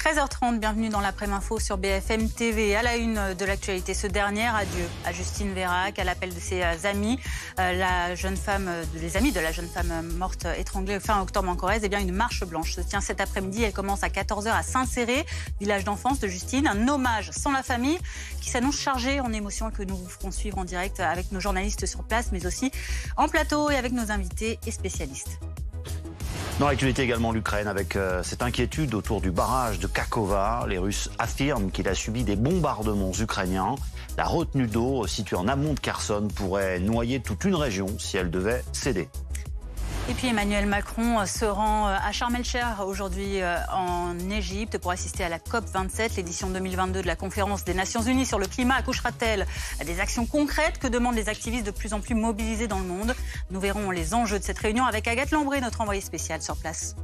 13h30, bienvenue dans l'après-midi info sur BFM TV. À la une de l'actualité, ce dernier adieu à Justine Vérac, à l'appel de ses amis, les amis de la jeune femme morte étranglée fin octobre en Corrèze. Eh bien, une marche blanche se tient cet après-midi. Elle commence à 14h à Saint-Céré, village d'enfance de Justine. Un hommage sans la famille qui s'annonce chargé en émotions que nous vous ferons suivre en direct avec nos journalistes sur place, mais aussi en plateau et avec nos invités et spécialistes. Dans l'actualité également l'Ukraine avec cette inquiétude autour du barrage de Kakhovka. Les Russes affirment qu'il a subi des bombardements ukrainiens. La retenue d'eau située en amont de Kherson pourrait noyer toute une région si elle devait céder. Et puis Emmanuel Macron se rend à Sharm el-Sheikh aujourd'hui en Égypte pour assister à la COP27. L'édition 2022 de la conférence des Nations Unies sur le climat accouchera-t-elle à des actions concrètes que demandent les activistes de plus en plus mobilisés dans le monde? Nous verrons les enjeux de cette réunion avec Agathe Lambré, notre envoyée spéciale sur place.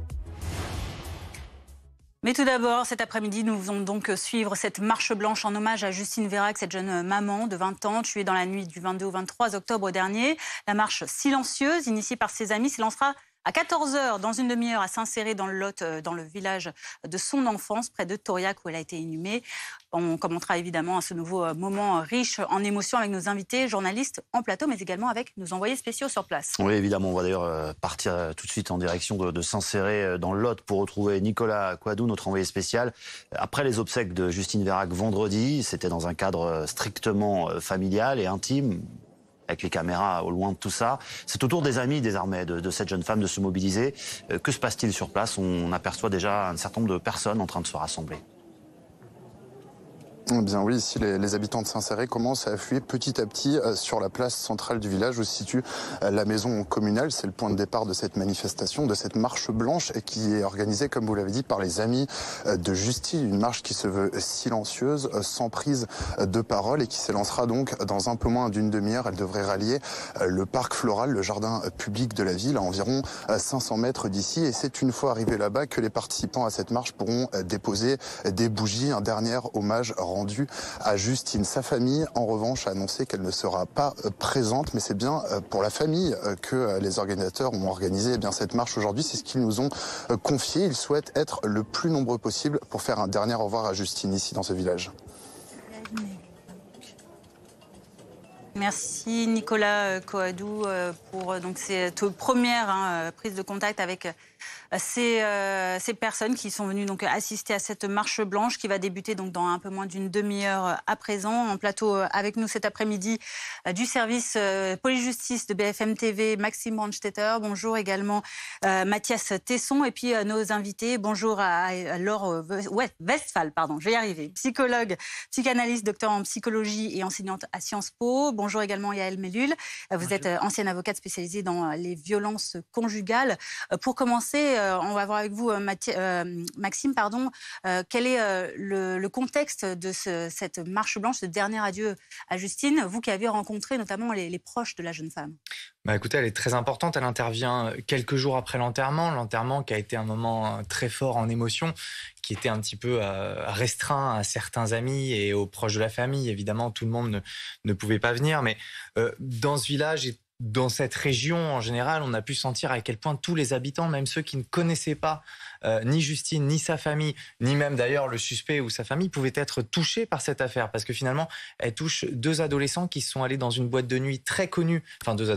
Mais tout d'abord, cet après-midi, nous allons donc suivre cette marche blanche en hommage à Justine Vérac, cette jeune maman de 20 ans, tuée dans la nuit du 22 au 23 octobre dernier. La marche silencieuse, initiée par ses amis, s'élancera à 14h, dans une demi-heure, à Saint-Céré, dans le Lot, dans le village de son enfance, près de Tauriac, où elle a été inhumée. On commentera évidemment ce nouveau moment riche en émotions avec nos invités, journalistes en plateau, mais également avec nos envoyés spéciaux sur place. Oui, évidemment, on va d'ailleurs partir tout de suite en direction de Saint-Céré, dans le Lot, pour retrouver Nicolas Coadou, notre envoyé spécial. Après les obsèques de Justine Vérac vendredi, c'était dans un cadre strictement familial et intime, avec les caméras au loin de tout ça. C'est au tour des amis désormais de cette jeune femme de se mobiliser. Que se passe-t-il sur place? On aperçoit déjà un certain nombre de personnes en train de se rassembler. Eh bien oui, ici les habitants de Saint-Céré commencent à affluer petit à petit sur la place centrale du village où se situe la maison communale. C'est le point de départ de cette manifestation, de cette marche blanche et qui est organisée, comme vous l'avez dit, par les amis de Justine. Une marche qui se veut silencieuse, sans prise de parole et qui s'élancera donc dans un peu moins d'une demi-heure. Elle devrait rallier le parc floral, le jardin public de la ville, à environ 500 mètres d'ici. Et c'est une fois arrivés là-bas que les participants à cette marche pourront déposer des bougies, un dernier hommage rendu à Justine. Sa famille, en revanche, a annoncé qu'elle ne sera pas présente, mais c'est bien pour la famille que les organisateurs ont organisé cette marche aujourd'hui. C'est ce qu'ils nous ont confié. Ils souhaitent être le plus nombreux possible pour faire un dernier au revoir à Justine ici dans ce village. Merci Nicolas Coadou pour cette première prise de contact avec ces personnes qui sont venues donc assister à cette marche blanche qui va débuter donc dans un peu moins d'une demi-heure à présent. En plateau avec nous cet après-midi du service police-justice de BFM TV, Maxime Brandstetter. Bonjour également Mathias Tesson et puis nos invités. Bonjour à Laure Westphal, je vais y arriver. Psychologue, psychanalyste, docteur en psychologie et enseignante à Sciences Po. Bonjour également Yael Mellul. Vous êtes ancienne avocate spécialisée dans les violences conjugales. Pour commencer, on va voir avec vous, Maxime, quel est le contexte de cette marche blanche, ce dernier adieu à Justine, vous qui avez rencontré notamment les proches de la jeune femme? Écoutez, elle est très importante, elle intervient quelques jours après l'enterrement qui a été un moment très fort en émotion, qui était un petit peu restreint à certains amis et aux proches de la famille. Évidemment, tout le monde ne pouvait pas venir, mais dans ce village et dans cette région, en général, on a pu sentir à quel point tous les habitants, même ceux qui ne connaissaient pas ni Justine, ni sa famille, ni même d'ailleurs le suspect ou sa famille, pouvaient être touchés par cette affaire. Parce que finalement, elle touche deux adolescents qui sont allés dans une boîte de nuit très connue, deux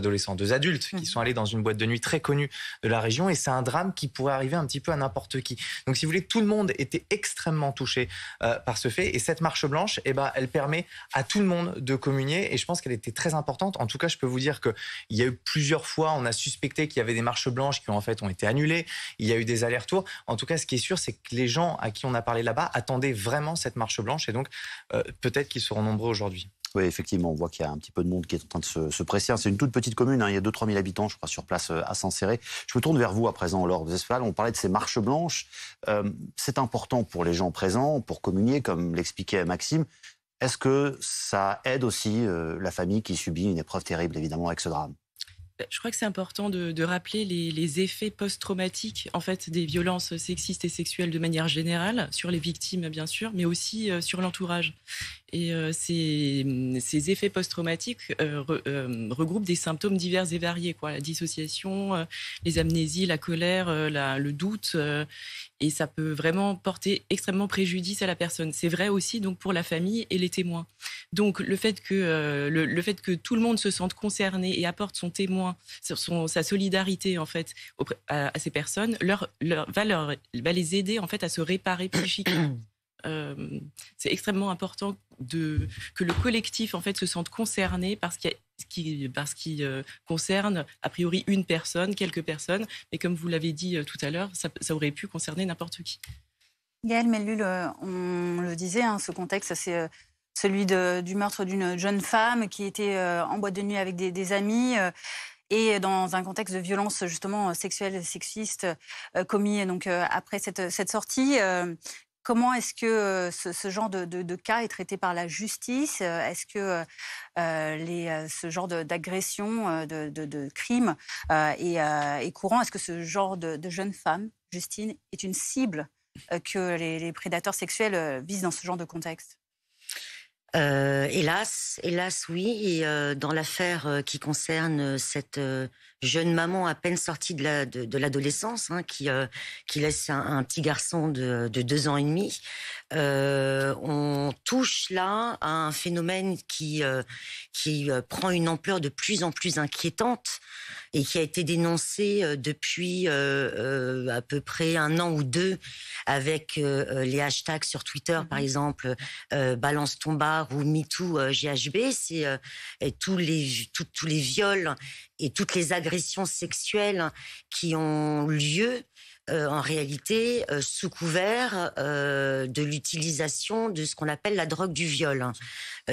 adultes qui sont allés dans une boîte de nuit très connue de la région. Et c'est un drame qui pourrait arriver un petit peu à n'importe qui. Donc si vous voulez, tout le monde était extrêmement touché par ce fait. Et cette marche blanche, elle permet à tout le monde de communier. Et je pense qu'elle était très importante. En tout cas, je peux vous dire que il y a eu plusieurs fois, on a suspecté qu'il y avait des marches blanches qui ont été annulées. Il y a eu des allers-retours. En tout cas, ce qui est sûr, c'est que les gens à qui on a parlé là-bas attendaient vraiment cette marche blanche. Et donc, peut-être qu'ils seront nombreux aujourd'hui. Oui, effectivement, on voit qu'il y a un petit peu de monde qui est en train de se presser. C'est une toute petite commune, il y a 2-3 000 habitants, je crois, sur place à Saint-Céré. Je me tourne vers vous à présent, Laure Westphal. On parlait de ces marches blanches. C'est important pour les gens présents, pour communier, comme l'expliquait Maxime. Est-ce que ça aide aussi la famille qui subit une épreuve terrible, évidemment, avec ce drame? Je crois que c'est important de rappeler les effets post-traumatiques des violences sexistes et sexuelles de manière générale, sur les victimes bien sûr, mais aussi sur l'entourage. Et ces effets post-traumatiques regroupent des symptômes divers et variés, la dissociation, les amnésies, la colère, le doute. Et ça peut vraiment porter extrêmement préjudice à la personne. C'est vrai aussi donc pour la famille et les témoins. Donc le fait que tout le monde se sente concerné et apporte son témoin, sa solidarité en fait à ces personnes, va les aider en fait à se réparer psychiquement. C'est extrêmement important que le collectif en fait se sente concerné parce qu'il concerne a priori une personne, quelques personnes, mais comme vous l'avez dit tout à l'heure, ça aurait pu concerner n'importe qui. Gaëlle Mellul, on le disait, ce contexte, c'est celui du meurtre d'une jeune femme qui était en boîte de nuit avec des amis. Et dans un contexte de violence justement sexuelle et sexiste commis donc après cette sortie. Comment est-ce que ce genre de cas est traité par la justice? Est-ce que ce genre d'agression, de crime est courant? Est-ce que ce genre de jeune femme, Justine, est une cible que les prédateurs sexuels visent dans ce genre de contexte? Hélas, oui. Et dans l'affaire qui concerne cette jeune maman à peine sortie de l'adolescence, qui laisse un petit garçon de 2 ans et demi, on touche là à un phénomène qui prend une ampleur de plus en plus inquiétante et qui a été dénoncé depuis à peu près 1 an ou 2 avec les hashtags sur Twitter, par exemple, Balance ton bar ou MeToo GHB. C'est tous les viols et toutes les agressions sexuelles qui ont lieu en réalité sous couvert de l'utilisation de ce qu'on appelle la drogue du viol.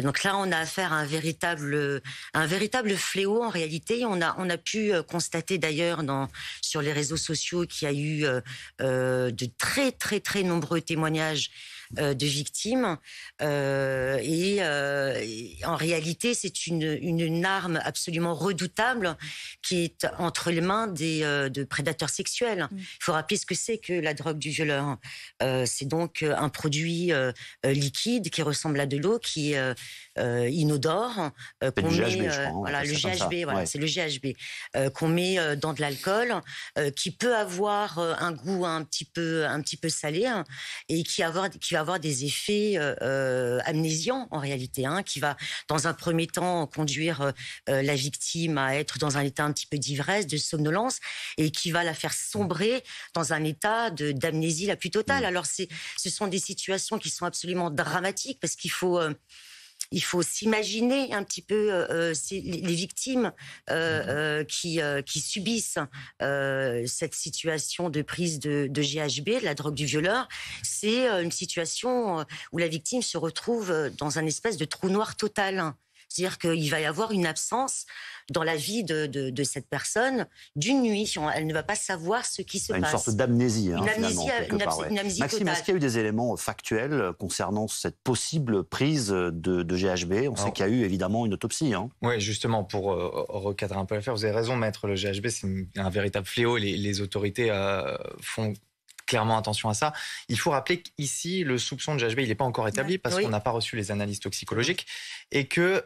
Donc là, on a affaire à un véritable fléau en réalité. On a pu constater d'ailleurs sur les réseaux sociaux qu'il y a eu de très très très nombreux témoignages de victimes et en réalité c'est une arme absolument redoutable qui est entre les mains de prédateurs sexuels. Il faut rappeler ce que c'est que la drogue du violeur. C'est donc un produit liquide qui ressemble à de l'eau, qui est inodore, qu'on met, GHB, je crois, voilà, le GHB, voilà, c'est le GHB qu'on met dans de l'alcool, qui peut avoir un goût un petit peu salé et qui va avoir des effets amnésiants en réalité, qui va dans un premier temps conduire la victime à être dans un état un petit peu d'ivresse, de somnolence, et qui va la faire sombrer dans un état d'amnésie la plus totale. Alors ce sont des situations qui sont absolument dramatiques parce qu'il faut s'imaginer un petit peu les victimes qui subissent cette situation de prise de GHB, de la drogue du violeur. C'est une situation où la victime se retrouve dans un espèce de trou noir total. C'est-à-dire qu'il va y avoir une absence dans la vie de cette personne d'une nuit. Elle ne va pas savoir ce qui se passe. Une sorte d'amnésie, une amnésie Maxime, totale. est-ce qu'il y a eu des éléments factuels concernant cette possible prise de GHB? On sait qu'il y a eu évidemment une autopsie. Oui, justement, pour recadrer un peu l'affaire, vous avez raison, maître, le GHB, c'est un véritable fléau. Les autorités font clairement attention à ça. Il faut rappeler qu'ici, le soupçon de GHB, il n'est pas encore établi parce qu'on n'a pas reçu les analyses toxicologiques et que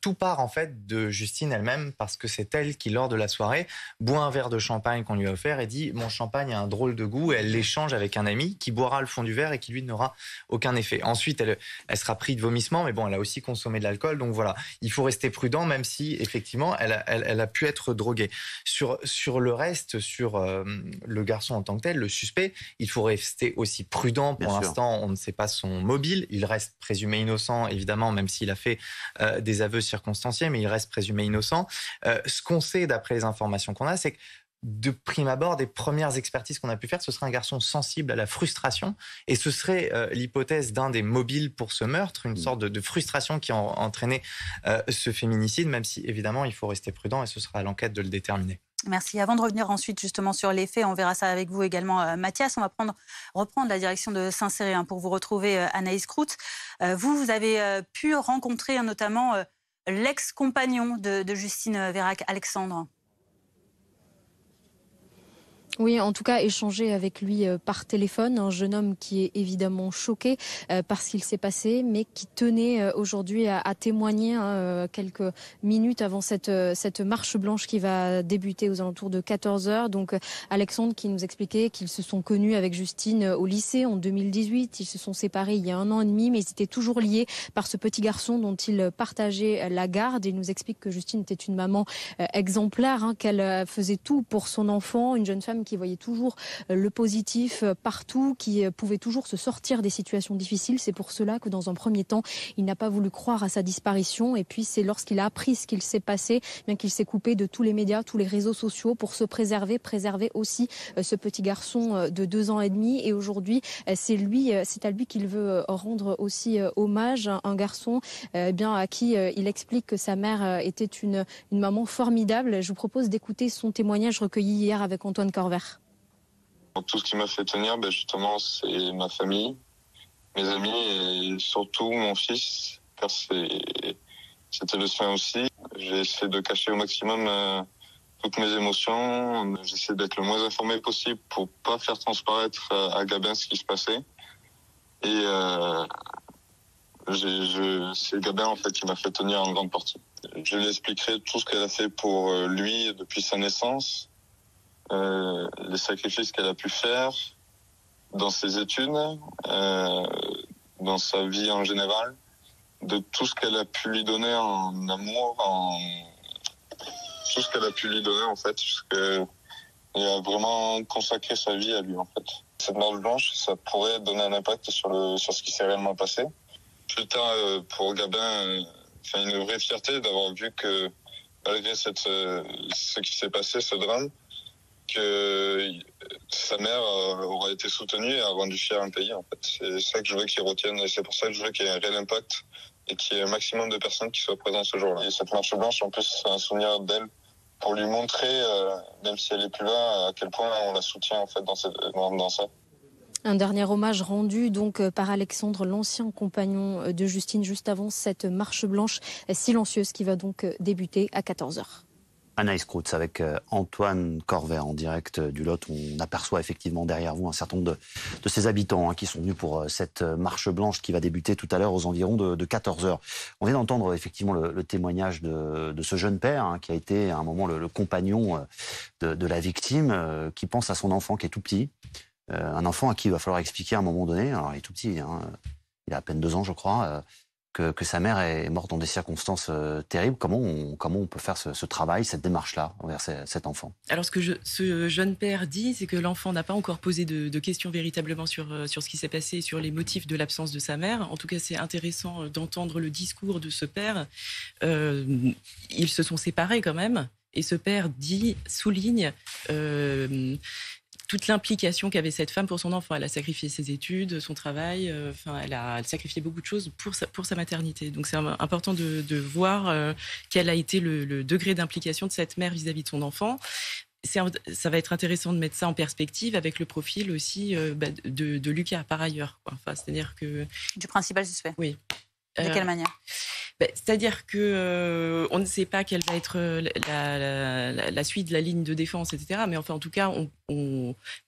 tout part en fait de Justine elle-même parce que c'est elle qui, lors de la soirée, boit un verre de champagne qu'on lui a offert et dit « Mon champagne a un drôle de goût » et elle l'échange avec un ami qui boira le fond du verre et qui, lui, n'aura aucun effet. Ensuite, elle sera prise de vomissement, mais bon, elle a aussi consommé de l'alcool. Donc voilà, il faut rester prudent même si, effectivement, elle a pu être droguée. Sur le reste, sur le garçon en tant que tel, le suspect, il faut rester aussi prudent. Pour l'instant, on ne sait pas son mobile. Il reste présumé innocent, évidemment, même s'il a fait des aveux circonstanciés, mais il reste présumé innocent. Ce qu'on sait, d'après les informations qu'on a, c'est que de prime abord, des premières expertises qu'on a pu faire, ce serait un garçon sensible à la frustration. Et ce serait l'hypothèse d'un des mobiles pour ce meurtre, une sorte de frustration qui a entraîné ce féminicide, même si, évidemment, il faut rester prudent et ce sera à l'enquête de le déterminer. Merci. Avant de revenir ensuite justement sur les faits, on verra ça avec vous également, Mathias. On va reprendre la direction de Saint-Céré pour vous retrouver, Anaïs Crout. Vous avez pu rencontrer notamment l'ex-compagnon de Justine Vérac, Alexandre. Oui, en tout cas, échanger avec lui par téléphone, un jeune homme qui est évidemment choqué par ce qu'il s'est passé, mais qui tenait aujourd'hui à témoigner quelques minutes avant cette marche blanche qui va débuter aux alentours de 14h. Donc Alexandre qui nous expliquait qu'ils se sont connus avec Justine au lycée en 2018. Ils se sont séparés il y a 1 an et demi, mais ils étaient toujours liés par ce petit garçon dont ils partageaient la garde. Il nous explique que Justine était une maman exemplaire, qu'elle faisait tout pour son enfant, une jeune femme qui voyait toujours le positif partout, qui pouvait toujours se sortir des situations difficiles. C'est pour cela que dans un premier temps, il n'a pas voulu croire à sa disparition. Et puis c'est lorsqu'il a appris ce qu'il s'est passé, bien qu'il s'est coupé de tous les médias, tous les réseaux sociaux pour se préserver aussi ce petit garçon de 2 ans et demi. Et aujourd'hui, c'est à lui qu'il veut rendre aussi hommage. Un garçon à qui il explique que sa mère était une maman formidable. Je vous propose d'écouter son témoignage recueilli hier avec Antoine Corvert. Tout ce qui m'a fait tenir, justement, c'est ma famille, mes amis et surtout mon fils, car c'était le sien aussi. J'ai essayé de cacher au maximum toutes mes émotions. J'essaie d'être le moins informé possible pour pas faire transparaître à Gabin ce qui se passait. Et c'est Gabin en fait qui m'a fait tenir en grande partie. Je lui expliquerai tout ce qu'elle a fait pour lui depuis sa naissance. Les sacrifices qu'elle a pu faire dans ses études, dans sa vie en général, de tout ce qu'elle a pu lui donner en amour, tout ce qu'elle a pu lui donner en fait, parce qu'elle a vraiment consacré sa vie à lui en fait. Cette marche blanche, ça pourrait donner un impact sur ce qui s'est réellement passé. Plus tard, pour Gabin, une vraie fierté d'avoir vu que malgré ce qui s'est passé, ce drame, que sa mère aura été soutenue et a rendu fier un pays en fait. C'est ça que je veux qu'ils retiennent et c'est pour ça que je veux qu'il y ait un réel impact et qu'il y ait un maximum de personnes qui soient présentes ce jour-là. Et cette marche blanche, en plus, c'est un souvenir d'elle pour lui montrer, même si elle est plus là, à quel point on la soutient en fait dans ça. Un dernier hommage rendu donc par Alexandre, l'ancien compagnon de Justine, juste avant cette marche blanche silencieuse qui va donc débuter à 14h. Anaïs Kroutz avec Antoine Corvert en direct du Lot. On aperçoit effectivement derrière vous un certain nombre de ces habitants qui sont venus pour cette marche blanche qui va débuter tout à l'heure aux environs de 14h. On vient d'entendre effectivement le témoignage de ce jeune père qui a été à un moment le compagnon de la victime, qui pense à son enfant qui est tout petit. Un enfant à qui il va falloir expliquer à un moment donné, alors il est tout petit, il a à peine 2 ans je crois, que sa mère est morte dans des circonstances terribles. Comment on peut faire ce travail, cette démarche-là envers cet enfant? Alors ce que ce jeune père dit, c'est que l'enfant n'a pas encore posé de questions véritablement sur ce qui s'est passé, sur les motifs de l'absence de sa mère. En tout cas, c'est intéressant d'entendre le discours de ce père. Ils se sont séparés quand même. Et ce père souligne toute l'implication qu'avait cette femme pour son enfant. Elle a sacrifié ses études, son travail, elle a sacrifié beaucoup de choses pour sa maternité. Donc c'est important de voir quel a été le degré d'implication de cette mère vis-à-vis de son enfant. Ça va être intéressant de mettre ça en perspective avec le profil aussi de Lucas, par ailleurs. C'est-à-dire que... Du principal suspect. Oui. De quelle manière? C'est-à-dire que on ne sait pas quelle va être la suite de la ligne de défense, etc. Mais enfin, en tout cas,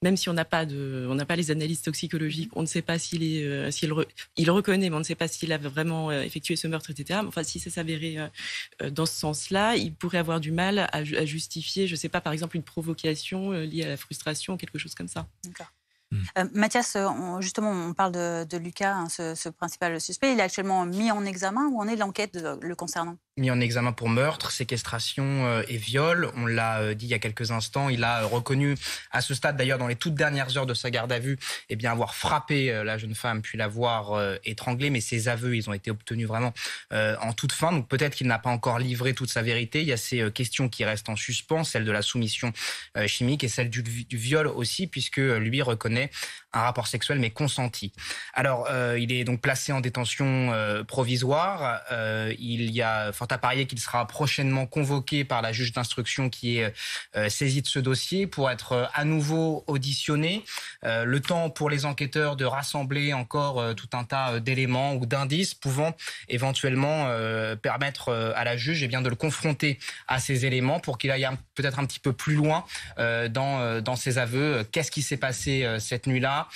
même si on n'a pas les analyses toxicologiques, on ne sait pas il reconnaît, mais on ne sait pas s'il a vraiment effectué ce meurtre, etc. Enfin, si ça s'avérait dans ce sens-là, il pourrait avoir du mal à justifier, je ne sais pas, par exemple, une provocation liée à la frustration ou quelque chose comme ça. D'accord. Mathias, justement, on parle de Lucas, ce principal suspect. Il est actuellement mis en examen. Où en est l'enquête le concernant? Mis en examen pour meurtre, séquestration et viol. On l'a dit il y a quelques instants. Il a reconnu, à ce stade d'ailleurs, dans les toutes dernières heures de sa garde à vue, avoir frappé la jeune femme, puis l'avoir étranglée. Mais ses aveux, ils ont été obtenus vraiment en toute fin. Donc peut-être qu'il n'a pas encore livré toute sa vérité. Il y a ces questions qui restent en suspens, celle de la soumission chimique et celle du viol aussi, puisque lui reconnaît un rapport sexuel mais consenti. Alors, il est donc placé en détention provisoire. Il y a fort porte à parier qu'il sera prochainement convoqué par la juge d'instruction qui est saisie de ce dossier pour être à nouveau auditionné. Le temps pour les enquêteurs de rassembler encore tout un tas d'éléments ou d'indices pouvant éventuellement permettre à la juge de le confronter à ces éléments pour qu'il aille peut-être un petit peu plus loin dans ses aveux. Qu'est-ce qui s'est passé cette nuit-là?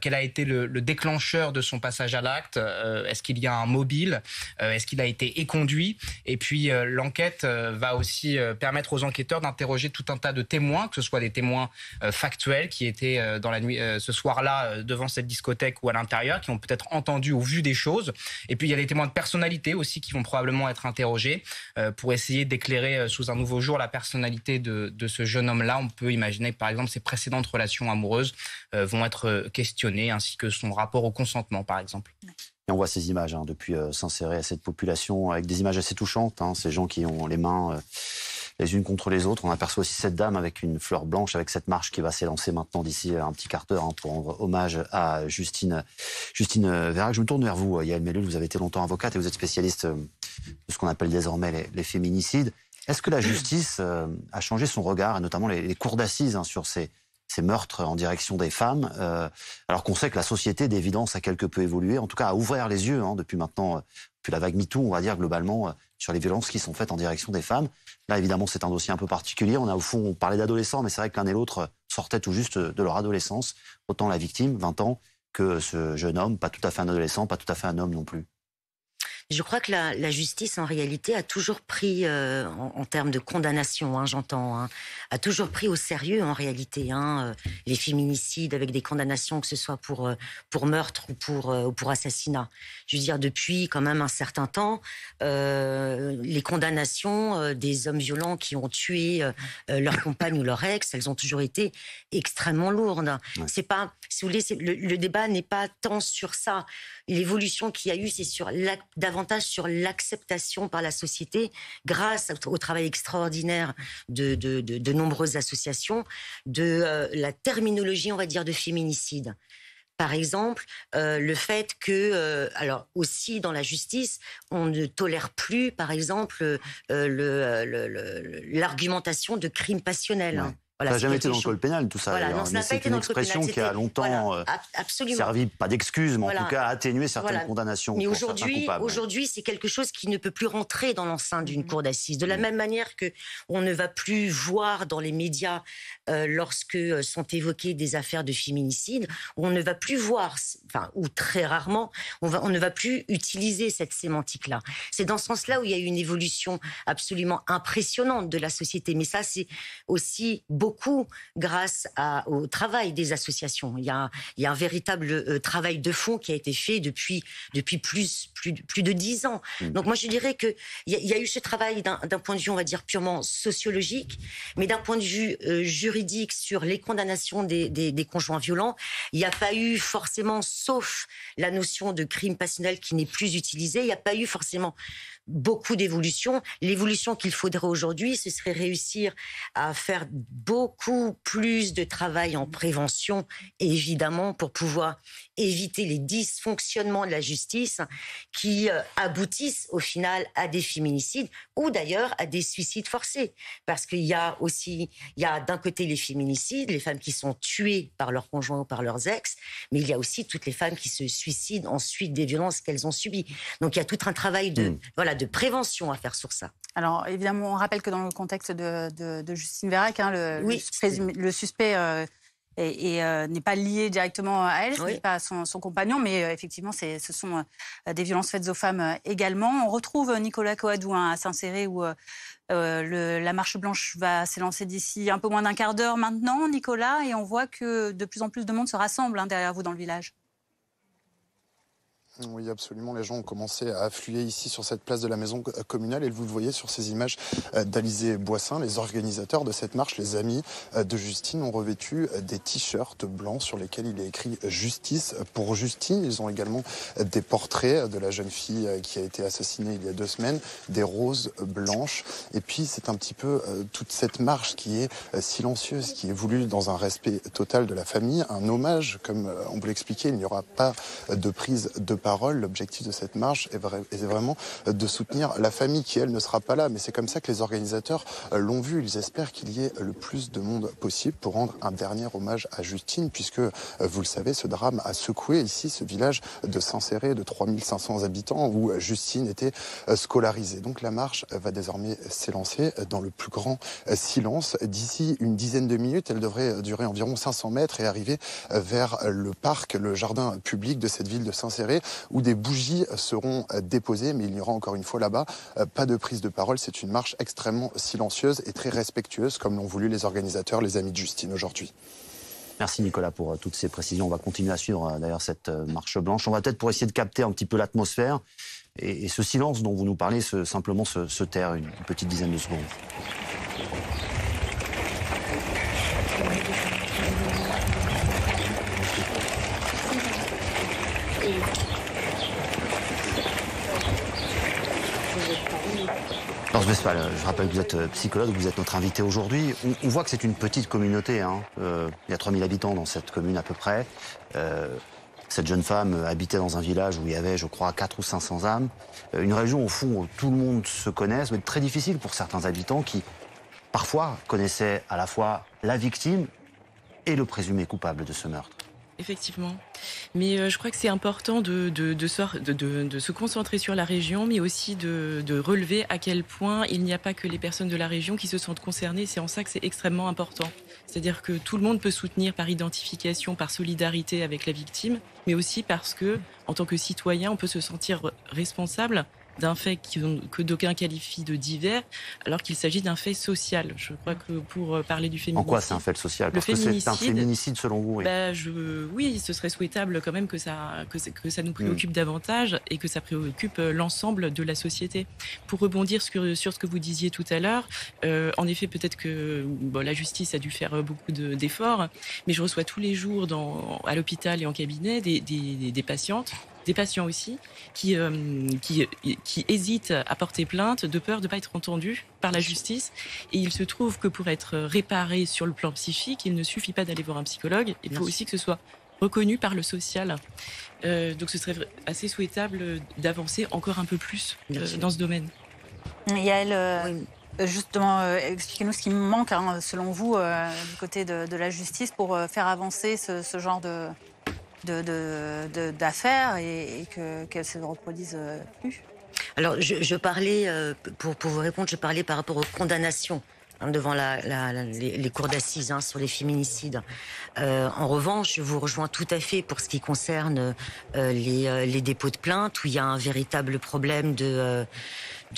Quel a été le déclencheur de son passage à l'acte? Est-ce qu'il y a un mobile? Est-ce qu'il a été éconduit? Et puis l'enquête va aussi permettre aux enquêteurs d'interroger tout un tas de témoins, que ce soit des témoins factuels qui étaient dans la nuit ce soir-là devant cette discothèque ou à l'intérieur, qui ont peut-être entendu ou vu des choses. Et puis il y a des témoins de personnalité aussi qui vont probablement être interrogés pour essayer d'éclairer sous un nouveau jour la personnalité de ce jeune homme-là. On peut imaginer que par exemple ses précédentes relations amoureuses vont être questionnées, ainsi que son rapport au consentement par exemple. Et on voit ces images depuis s'insérer à cette population avec des images assez touchantes, ces gens qui ont les mains les unes contre les autres. On aperçoit aussi cette dame avec une fleur blanche, avec cette marche qui va s'élancer maintenant d'ici un petit quart d'heure pour rendre hommage à Justine Vérac. Je me tourne vers vous, Yael Mellul, vous avez été longtemps avocate et vous êtes spécialiste de ce qu'on appelle désormais les féminicides. Est-ce que la justice a changé son regard, et notamment les cours d'assises sur ces meurtres en direction des femmes, alors qu'on sait que la société, d'évidence, a quelque peu évolué, en tout cas à ouvrir les yeux depuis maintenant, depuis la vague MeToo, on va dire globalement, sur les violences qui sont faites en direction des femmes. Là, évidemment, c'est un dossier un peu particulier. On parlait d'adolescents, mais c'est vrai que l'un et l'autre sortaient tout juste de leur adolescence. Autant la victime, 20 ans, que ce jeune homme, pas tout à fait un adolescent, pas tout à fait un homme non plus. Je crois que la justice, en réalité, a toujours pris, en termes de condamnation, j'entends, a toujours pris au sérieux, en réalité, les féminicides avec des condamnations, que ce soit pour meurtre ou pour assassinat. Je veux dire, depuis quand même un certain temps, les condamnations des hommes violents qui ont tué leur compagne ou leur ex, elles ont toujours été extrêmement lourdes. Ouais. C'est pas, si vous voulez, le débat n'est pas tant sur ça. L'évolution qu'il y a eu, c'est davantage sur l'acceptation par la société, grâce au travail extraordinaire de nombreuses associations, de la terminologie, on va dire, de féminicide. Par exemple, le fait que, alors aussi dans la justice, on ne tolère plus, par exemple, l'argumentation de crime passionnel. Ouais. Voilà, ça n'a jamais été dans le code pénal, tout ça. Voilà, non, mais c'est une expression qui a longtemps servi, pas d'excuse, mais en tout cas à atténuer certaines condamnations. Mais aujourd'hui, c'est quelque chose qui ne peut plus rentrer dans l'enceinte d'une cour d'assises. De la même manière que on ne va plus voir dans les médias, lorsque sont évoquées des affaires de féminicide, on ne va plus voir, ou très rarement, on ne va plus utiliser cette sémantique-là. C'est dans ce sens-là où il y a eu une évolution absolument impressionnante de la société. Mais ça, c'est aussi beaucoup grâce au travail des associations. Il y a un véritable travail de fond qui a été fait depuis plus de 10 ans. Donc moi je dirais que il y a eu ce travail d'un point de vue, on va dire, purement sociologique, mais d'un point de vue juridique sur les condamnations des conjoints violents, il n'y a pas eu forcément, sauf la notion de crime passionnel qui n'est plus utilisée, il n'y a pas eu forcément beaucoup d'évolution. L'évolution qu'il faudrait aujourd'hui, ce serait réussir à faire beaucoup plus de travail en prévention, évidemment, pour pouvoir éviter les dysfonctionnements de la justice qui aboutissent au final à des féminicides ou d'ailleurs à des suicides forcés. Parce qu'il y a d'un côté les féminicides, les femmes qui sont tuées par leurs conjoints ou par leurs ex, mais il y a aussi toutes les femmes qui se suicident ensuite des violences qu'elles ont subies. Donc il y a tout un travail de prévention à faire sur ça. Alors évidemment, on rappelle que dans le contexte de Justine Vérac, le suspect n'est pas lié directement à elle, ce n'est pas son compagnon, mais effectivement, ce sont des violences faites aux femmes également. On retrouve Nicolas Coadou à Saint-Céré où la marche blanche va s'élancer d'ici un peu moins d'un quart d'heure maintenant, Nicolas, et on voit que de plus en plus de monde se rassemble derrière vous dans le village. Oui, absolument. Les gens ont commencé à affluer ici sur cette place de la maison communale et vous le voyez sur ces images d'Alizé Boissin. Les organisateurs de cette marche, les amis de Justine, ont revêtu des t-shirts blancs sur lesquels il est écrit « Justice pour Justine ». Ils ont également des portraits de la jeune fille qui a été assassinée il y a 2 semaines, des roses blanches. Et puis c'est un petit peu toute cette marche qui est silencieuse, qui est voulue dans un respect total de la famille, un hommage, comme on vous l'expliquait, il n'y aura pas de prise de parole. parole. L'objectif de cette marche est vraiment de soutenir la famille qui, elle, ne sera pas là. Mais c'est comme ça que les organisateurs l'ont vu. Ils espèrent qu'il y ait le plus de monde possible pour rendre un dernier hommage à Justine, puisque, vous le savez, ce drame a secoué ici ce village de Saint-Céré de 3500 habitants où Justine était scolarisée. Donc la marche va désormais s'élancer dans le plus grand silence. D'ici une dizaine de minutes, elle devrait durer environ 500 mètres et arriver vers le parc, le jardin public de cette ville de Saint-Céré, où des bougies seront déposées, mais il n'y aura encore une fois là-bas pas de prise de parole. C'est une marche extrêmement silencieuse et très respectueuse, comme l'ont voulu les organisateurs, les amis de Justine aujourd'hui. Merci Nicolas pour toutes ces précisions. On va continuer à suivre d'ailleurs cette marche blanche. On va peut-être, pour essayer de capter un petit peu l'atmosphère et ce silence dont vous nous parlez, simplement se taire une petite dizaine de secondes. Laure Westphal, je rappelle que vous êtes psychologue, vous êtes notre invité aujourd'hui. On voit que c'est une petite communauté, hein. Il y a 3000 habitants dans cette commune à peu près. Cette jeune femme habitait dans un village où il y avait, je crois, 400 ou 500 âmes. Une région, au fond, où tout le monde se connaisse, mais très difficile pour certains habitants qui, parfois, connaissaient à la fois la victime et le présumé coupable de ce meurtre. Effectivement. Mais je crois que c'est important de se concentrer sur la région, mais aussi de relever à quel point il n'y a pas que les personnes de la région qui se sentent concernées. C'est en ça que c'est extrêmement important. C'est-à-dire que tout le monde peut soutenir par identification, par solidarité avec la victime, mais aussi parce que, en tant que citoyen, on peut se sentir responsable d'un fait que d'aucuns qualifient de divers, alors qu'il s'agit d'un fait social. Je crois que pour parler du féminicide... En quoi c'est un fait social? Parce que c'est un féminicide selon vous, oui. Oui, ce serait souhaitable quand même que ça nous préoccupe davantage et que ça préoccupe l'ensemble de la société. Pour rebondir sur ce que vous disiez tout à l'heure, en effet, peut-être que la justice a dû faire beaucoup d'efforts, mais je reçois tous les jours à l'hôpital et en cabinet des patientes, des patients aussi, qui hésitent à porter plainte de peur de ne pas être entendus par la justice. Et il se trouve que pour être réparé sur le plan psychique, il ne suffit pas d'aller voir un psychologue. Il faut aussi que ce soit reconnu par le social. Donc ce serait assez souhaitable d'avancer encore un peu plus dans ce domaine. Yael, justement, expliquez-nous ce qui manque, selon vous, du côté de la justice pour faire avancer ce genre d'affaires et qu'elles se reproduisent plus. Alors, je parlais, pour vous répondre, je parlais par rapport aux condamnations devant les cours d'assises sur les féminicides. En revanche, je vous rejoins tout à fait pour ce qui concerne les dépôts de plainte, où il y a un véritable problème de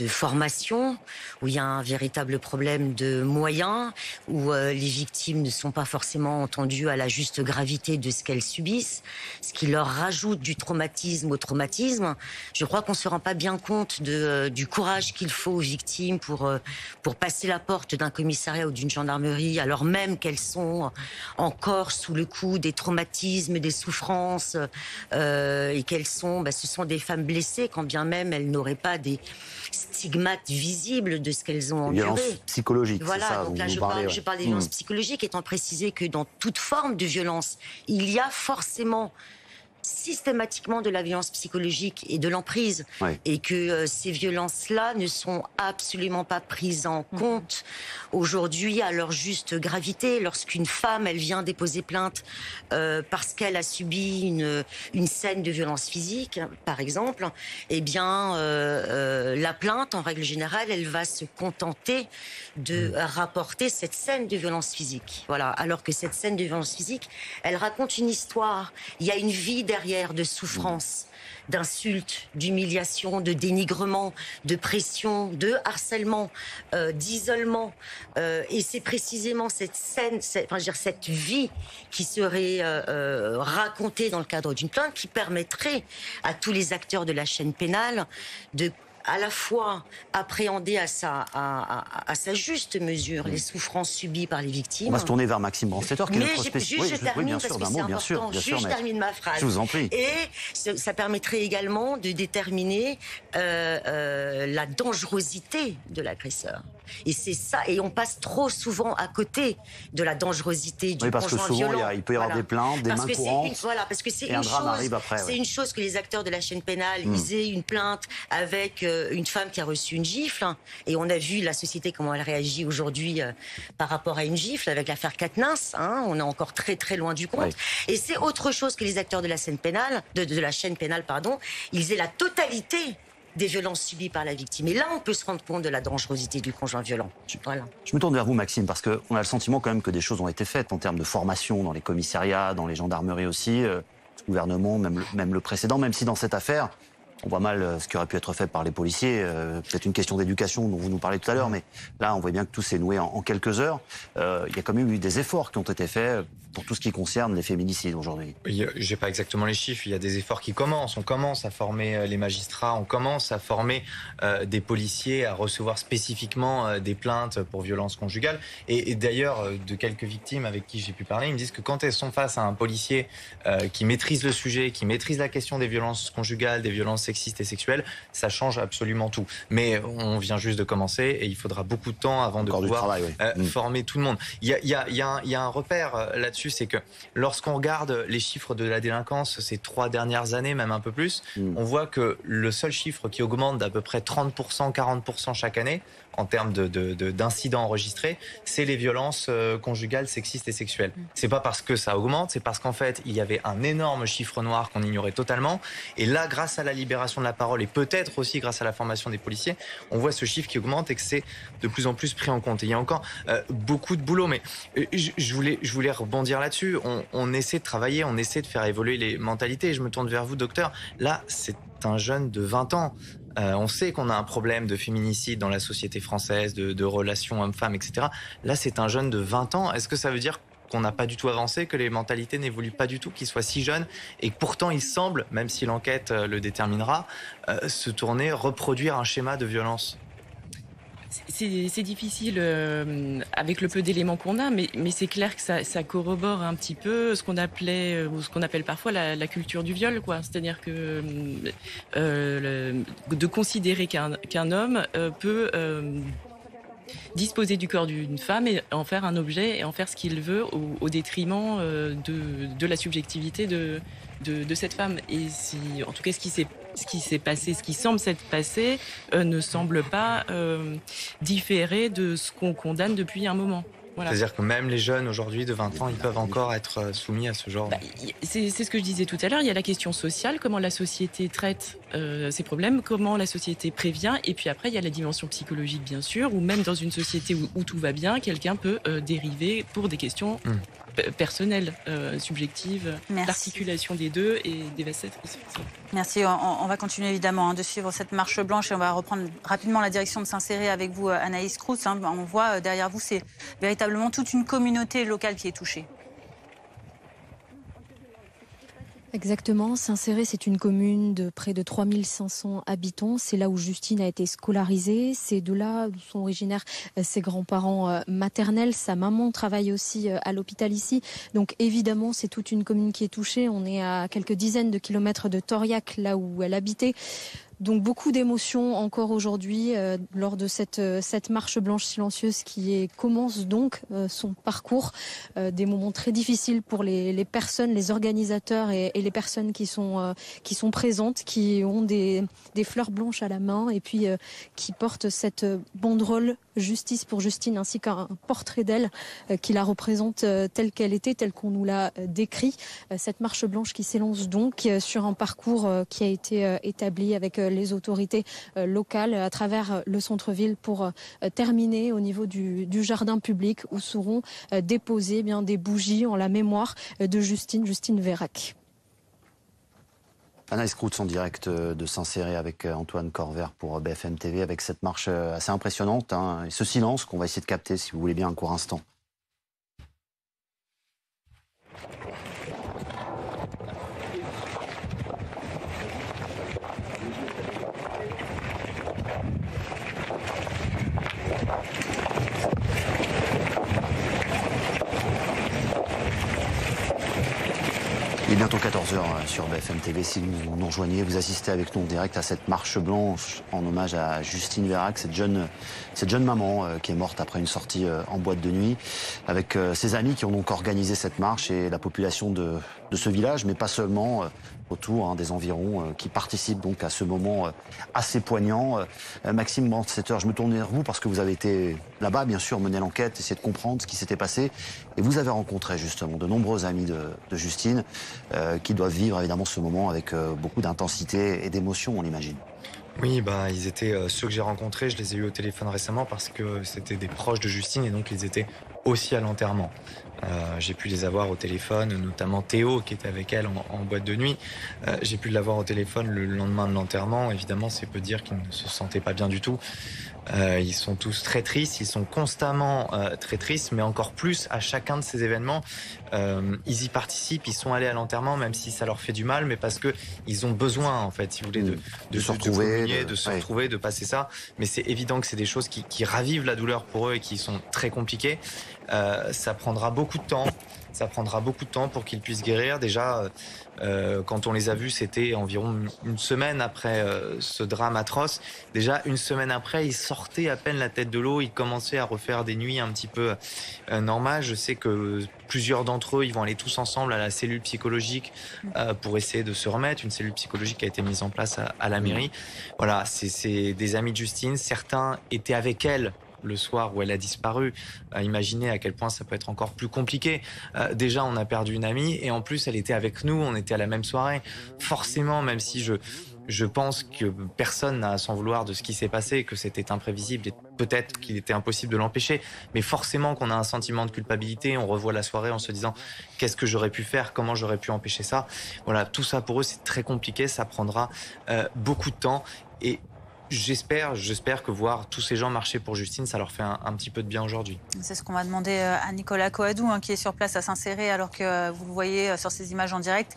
formation, où il y a un véritable problème de moyens, où les victimes ne sont pas forcément entendues à la juste gravité de ce qu'elles subissent, ce qui leur rajoute du traumatisme au traumatisme. Je crois qu'on ne se rend pas bien compte du courage qu'il faut aux victimes pour passer la porte d'un commissariat ou d'une gendarmerie, alors même qu'elles sont encore sous le coup des traumatismes, des souffrances, et qu'elles sont, ce sont des femmes blessées, quand bien même elles n'auraient pas des stigmates visibles de ce qu'elles ont enduré. Violence psychologique, voilà, c'est ça, donc là je parle des violences psychologiques, étant précisé que dans toute forme de violence, il y a forcément systématiquement de la violence psychologique et de l'emprise, et que ces violences-là ne sont absolument pas prises en compte aujourd'hui à leur juste gravité. Lorsqu'une femme, elle vient déposer plainte parce qu'elle a subi une scène de violence physique, par exemple, eh bien la plainte, en règle générale, elle va se contenter de rapporter cette scène de violence physique. Voilà. Alors que cette scène de violence physique, elle raconte une histoire. Il y a une vie derrière, de souffrance, d'insultes, d'humiliation, de dénigrement, de pression, de harcèlement, d'isolement. Et c'est précisément cette scène, cette vie qui serait racontée dans le cadre d'une plainte qui permettrait à tous les acteurs de la chaîne pénale de à la fois appréhender à sa juste mesure les souffrances subies par les victimes. On va se tourner vers Maxime Brandstetter, qui est notre spécialiste. Je termine parce que c'est important. Je termine ma phrase. Je vous en prie. Et ça permettrait également de déterminer la dangerosité de l'agresseur. Et c'est ça, et on passe trop souvent à côté de la dangerosité du conjoint violent. Oui, parce que souvent, il peut y avoir des plaintes, des mains courantes, parce que c'est et un drame arrive après. C'est une chose que les acteurs de la chaîne pénale, ils aient une plainte avec une femme qui a reçu une gifle, et on a vu la société comment elle réagit aujourd'hui par rapport à une gifle avec l'affaire Quatennens, on est encore très très loin du compte. Et c'est autre chose que les acteurs de la chaîne pénale, de la chaîne pénale, ils aient la totalité des violences subies par la victime. Et là, on peut se rendre compte de la dangerosité du conjoint violent. Voilà. Je me tourne vers vous, Maxime, parce qu'on a le sentiment quand même que des choses ont été faites en termes de formation dans les commissariats, dans les gendarmeries aussi, le gouvernement, même le précédent, même si dans cette affaire, on voit mal ce qui aurait pu être fait par les policiers. Peut-être une question d'éducation dont vous nous parlez tout à l'heure, mais là, on voit bien que tout s'est noué en quelques heures. Il y a quand même eu des efforts qui ont été faits pour tout ce qui concerne les féminicides aujourd'hui. J'ai pas exactement les chiffres. Il y a des efforts qui commencent. On commence à former les magistrats. On commence à former des policiers à recevoir spécifiquement des plaintes pour violences conjugales. Et d'ailleurs, de quelques victimes avec qui j'ai pu parler, ils me disent que quand elles sont face à un policier qui maîtrise le sujet, qui maîtrise la question des violences conjugales, des violences sexistes et sexuelles, ça change absolument tout. Mais on vient juste de commencer et il faudra beaucoup de temps avant de pouvoir former tout le monde. Il y a un repère là-dessus, c'est que lorsqu'on regarde les chiffres de la délinquance ces 3 dernières années, même un peu plus, on voit que le seul chiffre qui augmente d'à peu près 30%, 40% chaque année, en termes d'incidents enregistrés, c'est les violences conjugales, sexistes et sexuelles. C'est pas parce que ça augmente, c'est parce qu'en fait, il y avait un énorme chiffre noir qu'on ignorait totalement. Et là, grâce à la libération de la parole et peut-être aussi grâce à la formation des policiers, on voit ce chiffre qui augmente et que c'est de plus en plus pris en compte. Et il y a encore beaucoup de boulot, mais je voulais rebondir là-dessus. On essaie de travailler, on essaie de faire évoluer les mentalités. Et je me tourne vers vous, docteur. Là, c'est un jeune de 20 ans. On sait qu'on a un problème de féminicide dans la société française, de relations hommes-femmes, etc. Là, c'est un jeune de 20 ans. Est-ce que ça veut dire qu'on n'a pas du tout avancé, que les mentalités n'évoluent pas du tout, qu'il soit si jeune et que pourtant il semble, même si l'enquête le déterminera, reproduire un schéma de violence? C'est difficile avec le peu d'éléments qu'on a, mais c'est clair que ça corrobore un petit peu ce qu'on appelait ou ce qu'on appelle parfois la culture du viol, quoi. C'est-à-dire que de considérer qu'un homme peut disposer du corps d'une femme et en faire un objet et en faire ce qu'il veut au détriment de la subjectivité de cette femme. Et en tout cas, ce qui s'est passé, ce qui semble s'être passé, ne semble pas différer de ce qu'on condamne depuis un moment. Voilà. C'est-à-dire que même les jeunes aujourd'hui de 20 ans, ils peuvent encore être soumis à ce genre. C'est ce que je disais tout à l'heure, il y a la question sociale, comment la société traite ces problèmes, comment la société prévient, et puis après il y a la dimension psychologique bien sûr, où même dans une société où tout va bien, quelqu'un peut dériver pour des questions personnelles, subjectives, l'articulation des deux et dévastatrice. Merci, on va continuer évidemment de suivre cette marche blanche et on va reprendre rapidement la direction de Saint-Céré avec vous, Anaïs Crous. On voit derrière vous, c'est véritablement toute une communauté locale qui est touchée. Exactement. Saint-Céré, c'est une commune de près de 3500 habitants. C'est là où Justine a été scolarisée. C'est de là où sont originaires ses grands-parents maternels. Sa maman travaille aussi à l'hôpital ici. Donc évidemment, c'est toute une commune qui est touchée. On est à quelques dizaines de kilomètres de Thoriac, là où elle habitait. Donc beaucoup d'émotions encore aujourd'hui lors de cette marche blanche silencieuse qui commence donc son parcours. Des moments très difficiles pour les personnes, les organisateurs et les personnes qui sont présentes, qui ont des fleurs blanches à la main et puis qui portent cette banderole Justice pour Justine ainsi qu'un portrait d'elle qui la représente telle qu'elle était, telle qu'on nous l'a décrit. Cette marche blanche qui s'élance donc sur un parcours qui a été établi avec les autorités locales à travers le centre-ville pour terminer au niveau du jardin public où seront déposées des bougies en la mémoire de Justine Vérac. Anaïs Crous en direct de Saint-Céré avec Antoine Corvère pour BFM TV avec cette marche assez impressionnante et ce silence qu'on va essayer de capter si vous voulez bien un court instant. Il Bientôt 14h sur BFM TV. Si vous nous rejoignez, vous assistez avec nous en direct à cette marche blanche en hommage à Justine Vérac, cette jeune maman qui est morte après une sortie en boîte de nuit, avec ses amis qui ont donc organisé cette marche et la population de ce village, mais pas seulement, autour des environs qui participent donc à ce moment assez poignant. Maxime Brandstetter, je me tourne vers vous parce que vous avez été là-bas, bien sûr, mener l'enquête, essayer de comprendre ce qui s'était passé. Et vous avez rencontré justement de nombreux amis de Justine qui doivent vivre évidemment ce moment avec beaucoup d'intensité et d'émotion, on l'imagine. Oui, ils étaient ceux que j'ai rencontrés, je les ai eus au téléphone récemment parce que c'était des proches de Justine et donc ils étaient aussi à l'enterrement. J'ai pu les avoir au téléphone, notamment Théo qui était avec elle en boîte de nuit. J'ai pu l'avoir au téléphone le lendemain de l'enterrement. Évidemment, c'est peu dire qu'ils ne se sentaient pas bien du tout. Ils sont tous très tristes, ils sont constamment très tristes, mais encore plus à chacun de ces événements. Ils y participent, ils sont allés à l'enterrement, même si ça leur fait du mal, mais parce que ils ont besoin, en fait, si vous voulez, de se retrouver, de se retrouver, de passer ça. Mais c'est évident que c'est des choses qui ravivent la douleur pour eux et qui sont très compliquées. Ça prendra beaucoup de temps. Ça prendra beaucoup de temps pour qu'ils puissent guérir. Déjà, quand on les a vus, c'était environ une semaine après ce drame atroce. Déjà, une semaine après, ils sortaient à peine la tête de l'eau. Ils commençaient à refaire des nuits un petit peu normales. Je sais que plusieurs d'entre eux, ils vont aller tous ensemble à la cellule psychologique pour essayer de se remettre. Une cellule psychologique qui a été mise en place à la mairie. Voilà, c'est des amis de Justine. Certains étaient avec elle le soir où elle a disparu. Imaginez à quel point ça peut être encore plus compliqué. Déjà, on a perdu une amie et en plus, elle était avec nous, on était à la même soirée. Forcément, même si je pense que personne n'a à s'en vouloir de ce qui s'est passé, que c'était imprévisible et peut-être qu'il était impossible de l'empêcher, mais forcément qu'on a un sentiment de culpabilité, on revoit la soirée en se disant qu'est-ce que j'aurais pu faire, comment j'aurais pu empêcher ça. Voilà, tout ça pour eux, c'est très compliqué, ça prendra beaucoup de temps et j'espère que voir tous ces gens marcher pour Justine, ça leur fait un petit peu de bien aujourd'hui. C'est ce qu'on va demander à Nicolas Coadou, qui est sur place à Saint-Céré, alors que vous le voyez sur ces images en direct.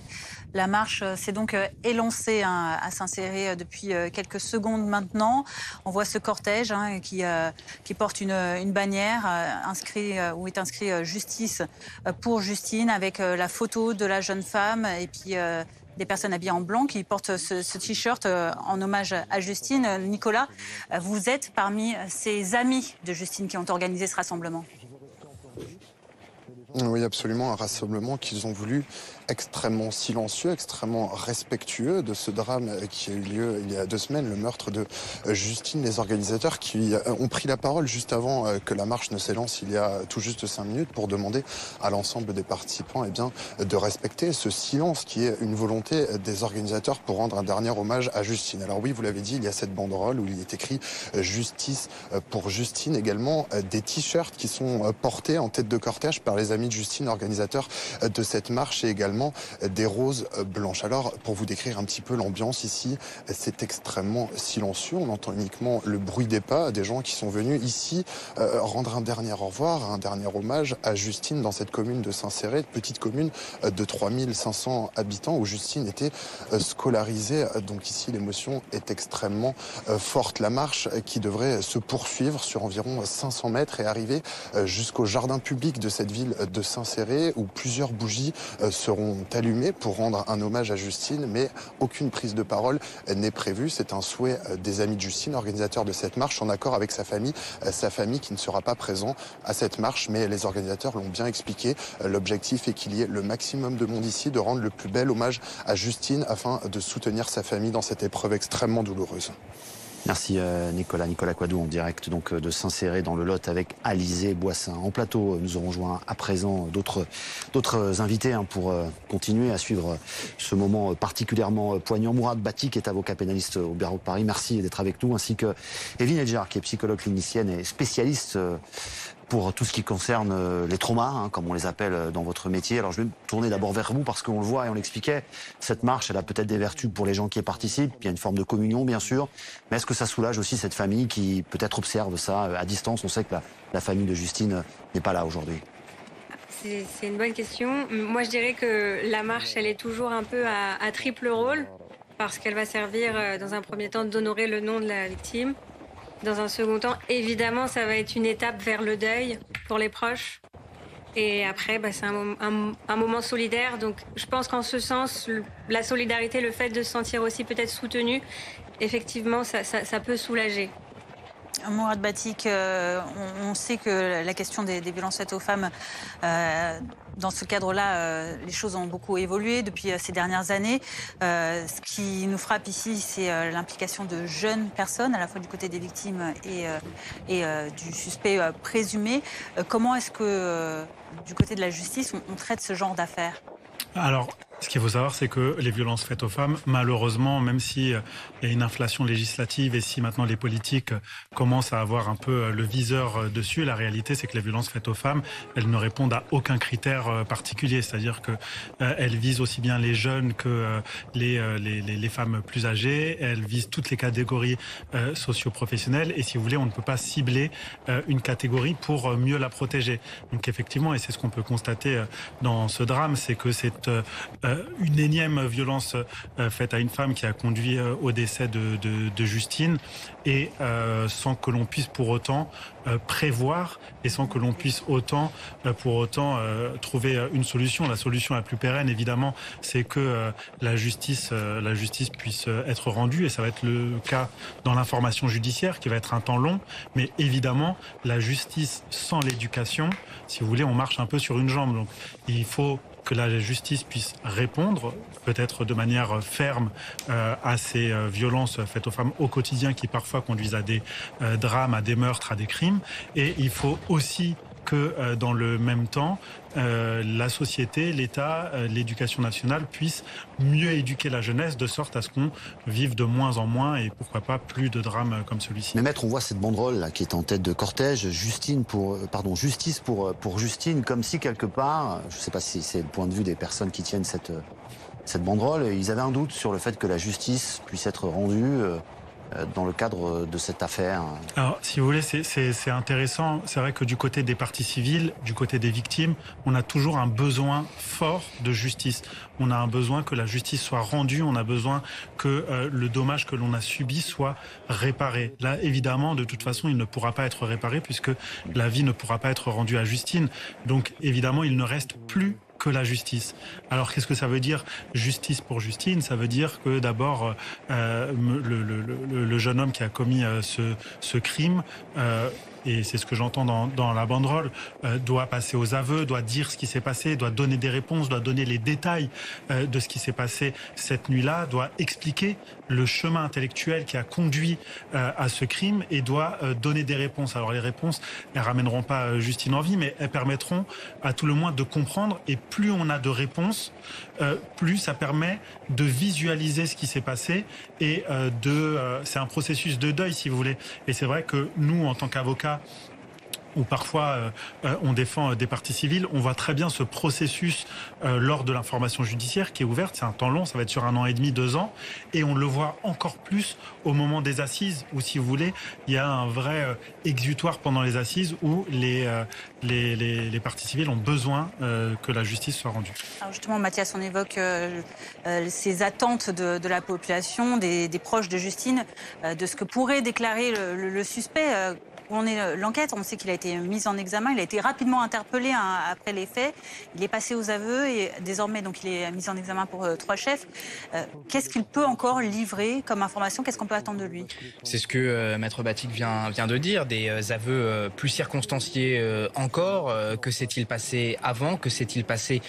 La marche s'est donc élancée à Saint-Céré depuis quelques secondes maintenant. On voit ce cortège qui porte une bannière où est inscrit Justice pour Justine, avec la photo de la jeune femme et puis des personnes habillées en blanc qui portent ce t-shirt en hommage à Justine. Nicolas, vous êtes parmi ces amis de Justine qui ont organisé ce rassemblement. Oui, absolument, un rassemblement qu'ils ont voulu extrêmement silencieux, extrêmement respectueux de ce drame qui a eu lieu il y a 2 semaines, le meurtre de Justine. Les organisateurs qui ont pris la parole juste avant que la marche ne s'élance il y a tout juste 5 minutes pour demander à l'ensemble des participants de respecter ce silence qui est une volonté des organisateurs pour rendre un dernier hommage à Justine. Alors oui, vous l'avez dit, il y a cette banderole où il est écrit Justice pour Justine, également des t-shirts qui sont portés en tête de cortège par les amis de Justine, organisateurs de cette marche, et également des roses blanches. Alors, pour vous décrire un petit peu l'ambiance ici, c'est extrêmement silencieux. On entend uniquement le bruit des pas des gens qui sont venus ici rendre un dernier au revoir, un dernier hommage à Justine dans cette commune de Saint-Céré, petite commune de 3500 habitants où Justine était scolarisée. Donc ici, l'émotion est extrêmement forte. La marche qui devrait se poursuivre sur environ 500 mètres et arriver jusqu'au jardin public de cette ville de Saint-Céré où plusieurs bougies seront allumées pour rendre un hommage à Justine, mais aucune prise de parole n'est prévue. C'est un souhait des amis de Justine, organisateurs de cette marche, en accord avec sa famille qui ne sera pas présent à cette marche, mais les organisateurs l'ont bien expliqué. L'objectif est qu'il y ait le maximum de monde ici, de rendre le plus bel hommage à Justine afin de soutenir sa famille dans cette épreuve extrêmement douloureuse. Merci Nicolas Coadou en direct donc de Saint-Céré dans le Lot avec Alizé Boissin. En plateau, nous aurons joint à présent d'autres invités pour continuer à suivre ce moment particulièrement poignant. Mourad Bati qui est avocat pénaliste au barreau de Paris, merci d'être avec nous, ainsi que Evelyne Edjar qui est psychologue clinicienne et spécialiste pour tout ce qui concerne les traumas, comme on les appelle dans votre métier. Alors je vais me tourner d'abord vers vous parce qu'on le voit et on l'expliquait, cette marche, elle a peut-être des vertus pour les gens qui y participent, il y a une forme de communion bien sûr, mais est-ce que ça soulage aussi cette famille qui peut-être observe ça à distance? On sait que la famille de Justine n'est pas là aujourd'hui. C'est une bonne question. Moi je dirais que la marche, elle est toujours un peu à triple rôle, parce qu'elle va servir dans un premier temps d'honorer le nom de la victime. Dans un second temps, évidemment, ça va être une étape vers le deuil pour les proches. Et après, c'est un moment solidaire. Donc, je pense qu'en ce sens, la solidarité, le fait de se sentir aussi peut-être soutenu, effectivement, ça peut soulager. Mourad Batik, on sait que la question des violences faites aux femmes, dans ce cadre-là, les choses ont beaucoup évolué depuis ces dernières années. Ce qui nous frappe ici, c'est l'implication de jeunes personnes, à la fois du côté des victimes et du suspect présumé. Comment est-ce que, du côté de la justice, on traite ce genre d'affaires ? Alors, ce qu'il faut savoir, c'est que les violences faites aux femmes, malheureusement, même s'il y a une inflation législative et si maintenant les politiques commencent à avoir un peu le viseur dessus, la réalité, c'est que les violences faites aux femmes, elles ne répondent à aucun critère particulier. C'est-à-dire qu'elles visent aussi bien les jeunes que les femmes plus âgées. Elles visent toutes les catégories socio-professionnelles. Et si vous voulez, on ne peut pas cibler une catégorie pour mieux la protéger. Donc effectivement, et c'est ce qu'on peut constater dans ce drame, c'est que c'est une énième violence faite à une femme qui a conduit au décès de Justine, et sans que l'on puisse pour autant prévoir et sans que l'on puisse pour autant trouver une solution. La solution la plus pérenne, évidemment, c'est que la justice puisse être rendue, et ça va être le cas dans l'information judiciaire qui va être un temps long, mais évidemment la justice sans l'éducation, si vous voulez, on marche un peu sur une jambe. Donc il faut que la justice puisse répondre, peut-être de manière ferme, à ces violences faites aux femmes au quotidien qui parfois conduisent à des drames, à des meurtres, à des crimes. Et il faut aussi que dans le même temps, la société, l'État, l'éducation nationale puissent mieux éduquer la jeunesse de sorte à ce qu'on vive de moins en moins et pourquoi pas plus de drames comme celui-ci. Mais maître, on voit cette banderole là, qui est en tête de cortège, justice pour Justine, comme si quelque part, je ne sais pas si c'est le point de vue des personnes qui tiennent cette banderole, ils avaient un doute sur le fait que la justice puisse être rendue dans le cadre de cette affaire. Alors, si vous voulez, c'est intéressant. C'est vrai que du côté des parties civiles, du côté des victimes, on a toujours un besoin fort de justice. On a un besoin que la justice soit rendue, on a besoin que le dommage que l'on a subi soit réparé. Là, évidemment, de toute façon, il ne pourra pas être réparé puisque la vie ne pourra pas être rendue à Justine. Donc, évidemment, il ne reste plus que la justice. Alors qu'est-ce que ça veut dire justice pour Justine? Ça veut dire que d'abord le jeune homme qui a commis ce crime, et c'est ce que j'entends dans la banderole, doit passer aux aveux, doit dire ce qui s'est passé, doit donner des réponses, doit donner les détails de ce qui s'est passé cette nuit-là, doit expliquer le chemin intellectuel qui a conduit à ce crime et doit donner des réponses. Alors les réponses, elles ramèneront pas Justine en vie, mais elles permettront à tout le moins de comprendre, et plus on a de réponses, plus ça permet de visualiser ce qui s'est passé et c'est un processus de deuil, si vous voulez. Et c'est vrai que nous, en tant qu'avocats, où parfois on défend des parties civiles, on voit très bien ce processus lors de l'information judiciaire qui est ouverte. C'est un temps long, ça va être sur 1 an et demi, 2 ans, et on le voit encore plus au moment des assises, où, si vous voulez, il y a un vrai exutoire pendant les assises où les parties civiles ont besoin que la justice soit rendue. Alors justement, Mathias, on évoque ces attentes de la population, des proches de Justine, de ce que pourrait déclarer le suspect. Où en est l'enquête? On sait qu'il a été mis en examen, il a été rapidement interpellé après les faits, il est passé aux aveux et désormais donc il est mis en examen pour 3 chefs. Qu'est-ce qu'il peut encore livrer comme information? Qu'est-ce qu'on peut attendre de lui? C'est ce que Maître Batik vient de dire, des aveux plus circonstanciés encore. Que s'est-il passé avant? Que s'est-il passé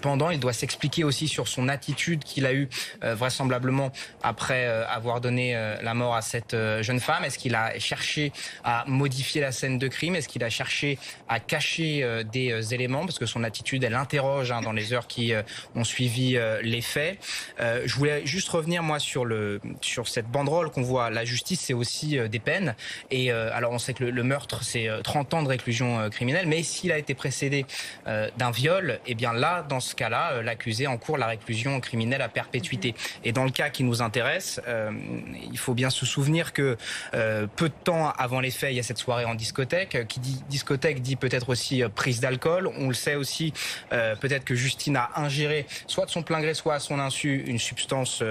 pendant? Il doit s'expliquer aussi sur son attitude qu'il a eue vraisemblablement après avoir donné la mort à cette jeune femme. Est-ce qu'il a cherché à modifier la scène de crime? Est-ce qu'il a cherché à cacher des éléments? Parce que son attitude, elle interroge dans les heures qui ont suivi les faits. Je voulais juste revenir, moi, sur cette banderole qu'on voit. La justice, c'est aussi des peines. Et alors, on sait que le meurtre, c'est 30 ans de réclusion criminelle. Mais s'il a été précédé d'un viol, eh bien là, dans ce cas-là, l'accusé encourt la réclusion criminelle à perpétuité. Et dans le cas qui nous intéresse, il faut bien se souvenir que peu de temps avant les faits, il y a cette soirée en discothèque. Qui dit discothèque dit peut-être aussi prise d'alcool. On le sait aussi, peut-être que Justine a ingéré, soit de son plein gré, soit à son insu, une substance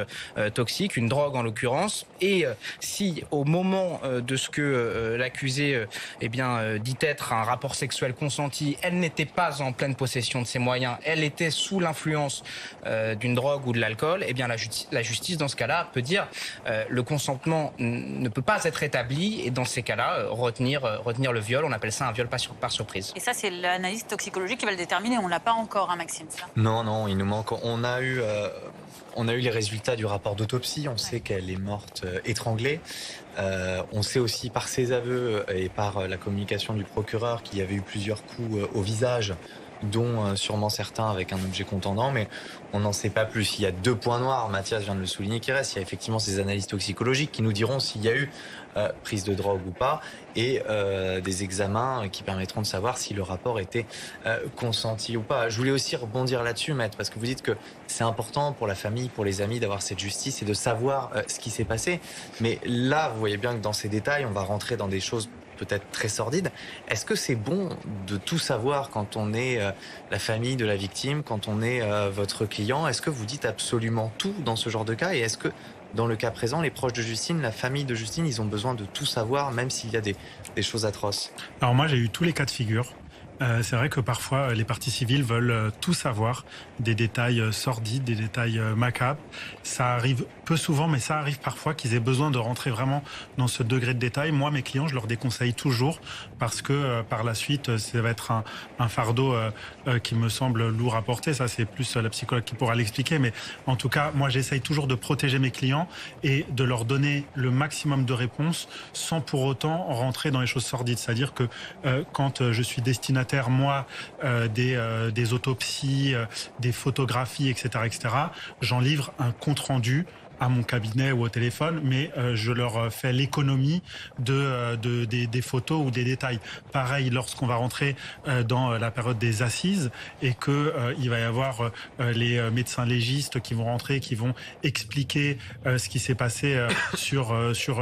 toxique, une drogue en l'occurrence. Et si au moment de ce que l'accusé dit être un rapport sexuel consenti, elle n'était pas en pleine possession de ses moyens, elle était sous l'influence d'une drogue ou de l'alcool, la justice dans ce cas-là peut dire le consentement ne peut pas être établi et dans ces cas-là retenir le viol. On appelle ça un viol par surprise. Et ça, c'est l'analyse toxicologique qui va le déterminer. On l'a pas encore, hein, Maxime, ça? Non, il nous manque. On a eu les résultats du rapport d'autopsie. On sait qu'elle est morte étranglée. On sait aussi par ses aveux et par la communication du procureur qu'il y avait eu plusieurs coups au visage, dont sûrement certains avec un objet contendant, mais on n'en sait pas plus. Il y a 2 points noirs, Mathias vient de le souligner, qui restent. Il y a effectivement ces analyses toxicologiques qui nous diront s'il y a eu prise de drogue ou pas, et des examens qui permettront de savoir si le rapport était consenti ou pas. Je voulais aussi rebondir là-dessus, Maître, parce que vous dites que c'est important pour la famille, pour les amis, d'avoir cette justice et de savoir ce qui s'est passé. Mais là, vous voyez bien que dans ces détails, on va rentrer dans des choses peut-être très sordides. Est-ce que c'est bon de tout savoir quand on est la famille de la victime, quand on est votre client? Est-ce que vous dites absolument tout dans ce genre de cas? Et est-ce que, dans le cas présent, les proches de Justine, la famille de Justine, ils ont besoin de tout savoir, même s'il y a des choses atroces? Alors moi, j'ai eu tous les cas de figure. C'est vrai que parfois, les parties civiles veulent tout savoir, des détails sordides, des détails macabres. Ça arrive peu souvent, mais ça arrive parfois qu'ils aient besoin de rentrer vraiment dans ce degré de détail. Moi, mes clients, je leur déconseille toujours parce que par la suite, ça va être un fardeau qui me semble lourd à porter. Ça, c'est plus la psychologue qui pourra l'expliquer. Mais en tout cas, moi, j'essaye toujours de protéger mes clients et de leur donner le maximum de réponses sans pour autant rentrer dans les choses sordides. C'est-à-dire que quand je suis destinataire, moi, des autopsies, des photographies, etc., j'en livre un compte-rendu à mon cabinet ou au téléphone, mais je leur fais l'économie des photos ou des détails. Pareil, lorsqu'on va rentrer dans la période des assises et que il va y avoir les médecins légistes qui vont rentrer, qui vont expliquer ce qui s'est passé sur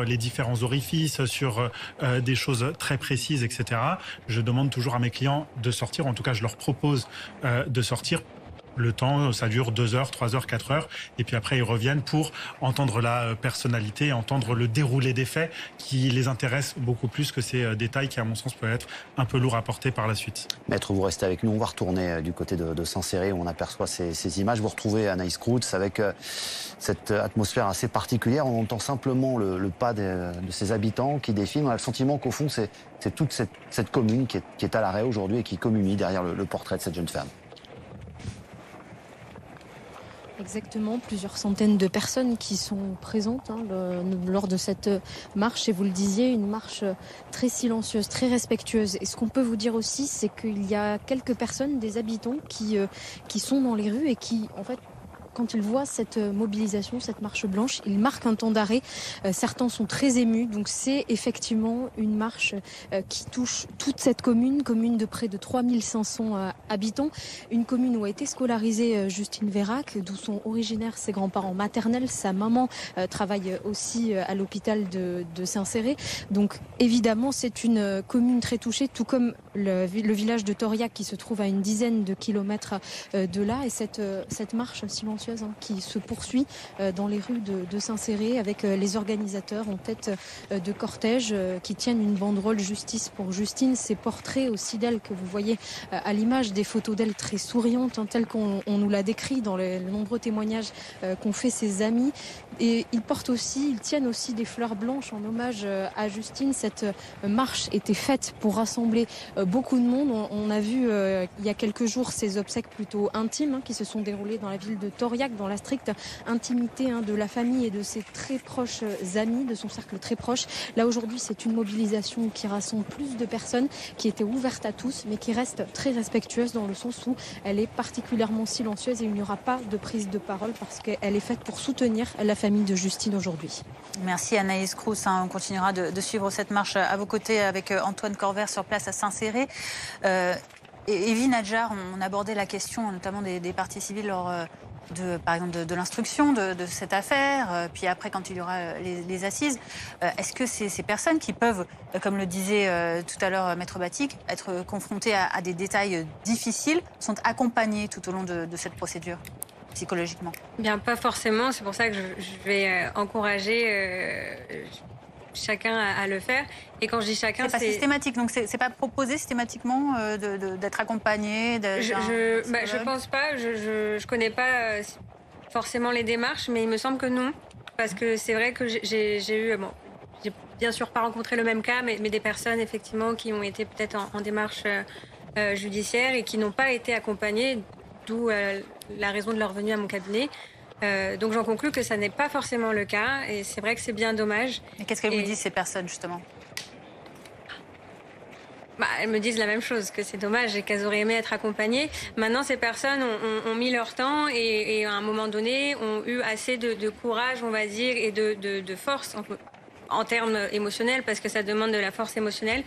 les différents orifices, sur des choses très précises, etc. Je demande toujours à mes clients de sortir, en tout cas je leur propose de sortir. Le temps, ça dure 2 heures, 3 heures, 4 heures. Et puis après, ils reviennent pour entendre la personnalité, entendre le déroulé des faits qui les intéresse beaucoup plus que ces détails qui, à mon sens, peuvent être un peu lourds à porter par la suite. Maître, vous restez avec nous. On va retourner du côté de Saint-Céré où on aperçoit ces images. Vous retrouvez Anaïs Kroutz avec cette atmosphère assez particulière. On entend simplement le pas de ses habitants qui défilent. On a le sentiment qu'au fond, c'est toute cette commune qui est à l'arrêt aujourd'hui et qui communie derrière le portrait de cette jeune femme. Exactement, plusieurs centaines de personnes qui sont présentes lors de cette marche. Et vous le disiez, une marche très silencieuse, très respectueuse. Et ce qu'on peut vous dire aussi, c'est qu'il y a quelques personnes, des habitants, qui sont dans les rues et qui, en fait, quand ils voient cette mobilisation, cette marche blanche, ils marquent un temps d'arrêt. Certains sont très émus. Donc c'est effectivement une marche qui touche toute cette commune de près de 3500 habitants. Une commune où a été scolarisée Justine Vérac, d'où sont originaires ses grands-parents maternels. Sa maman travaille aussi à l'hôpital de Saint-Céré. Donc évidemment, c'est une commune très touchée, tout comme le village de Toriac qui se trouve à une dizaine de kilomètres de là. Et cette marche silencieuse qui se poursuit dans les rues de Saint-Céré avec les organisateurs en tête de cortège qui tiennent une banderole Justice pour Justine. Ces portraits aussi d'elle que vous voyez à l'image, des photos d'elle très souriantes, telles qu'on nous l'a décrit dans les nombreux témoignages qu'ont fait ses amis. Et ils tiennent aussi des fleurs blanches en hommage à Justine. Cette marche était faite pour rassembler beaucoup de monde. On a vu il y a quelques jours ces obsèques plutôt intimes qui se sont déroulées dans la ville de Toriac, dans la stricte intimité de la famille et de ses très proches amis, de son cercle très proche. Là aujourd'hui, c'est une mobilisation qui rassemble plus de personnes, qui était ouverte à tous, mais qui reste très respectueuse dans le sens où elle est particulièrement silencieuse et il n'y aura pas de prise de parole parce qu'elle est faite pour soutenir la famille de Justine aujourd'hui. Merci Anaïs Kroutz. On continuera de suivre cette marche à vos côtés avec Antoine Corvère sur place à Saint-Céré. Et Evie Nadjar, on abordait la question notamment des parties civiles lors par exemple, de l'instruction de cette affaire, puis après, quand il y aura les assises, est-ce que ces personnes qui peuvent, comme le disait tout à l'heure Maître Batik, être confrontées à des détails difficiles, sont accompagnées tout au long de cette procédure psychologiquement? Bien, pas forcément. C'est pour ça que je vais encourager chacun à le faire. Et quand je dis chacun, c'est pas systématique, donc c'est pas proposé systématiquement d'être accompagné. Je pense pas. Je connais pas forcément les démarches, mais il me semble que non, parce que c'est vrai que j'ai eu j'ai bien sûr pas rencontré le même cas, mais des personnes effectivement qui ont été peut-être en démarche judiciaire et qui n'ont pas été accompagnées, d'où la raison de leur venue à mon cabinet. Donc j'en conclus que ça n'est pas forcément le cas et c'est vrai que c'est bien dommage. Et qu'est-ce qu'elles vous disent ces personnes justement? Elles me disent la même chose, que c'est dommage et qu'elles auraient aimé être accompagnées. Maintenant, ces personnes ont mis leur temps et à un moment donné ont eu assez de courage, on va dire, et de force en termes émotionnels, parce que ça demande de la force émotionnelle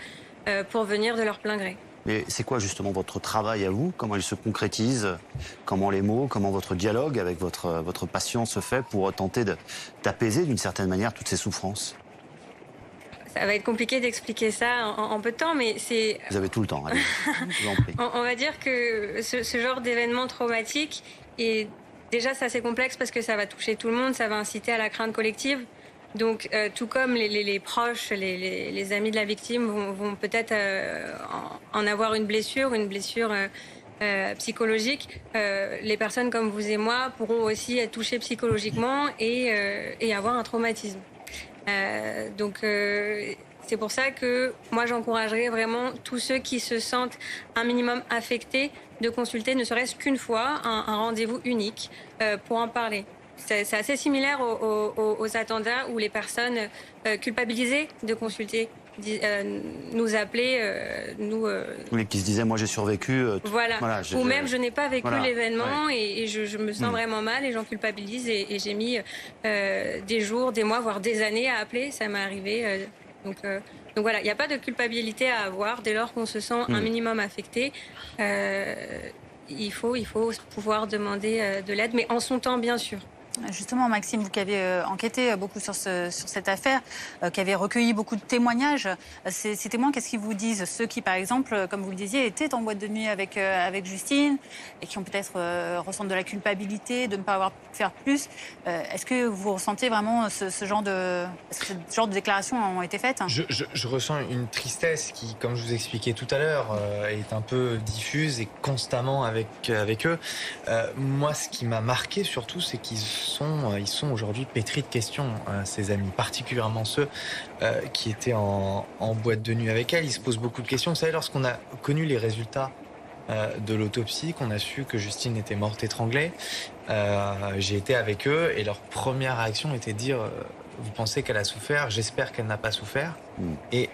pour venir de leur plein gré. Mais c'est quoi justement votre travail à vous? Comment il se concrétise? Comment les mots, comment votre dialogue avec votre patient se fait pour tenter d'apaiser d'une certaine manière toutes ces souffrances? Ça va être compliqué d'expliquer ça en peu de temps, mais c'est... Vous avez tout le temps, allez, je vous en prie. On va dire que ce genre d'événement traumatique, et déjà c'est assez complexe parce que ça va toucher tout le monde, ça va inciter à la crainte collective. Donc, tout comme les proches, les amis de la victime vont peut-être en avoir une blessure psychologique, les personnes comme vous et moi pourront aussi être touchées psychologiquement et avoir un traumatisme. Donc, c'est pour ça que moi, j'encouragerais vraiment tous ceux qui se sentent un minimum affectés de consulter ne serait-ce qu'une fois un rendez-vous unique pour en parler. C'est assez similaire aux attentats où les personnes culpabilisées de consulter nous appelaient, Oui, qui se disaient, moi j'ai survécu. Voilà. Ou même, je n'ai pas vécu l'événement et je me sens vraiment mal et j'en culpabilise et j'ai mis des jours, des mois, voire des années à appeler. Ça m'est arrivé. Donc voilà, il n'y a pas de culpabilité à avoir dès lors qu'on se sent un minimum affecté. Il faut pouvoir demander de l'aide, mais en son temps, bien sûr. Justement, Maxime, vous qui avez enquêté beaucoup sur cette affaire, qui avez recueilli beaucoup de témoignages, ces témoins, qu'est-ce qu'ils vous disent? Ceux qui, par exemple, comme vous le disiez, étaient en boîte de nuit avec Justine et qui ont peut-être ressentent de la culpabilité de ne pas avoir pu faire plus. Est-ce que vous ressentez vraiment ce genre de déclarations ont été faites? Je ressens une tristesse qui, comme je vous expliquais tout à l'heure, est un peu diffuse et constamment avec eux. Moi, ce qui m'a marqué surtout, c'est qu'ils sont aujourd'hui pétris de questions, ces amis, particulièrement ceux qui étaient en boîte de nuit avec elle. Ils se posent beaucoup de questions. Vous savez, lorsqu'on a connu les résultats de l'autopsie, qu'on a su que Justine était morte étranglée, j'ai été avec eux et leur première réaction était de dire vous pensez qu'elle a souffert? J'espère qu'elle n'a pas souffert. Et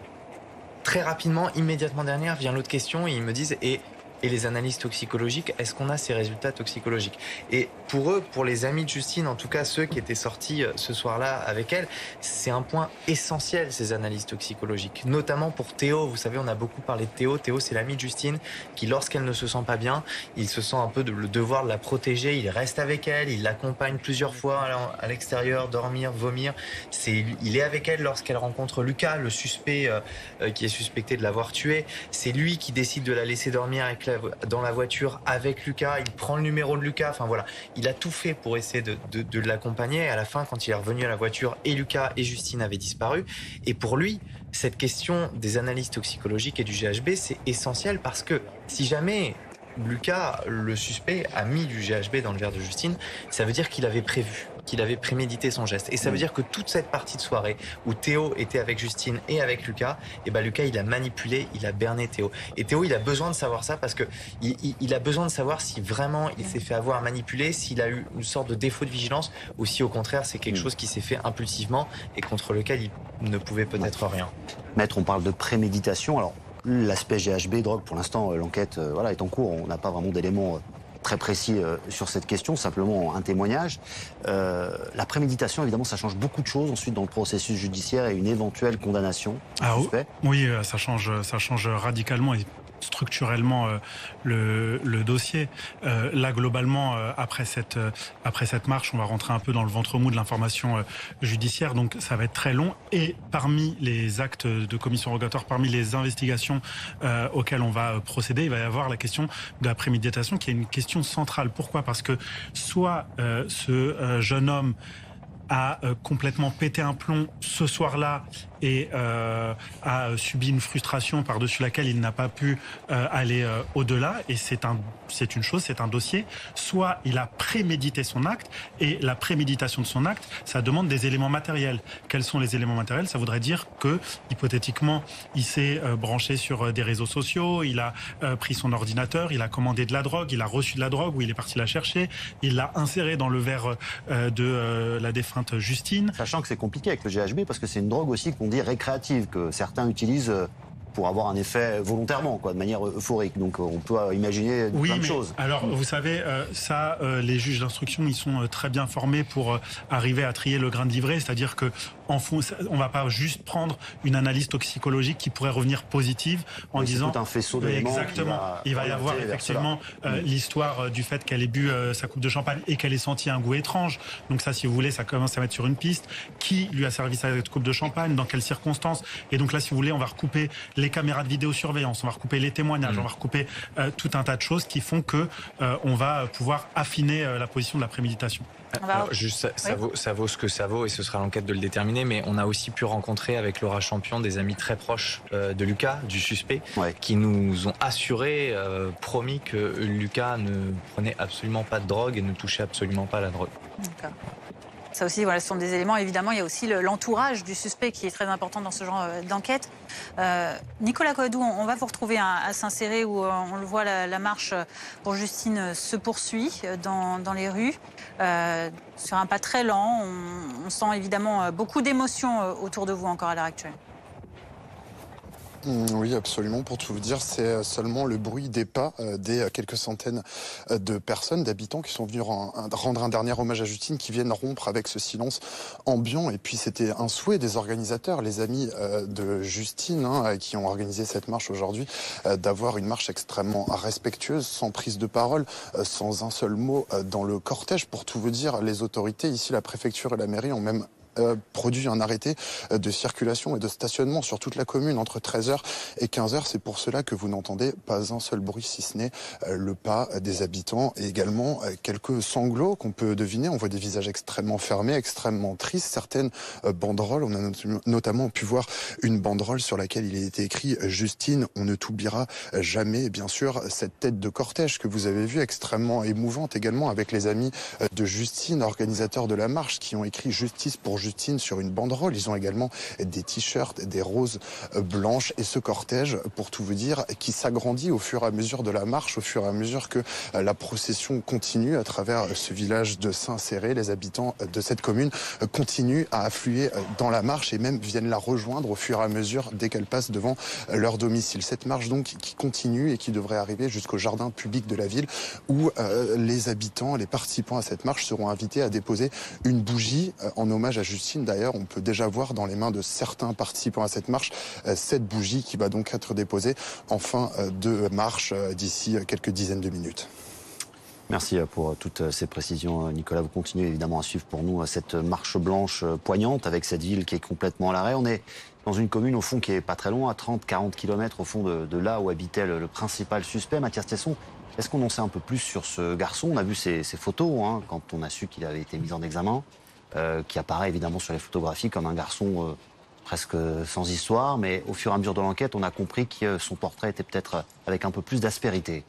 très rapidement, immédiatement derrière, vient l'autre question et ils me disent et les analyses toxicologiques, est-ce qu'on a ces résultats toxicologiques? Et pour eux, pour les amis de Justine, en tout cas ceux qui étaient sortis ce soir-là avec elle, c'est un point essentiel, ces analyses toxicologiques. Notamment pour Théo, vous savez, on a beaucoup parlé de Théo. Théo, c'est l'ami de Justine qui, lorsqu'elle ne se sent pas bien, il se sent un peu le devoir de la protéger. Il reste avec elle, il l'accompagne plusieurs fois à l'extérieur, dormir, vomir. Il est avec elle lorsqu'elle rencontre Lucas, le suspect qui est suspecté de l'avoir tuée. C'est lui qui décide de la laisser dormir dans la voiture avec Lucas, il prend le numéro de Lucas, enfin voilà, il a tout fait pour essayer de l'accompagner et à la fin, quand il est revenu à la voiture, et Lucas et Justine avaient disparu. Et pour lui, cette question des analyses toxicologiques et du GHB, c'est essentiel parce que si jamais Lucas, le suspect, a mis du GHB dans le verre de Justine, ça veut dire qu'il avait prévu, qu'il avait prémédité son geste. Et ça veut dire que toute cette partie de soirée où Théo était avec Justine et avec Lucas, et ben Lucas, il a manipulé, il a berné Théo. Et Théo, il a besoin de savoir ça parce que il a besoin de savoir si vraiment il s'est fait avoir manipuler, s'il a eu une sorte de défaut de vigilance, ou si au contraire c'est quelque chose qui s'est fait impulsivement et contre lequel il ne pouvait peut-être rien. Maître, on parle de préméditation. Alors, l'aspect GHB, drogue, pour l'instant, l'enquête est en cours. On n'a pas vraiment d'éléments très précis sur cette question, simplement un témoignage. La préméditation, évidemment, ça change beaucoup de choses ensuite dans le processus judiciaire et une éventuelle condamnation. Oui, ça change radicalement. Et structurellement le dossier. Là, globalement, après cette marche, on va rentrer un peu dans le ventre mou de l'information judiciaire, donc ça va être très long. Et parmi les actes de commission rogatoire, parmi les investigations auxquelles on va procéder, il va y avoir la question de la préméditation, qui est une question centrale. Pourquoi ? Parce que soit ce jeune homme a complètement pété un plomb ce soir-là et a subi une frustration par-dessus laquelle il n'a pas pu aller au-delà, et c'est une chose, c'est un dossier. Soit il a prémédité son acte, et la préméditation de son acte, ça demande des éléments matériels. Quels sont les éléments matériels ? Ça voudrait dire que, hypothétiquement, il s'est branché sur des réseaux sociaux, il a pris son ordinateur, il a commandé de la drogue, il a reçu de la drogue, ou il est parti la chercher, il l'a inséré dans le verre de la défunte Justine. Sachant que c'est compliqué avec le GHB, parce que c'est une drogue aussi qu'on dit récréative, que certains utilisent pour avoir un effet volontairement, de manière euphorique. Donc on peut imaginer plein de choses. Alors vous savez, les juges d'instruction, ils sont très bien formés pour arriver à trier le grain de livret, c'est-à-dire que on va pas juste prendre une analyse toxicologique qui pourrait revenir positive en disant tout un faisceau d'éléments. Exactement. Il va y avoir effectivement l'histoire du fait qu'elle ait bu sa coupe de champagne et qu'elle ait senti un goût étrange. Donc ça, si vous voulez, ça commence à mettre sur une piste. Qui lui a servi cette coupe de champagne ? Dans quelles circonstances ? Et donc là, si vous voulez, on va recouper les caméras de vidéosurveillance, on va recouper les témoignages, on va recouper tout un tas de choses qui font que on va pouvoir affiner la position de la préméditation. Alors, juste, ça vaut ce que ça vaut, et ce sera l'enquête de le déterminer, mais on a aussi pu rencontrer avec Laura Champion des amis très proches de Lucas, du suspect, qui nous ont assuré, promis que Lucas ne prenait absolument pas de drogue et ne touchait absolument pas à la drogue. D'accord. Ça aussi, voilà, ce sont des éléments. Évidemment, il y a aussi l'entourage du suspect qui est très important dans ce genre d'enquête. Nicolas Coadou, on va vous retrouver à Saint-Céré où on le voit, la marche pour Justine se poursuit dans les rues. Sur un pas très lent, on sent évidemment beaucoup d'émotions autour de vous encore à l'heure actuelle. Oui, absolument. Pour tout vous dire, c'est seulement le bruit des pas des quelques centaines de personnes, d'habitants qui sont venus rendre un dernier hommage à Justine, qui viennent rompre avec ce silence ambiant. Et puis c'était un souhait des organisateurs, les amis de Justine, qui ont organisé cette marche aujourd'hui, d'avoir une marche extrêmement respectueuse, sans prise de parole, sans un seul mot dans le cortège. Pour tout vous dire, les autorités, ici la préfecture et la mairie, ont même produit un arrêté de circulation et de stationnement sur toute la commune entre 13h et 15h. C'est pour cela que vous n'entendez pas un seul bruit, si ce n'est le pas des habitants, et également quelques sanglots qu'on peut deviner. On voit des visages extrêmement fermés, extrêmement tristes, certaines banderoles. On a notamment pu voir une banderole sur laquelle il a été écrit « Justine, on ne t'oubliera jamais ». Et bien sûr, cette tête de cortège que vous avez vue, extrêmement émouvante également, avec les amis de Justine, organisateurs de la marche, qui ont écrit « Justice pour Justine » sur une banderole. Ils ont également des t-shirts, des roses blanches, et ce cortège, pour tout vous dire, qui s'agrandit au fur et à mesure de la marche, au fur et à mesure que la procession continue à travers ce village de Saint-Céré. Les habitants de cette commune continuent à affluer dans la marche et même viennent la rejoindre au fur et à mesure dès qu'elle passe devant leur domicile. Cette marche donc qui continue et qui devrait arriver jusqu'au jardin public de la ville, où les habitants, les participants à cette marche seront invités à déposer une bougie en hommage à Justine. D'ailleurs, on peut déjà voir dans les mains de certains participants à cette marche cette bougie qui va donc être déposée en fin de marche d'ici quelques dizaines de minutes. Merci pour toutes ces précisions, Nicolas. Vous continuez évidemment à suivre pour nous cette marche blanche poignante avec cette ville qui est complètement à l'arrêt. On est dans une commune au fond qui est pas très loin, à 30-40 km au fond de là où habitait le principal suspect. Mathias Tesson, est-ce qu'on en sait un peu plus sur ce garçon ? On a vu ces photos quand on a su qu'il avait été mis en examen. Qui apparaît évidemment sur les photographies comme un garçon presque sans histoire, mais au fur et à mesure de l'enquête, on a compris que son portrait était peut-être avec un peu plus d'aspérité.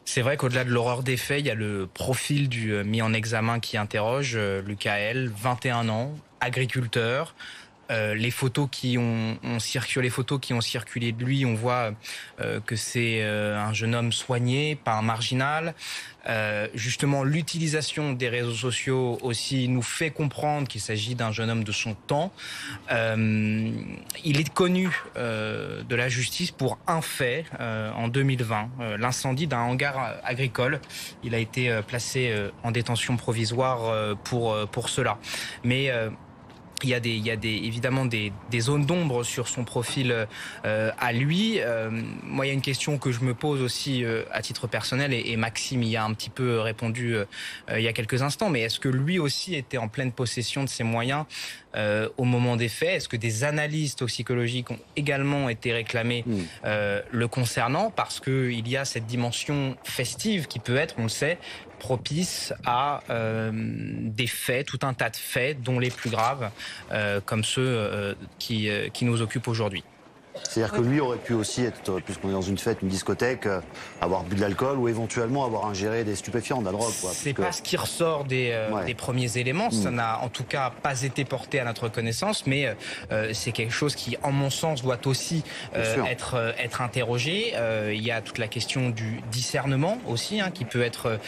C'est vrai qu'au-delà de l'horreur des faits, il y a le profil du mis en examen qui interroge. Lucas L, 21 ans, agriculteur. Les photos qui ont circulé de lui, on voit que c'est un jeune homme soigné, pas un marginal. Justement, l'utilisation des réseaux sociaux aussi nous fait comprendre qu'il s'agit d'un jeune homme de son temps. Il est connu de la justice pour un fait en 2020, l'incendie d'un hangar agricole. Il a été placé en détention provisoire pour cela. Mais Il y a évidemment des zones d'ombre sur son profil à lui. Moi, il y a une question que je me pose aussi à titre personnel, et Maxime y a un petit peu répondu il y a quelques instants, mais est-ce que lui aussi était en pleine possession de ses moyens au moment des faits? Est-ce que des analyses toxicologiques ont également été réclamées le concernant? Parce qu'il y a cette dimension festive qui peut être, on le sait, propice à des faits, tout un tas de faits, dont les plus graves, comme ceux qui nous occupent aujourd'hui. C'est-à-dire que lui aurait pu aussi être, puisqu'on est dans une fête, une discothèque, avoir bu de l'alcool ou éventuellement avoir ingéré des stupéfiants, de la drogue. C'est pas ce qui ressort des premiers éléments. Ça n'a en tout cas pas été porté à notre connaissance, mais c'est quelque chose qui, en mon sens, doit aussi être interrogé. Il y a toute la question du discernement aussi, qui peut être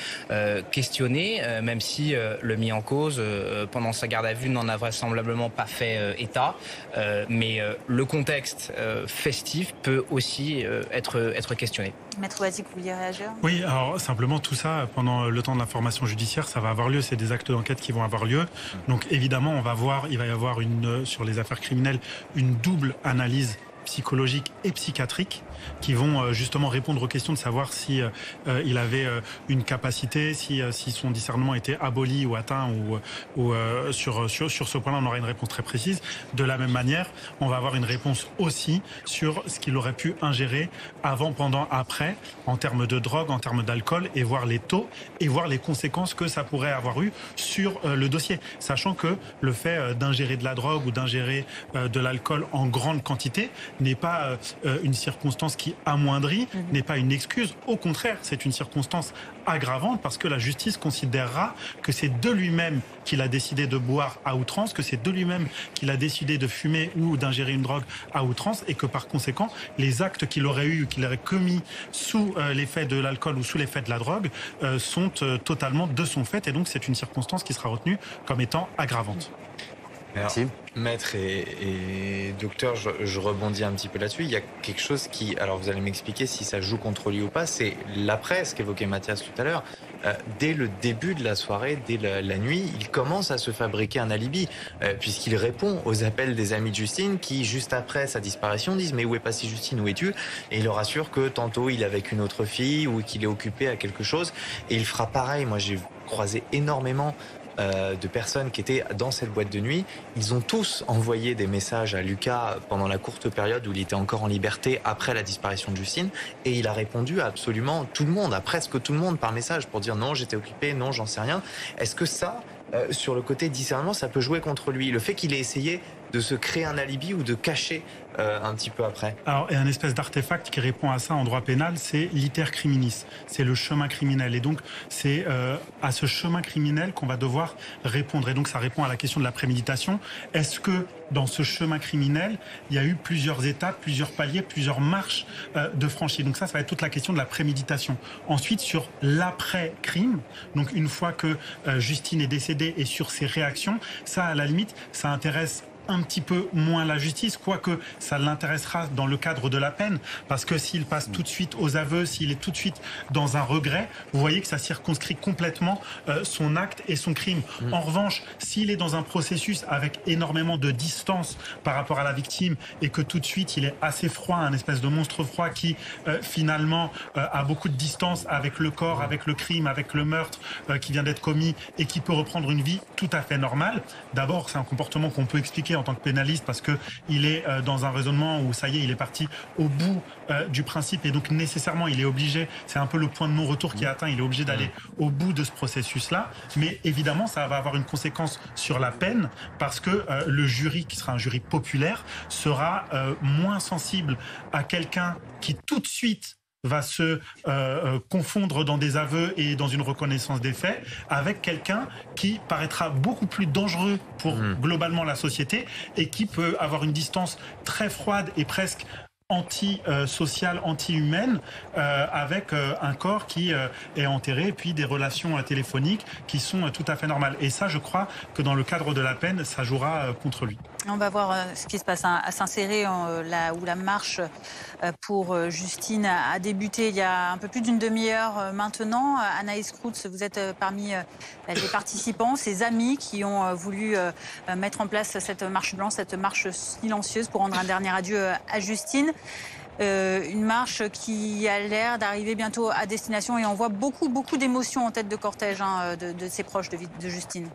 questionné, même si le mis en cause, pendant sa garde à vue, n'en a vraisemblablement pas fait état. Mais le contexte festif peut aussi être questionné. Maître Wazik, vous vouliez réagir? Oui, alors simplement tout ça, pendant le temps de l'information judiciaire, ça va avoir lieu, c'est des actes d'enquête qui vont avoir lieu. Donc évidemment, il va y avoir sur les affaires criminelles, une double analyse psychologique et psychiatrique qui vont justement répondre aux questions de savoir si il avait une capacité, si son discernement était aboli ou atteint, ou sur ce point-là, on aura une réponse très précise. De la même manière, on va avoir une réponse aussi sur ce qu'il aurait pu ingérer avant, pendant, après, en termes de drogue, en termes d'alcool, et voir les taux et voir les conséquences que ça pourrait avoir eu sur le dossier. Sachant que le fait d'ingérer de la drogue ou d'ingérer de l'alcool en grande quantité n'est pas une circonstance qui amoindrit, n'est pas une excuse. Au contraire, c'est une circonstance aggravante parce que la justice considérera que c'est de lui-même qu'il a décidé de boire à outrance, que c'est de lui-même qu'il a décidé de fumer ou d'ingérer une drogue à outrance, et que par conséquent, les actes qu'il aurait eu, qu'il aurait commis sous l'effet de l'alcool ou sous l'effet de la drogue sont totalement de son fait, et donc c'est une circonstance qui sera retenue comme étant aggravante. Merci. Maître et docteur, je rebondis un petit peu là-dessus. Il y a quelque chose qui, alors vous allez m'expliquer si ça joue contre lui ou pas, c'est l'après, ce qu'évoquait Mathias tout à l'heure. Dès le début de la soirée, dès la nuit, il commence à se fabriquer un alibi, puisqu'il répond aux appels des amis de Justine qui, juste après sa disparition, disent « Mais où est passée Justine, où es-tu ?» Et il leur assure que tantôt il est avec une autre fille ou qu'il est occupé à quelque chose. Et il fera pareil. Moi, j'ai croisé énormément de personnes qui étaient dans cette boîte de nuit. Ils ont tous envoyé des messages à Lucas pendant la courte période où il était encore en liberté après la disparition de Justine, et il a répondu à absolument tout le monde, à presque tout le monde par message pour dire non, j'étais occupé, non, j'en sais rien. Est-ce que ça, sur le côté discernement, ça peut jouer contre lui? Le fait qu'il ait essayé de se créer un alibi ou de cacher un petit peu après. Alors, il y a un espèce d'artefact qui répond à ça en droit pénal, c'est l'iter criminis, c'est le chemin criminel. Et donc, c'est à ce chemin criminel qu'on va devoir répondre. Et donc, ça répond à la question de la préméditation. Est-ce que dans ce chemin criminel, il y a eu plusieurs étapes, plusieurs paliers, plusieurs marches de franchir? Donc ça va être toute la question de la préméditation. Ensuite, sur l'après-crime, donc une fois que Justine est décédée et sur ses réactions, ça, à la limite, ça intéresse un petit peu moins la justice, quoique ça l'intéressera dans le cadre de la peine, parce que s'il passe tout de suite aux aveux, s'il est tout de suite dans un regret, vous voyez que ça circonscrit complètement son acte et son crime. En revanche, s'il est dans un processus avec énormément de distance par rapport à la victime, et que tout de suite il est assez froid, un espèce de monstre froid qui finalement a beaucoup de distance avec le corps, avec le crime, avec le meurtre qui vient d'être commis, et qui peut reprendre une vie tout à fait normale. D'abord, c'est un comportement qu'on peut expliquer en tant que pénaliste, parce que il est dans un raisonnement où ça y est, il est parti au bout du principe, et donc nécessairement il est obligé, c'est un peu le point de non-retour qui est atteint, il est obligé d'aller au bout de ce processus-là. Mais évidemment, ça va avoir une conséquence sur la peine, parce que le jury, qui sera un jury populaire, sera moins sensible à quelqu'un qui tout de suite va se confondre dans des aveux et dans une reconnaissance des faits, avec quelqu'un qui paraîtra beaucoup plus dangereux pour globalement la société, et qui peut avoir une distance très froide et presque anti-sociale, anti-humaine, avec un corps qui est enterré, et puis des relations téléphoniques qui sont tout à fait normales. Et ça, je crois que dans le cadre de la peine, ça jouera contre lui. On va voir ce qui se passe à Saint-Céré, là où la marche pour Justine a débuté il y a un peu plus d'une demi-heure maintenant. Anaïs Kroutz, vous êtes parmi les participants, ses amis qui ont voulu mettre en place cette marche blanche, cette marche silencieuse pour rendre un dernier adieu à Justine. Une marche qui a l'air d'arriver bientôt à destination et on voit beaucoup d'émotions en tête de cortège de ses proches de Justine.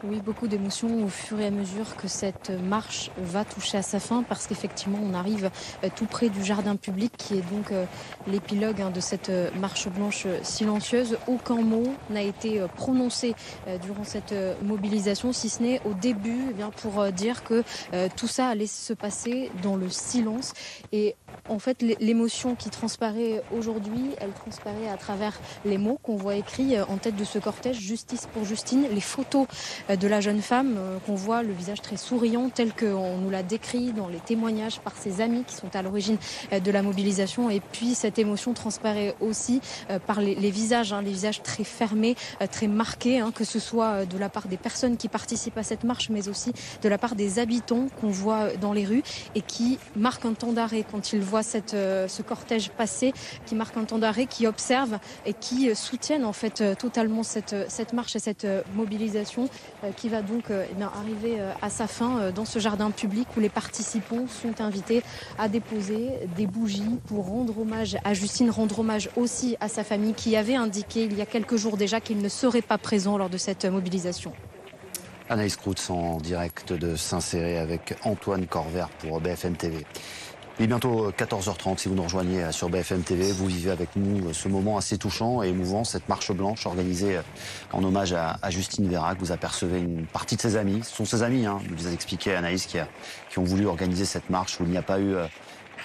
Oui, beaucoup d'émotions au fur et à mesure que cette marche va toucher à sa fin parce qu'effectivement on arrive tout près du jardin public qui est donc l'épilogue de cette marche blanche silencieuse. Aucun mot n'a été prononcé durant cette mobilisation, si ce n'est au début pour dire que tout ça allait se passer dans le silence. Et en fait l'émotion qui transparaît aujourd'hui, elle transparaît à travers les mots qu'on voit écrits en tête de ce cortège, justice pour Justine, les photos de la jeune femme qu'on voit, le visage très souriant tel qu'on nous l'a décrit dans les témoignages par ses amis qui sont à l'origine de la mobilisation. Et puis cette émotion transparaît aussi par les visages, les visages très fermés, très marqués, que ce soit de la part des personnes qui participent à cette marche, mais aussi de la part des habitants qu'on voit dans les rues et qui marquent un temps d'arrêt quand ils voient ce cortège passer, qui marquent un temps d'arrêt, qui observent et qui soutiennent en fait totalement cette marche et cette mobilisation qui va donc arriver à sa fin dans ce jardin public où les participants sont invités à déposer des bougies pour rendre hommage à Justine, rendre hommage aussi à sa famille qui avait indiqué il y a quelques jours déjà qu'il ne serait pas présent lors de cette mobilisation. Anaïs Kroutz en direct de Saint-Céré avec Antoine Corvère pour BFM TV. Il est bientôt 14h30, si vous nous rejoignez sur BFM TV, vous vivez avec nous ce moment assez touchant et émouvant, cette marche blanche organisée en hommage à Justine Vérac. Vous apercevez une partie de ses amis, ce sont ses amis, vous a expliqué Anaïs, qui ont voulu organiser cette marche où il n'y a pas eu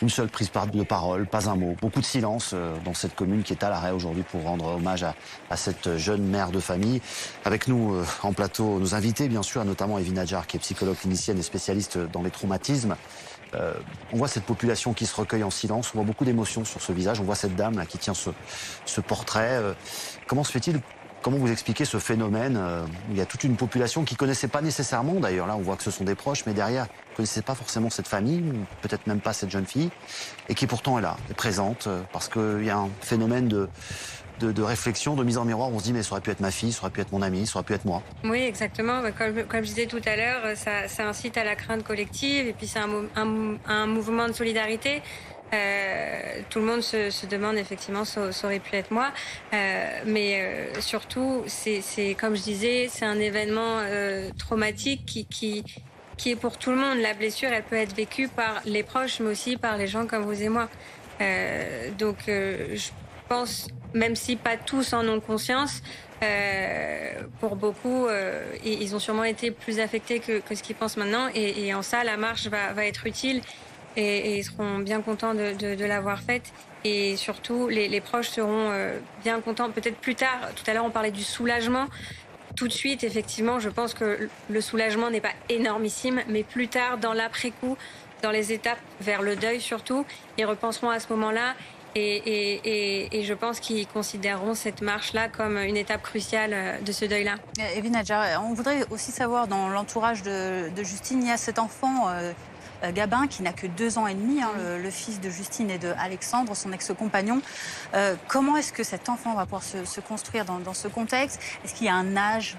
une seule prise de parole, pas un mot, beaucoup de silence dans cette commune qui est à l'arrêt aujourd'hui pour rendre hommage à cette jeune mère de famille. Avec nous en plateau, nos invités bien sûr, notamment Evie Nadjar qui est psychologue clinicienne et spécialiste dans les traumatismes. On voit cette population qui se recueille en silence, on voit beaucoup d'émotions sur ce visage, on voit cette dame là qui tient ce portrait. Comment se fait-il, comment vous expliquez ce phénomène il y a toute une population qui ne connaissait pas nécessairement, d'ailleurs là on voit que ce sont des proches, mais derrière ne connaissait pas forcément cette famille, peut-être même pas cette jeune fille, et qui pourtant est là, est présente, parce qu'il y a un phénomène de réflexion, de mise en miroir, où on se dit mais ça aurait pu être ma fille, ça aurait pu être mon ami, ça aurait pu être moi. Oui, exactement. Comme je disais tout à l'heure, ça incite à la crainte collective et puis c'est un mouvement de solidarité. Tout le monde se demande effectivement ça aurait pu être moi, mais surtout c'est comme je disais, c'est un événement traumatique qui est pour tout le monde. La blessure, elle peut être vécue par les proches, mais aussi par les gens comme vous et moi. Donc je pense, même si pas tous en ont conscience, pour beaucoup, ils ont sûrement été plus affectés que ce qu'ils pensent maintenant. Et en ça, la marche va être utile et ils seront bien contents de l'avoir faite. Et surtout, les proches seront bien contents. Peut-être plus tard, tout à l'heure, on parlait du soulagement. Tout de suite, effectivement, je pense que le soulagement n'est pas énormissime, mais plus tard, dans l'après-coup, dans les étapes vers le deuil surtout, ils repenseront à ce moment-là. Et je pense qu'ils considéreront cette marche-là comme une étape cruciale de ce deuil-là. Evie Nadjar, on voudrait aussi savoir, dans l'entourage de Justine, il y a cet enfant, Gabin, qui n'a que 2 ans et demi, le fils de Justine et de Alexandre, son ex-compagnon. Comment est-ce que cet enfant va pouvoir se construire dans ce contexte? Est-ce qu'il y a un âge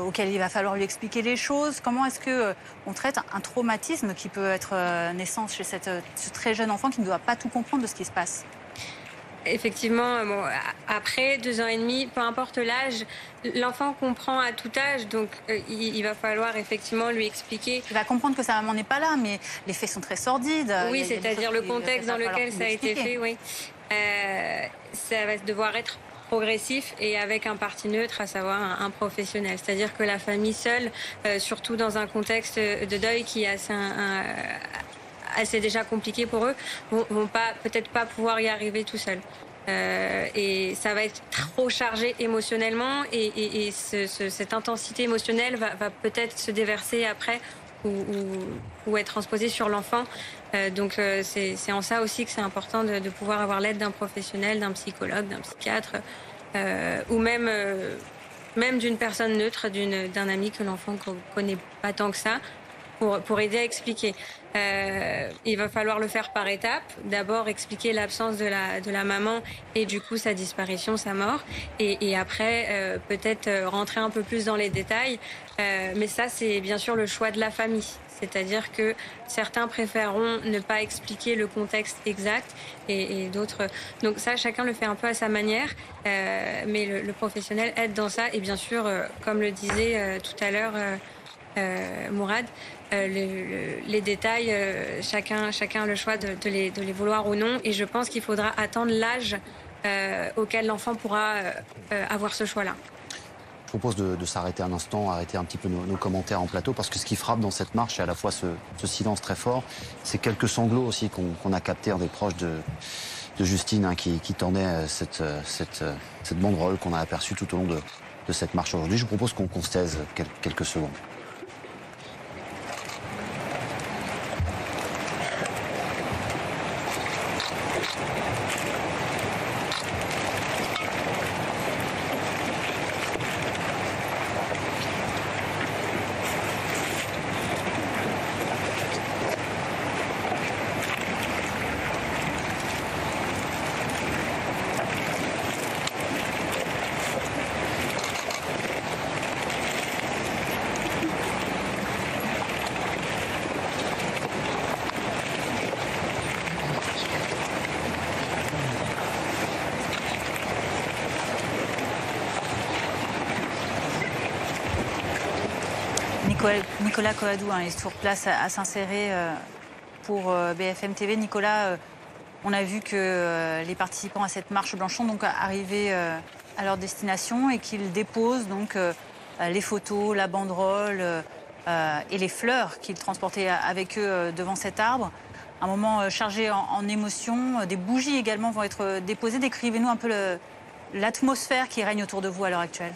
auquel il va falloir lui expliquer les choses? Comment est-ce qu'on traite un traumatisme qui peut être naissant chez ce très jeune enfant qui ne doit pas tout comprendre de ce qui se passe? Effectivement, après 2 ans et demi, peu importe l'âge, l'enfant comprend à tout âge, donc il va falloir effectivement lui expliquer. Il va comprendre que sa maman n'est pas là, mais les faits sont très sordides. Oui, c'est-à-dire le contexte dans lequel ça a été fait, oui. Ça va devoir être progressif et avec un parti neutre, à savoir un professionnel. C'est-à-dire que la famille seule, surtout dans un contexte de deuil qui est assez déjà compliqué pour eux, vont peut-être pas pouvoir y arriver tout seuls. Et ça va être trop chargé émotionnellement et cette intensité émotionnelle va peut-être se déverser après ou être transposée sur l'enfant. Donc c'est en ça aussi que c'est important de pouvoir avoir l'aide d'un professionnel, d'un psychologue, d'un psychiatre ou même même d'une personne neutre, d'un ami que l'enfant ne connaît pas tant que ça, pour aider à expliquer. Il va falloir le faire par étapes. D'abord expliquer l'absence de la maman et du coup sa disparition, sa mort. Et après, peut-être rentrer un peu plus dans les détails. Mais ça, c'est bien sûr le choix de la famille. C'est-à-dire que certains préféreront ne pas expliquer le contexte exact et d'autres... Donc ça, chacun le fait un peu à sa manière. Mais le professionnel aide dans ça. Et bien sûr, comme le disait tout à l'heure Mourad, les détails, chacun a le choix de les vouloir ou non. Et je pense qu'il faudra attendre l'âge auquel l'enfant pourra avoir ce choix-là. Je propose de s'arrêter un instant, arrêter un petit peu nos commentaires en plateau, parce que ce qui frappe dans cette marche, c'est à la fois ce silence très fort, c'est quelques sanglots aussi qu'on a captés des proches de Justine, hein, qui tornait cette banderole qu'on a aperçue tout au long de cette marche aujourd'hui. Je vous propose qu'on se taise quelques secondes. Nicolas Coadou est sur place à s'insérer pour BFM TV. Nicolas, on a vu que les participants à cette marche blanche sont donc arrivés à leur destination et qu'ils déposent donc les photos, la banderole et les fleurs qu'ils transportaient avec eux devant cet arbre. Un moment chargé en émotions. Des bougies également vont être déposées. Décrivez-nous un peu l'atmosphère qui règne autour de vous à l'heure actuelle.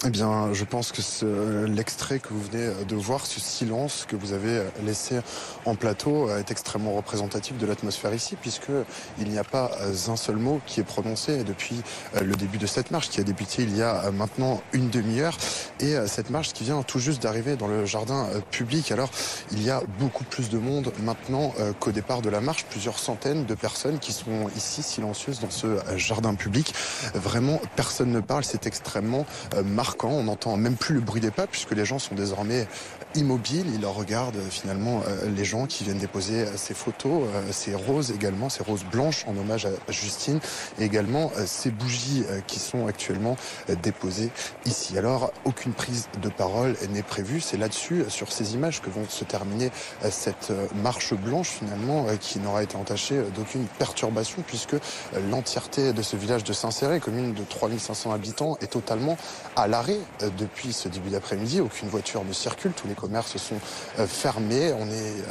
Eh bien, je pense que l'extrait que vous venez de voir, ce silence que vous avez laissé en plateau est extrêmement représentatif de l'atmosphère ici, puisqu'il n'y a pas un seul mot qui est prononcé depuis le début de cette marche qui a débuté il y a maintenant une demi-heure. Et cette marche qui vient tout juste d'arriver dans le jardin public. Alors, il y a beaucoup plus de monde maintenant qu'au départ de la marche. Plusieurs centaines de personnes qui sont ici silencieuses dans ce jardin public. Vraiment, personne ne parle. C'est extrêmement marquant. On n'entend même plus le bruit des pas puisque les gens sont désormais immobiles. Ils regardent finalement les gens qui viennent déposer ces photos, ces roses également, ces roses blanches en hommage à Justine et également ces bougies qui sont actuellement déposées ici. Alors, aucune prise de parole n'est prévue. C'est là-dessus, sur ces images, que vont se terminer cette marche blanche finalement qui n'aura été entachée d'aucune perturbation puisque l'entièreté de ce village de Saint-Céré, commune de 3500 habitants, est totalement à l'arrêt depuis ce début d'après-midi. Aucune voiture ne circule, tous les commerces sont fermés.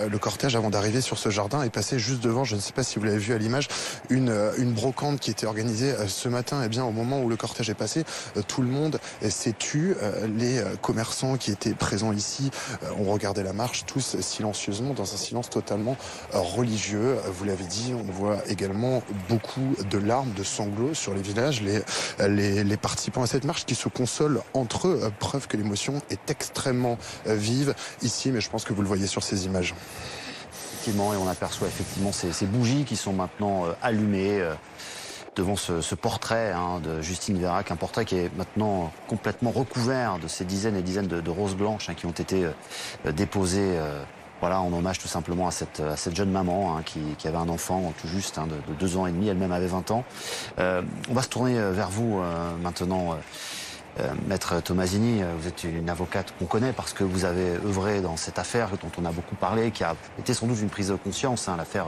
Le cortège, avant d'arriver sur ce jardin, est passé juste devant, je ne sais pas si vous l'avez vu à l'image, une brocante qui était organisée ce matin. Et bien, au moment où le cortège est passé, tout le monde s'est tu. Les commerçants qui étaient présents ici ont regardé la marche, tous silencieusement, dans un silence totalement religieux. Vous l'avez dit, on voit également beaucoup de larmes, de sanglots sur les visages. Les participants à cette marche qui se consolent entre eux, preuve que l'émotion est extrêmement vive ici, mais je pense que vous le voyez sur ces images. Effectivement, et on aperçoit effectivement ces bougies qui sont maintenant allumées devant ce portrait de Justine Vérac, un portrait qui est maintenant complètement recouvert de ces dizaines et dizaines de roses blanches qui ont été déposées en hommage tout simplement à cette jeune maman qui avait un enfant tout juste de 2 ans et demi, elle-même avait 20 ans. On va se tourner vers vous maintenant. Maître Tomasini, vous êtes une avocate qu'on connaît parce que vous avez œuvré dans cette affaire dont on a beaucoup parlé, qui a été sans doute une prise de conscience, l'affaire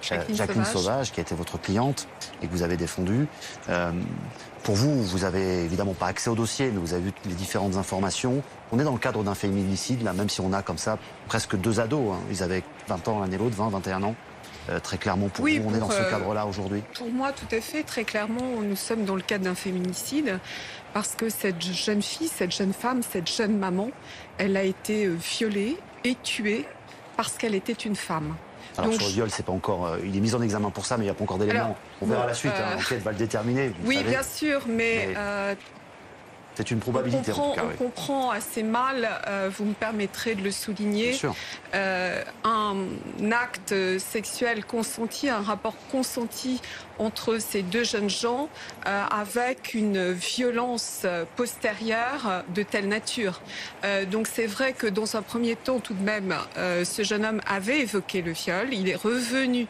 Jacqueline Sauvage, qui a été votre cliente et que vous avez défendue. Pour vous, vous avez évidemment pas accès au dossier, mais vous avez vu les différentes informations. On est dans le cadre d'un féminicide, là, même si on a comme ça presque 2 ados. Ils avaient 20 ans l'un et l'autre, 20, 21 ans. Très clairement, pour vous, on est dans ce cadre-là aujourd'hui? Pour moi, tout à fait. Très clairement, nous sommes dans le cadre d'un féminicide parce que cette jeune fille, cette jeune femme, cette jeune maman, elle a été violée et tuée parce qu'elle était une femme. Alors Donc, sur le viol, c'est pas encore, il est mis en examen pour ça, mais il n'y a pas encore d'éléments. On verra la suite, l'enquête va le déterminer. Oui, bien sûr, mais c'est une probabilité. On comprend assez mal, vous me permettrez de le souligner, un acte sexuel consenti, un rapport consenti entre ces deux jeunes gens avec une violence postérieure de telle nature. Donc c'est vrai que dans un premier temps, tout de même, ce jeune homme avait évoqué le viol. Il est revenu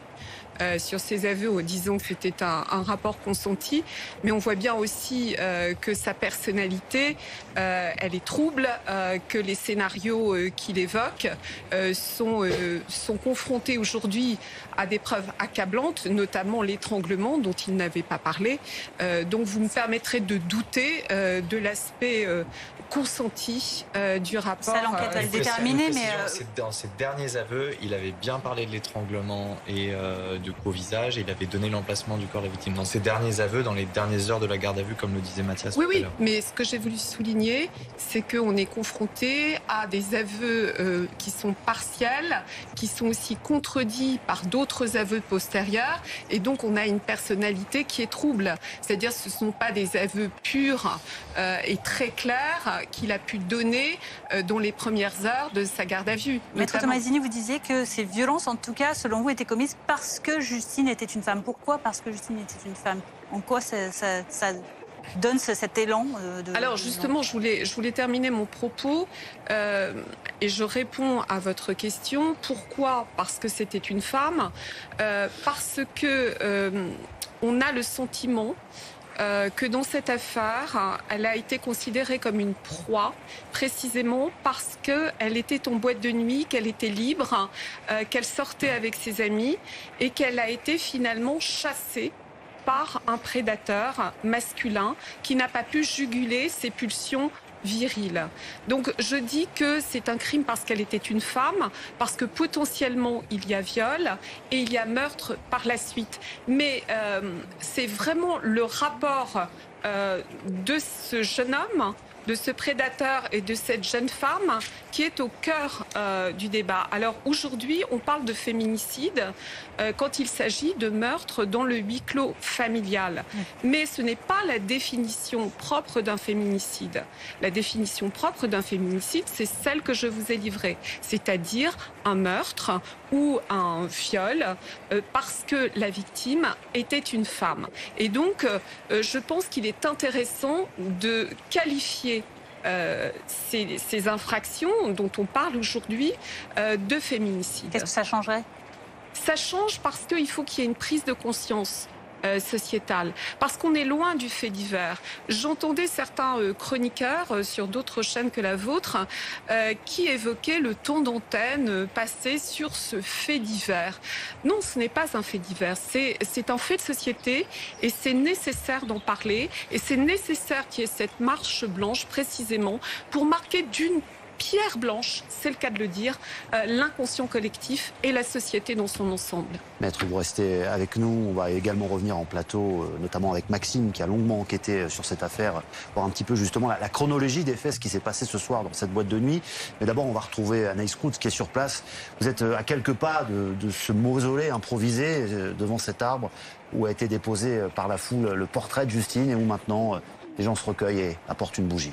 sur ses aveux en disant que c'était un rapport consenti, mais on voit bien aussi que sa personnalité, elle est trouble, que les scénarios qu'il évoque sont confrontés aujourd'hui à des preuves accablantes, notamment l'étranglement dont il n'avait pas parlé. Donc vous me permettrez de douter de l'aspect consenti du rapport. Ça, l'enquête va le déterminer, mais... Dans ses derniers aveux, il avait bien parlé de l'étranglement et de coups au visage, et il avait donné l'emplacement du corps de la victime. Dans ses derniers aveux, dans les dernières heures de la garde à vue, comme le disait Mathias. Oui, mais ce que j'ai voulu souligner, c'est qu'on est confronté à des aveux qui sont partiels, qui sont aussi contredits par d'autres aveux postérieurs, et donc on a une personnalité qui est trouble. C'est-à-dire ce ne sont pas des aveux purs et très clairs qu'il a pu donner dans les premières heures de sa garde à vue. Maître Tomasini, vous disiez que ces violences, en tout cas, selon vous, étaient commises parce que Justine était une femme. Pourquoi parce que Justine était une femme? En quoi ça donne cet élan Alors justement, je voulais terminer mon propos et je réponds à votre question. Pourquoi? Parce que c'était une femme. Parce que on a le sentiment que dans cette affaire, elle a été considérée comme une proie, précisément parce qu'elle était en boîte de nuit, qu'elle était libre, qu'elle sortait avec ses amis et qu'elle a été finalement chassée par un prédateur masculin qui n'a pas pu juguler ses pulsions viriles. Donc je dis que c'est un crime parce qu'elle était une femme, parce que potentiellement il y a viol et il y a meurtre par la suite. Mais c'est vraiment le rapport de ce jeune homme, de ce prédateur et de cette jeune femme qui est au cœur du débat. Alors aujourd'hui, on parle de féminicide quand il s'agit de meurtre dans le huis clos familial. Mais ce n'est pas la définition propre d'un féminicide. La définition propre d'un féminicide, c'est celle que je vous ai livrée, c'est-à-dire un meurtre ou un viol parce que la victime était une femme. Et donc, je pense qu'il est intéressant de qualifier ces infractions dont on parle aujourd'hui de féminicide. Qu'est-ce que ça changerait? Ça change parce qu'il faut qu'il y ait une prise de conscience sociétale, parce qu'on est loin du fait divers. J'entendais certains chroniqueurs sur d'autres chaînes que la vôtre qui évoquaient le temps d'antenne passé sur ce fait divers. Non, ce n'est pas un fait divers, c'est un fait de société et c'est nécessaire d'en parler et c'est nécessaire qu'il y ait cette marche blanche précisément pour marquer d'une pierre blanche, c'est le cas de le dire, l'inconscient collectif et la société dans son ensemble. Maître, vous restez avec nous. On va également revenir en plateau, notamment avec Maxime, qui a longuement enquêté sur cette affaire, voir un petit peu justement la chronologie des faits, ce qui s'est passé ce soir dans cette boîte de nuit. Mais d'abord, on va retrouver Anaïs Kroutz qui est sur place. Vous êtes à quelques pas de ce mausolée improvisé devant cet arbre où a été déposé par la foule le portrait de Justine et où maintenant les gens se recueillent et apportent une bougie.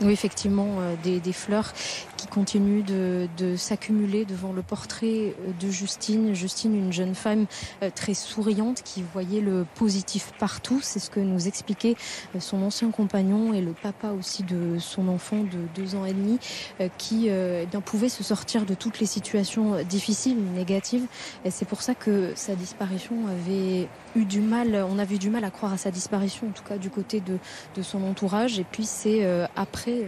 Oui, effectivement, des fleurs qui continuent de s'accumuler devant le portrait de Justine. Justine, une jeune femme très souriante qui voyait le positif partout. C'est ce que nous expliquait son ancien compagnon et le papa aussi de son enfant de 2 ans et demi qui pouvait se sortir de toutes les situations difficiles, négatives. Et c'est pour ça que sa disparition avait eu du mal, on avait eu du mal à croire à sa disparition, en tout cas du côté de son entourage. Et puis c'est après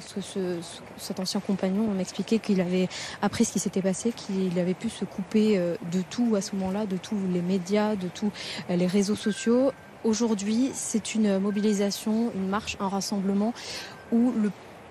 cet ancien compagnon m'expliquait qu'il avait appris ce qui s'était passé, qu'il avait pu se couper de tout à ce moment-là, de tous les médias, de tous les réseaux sociaux. Aujourd'hui, c'est une mobilisation, une marche, un rassemblement où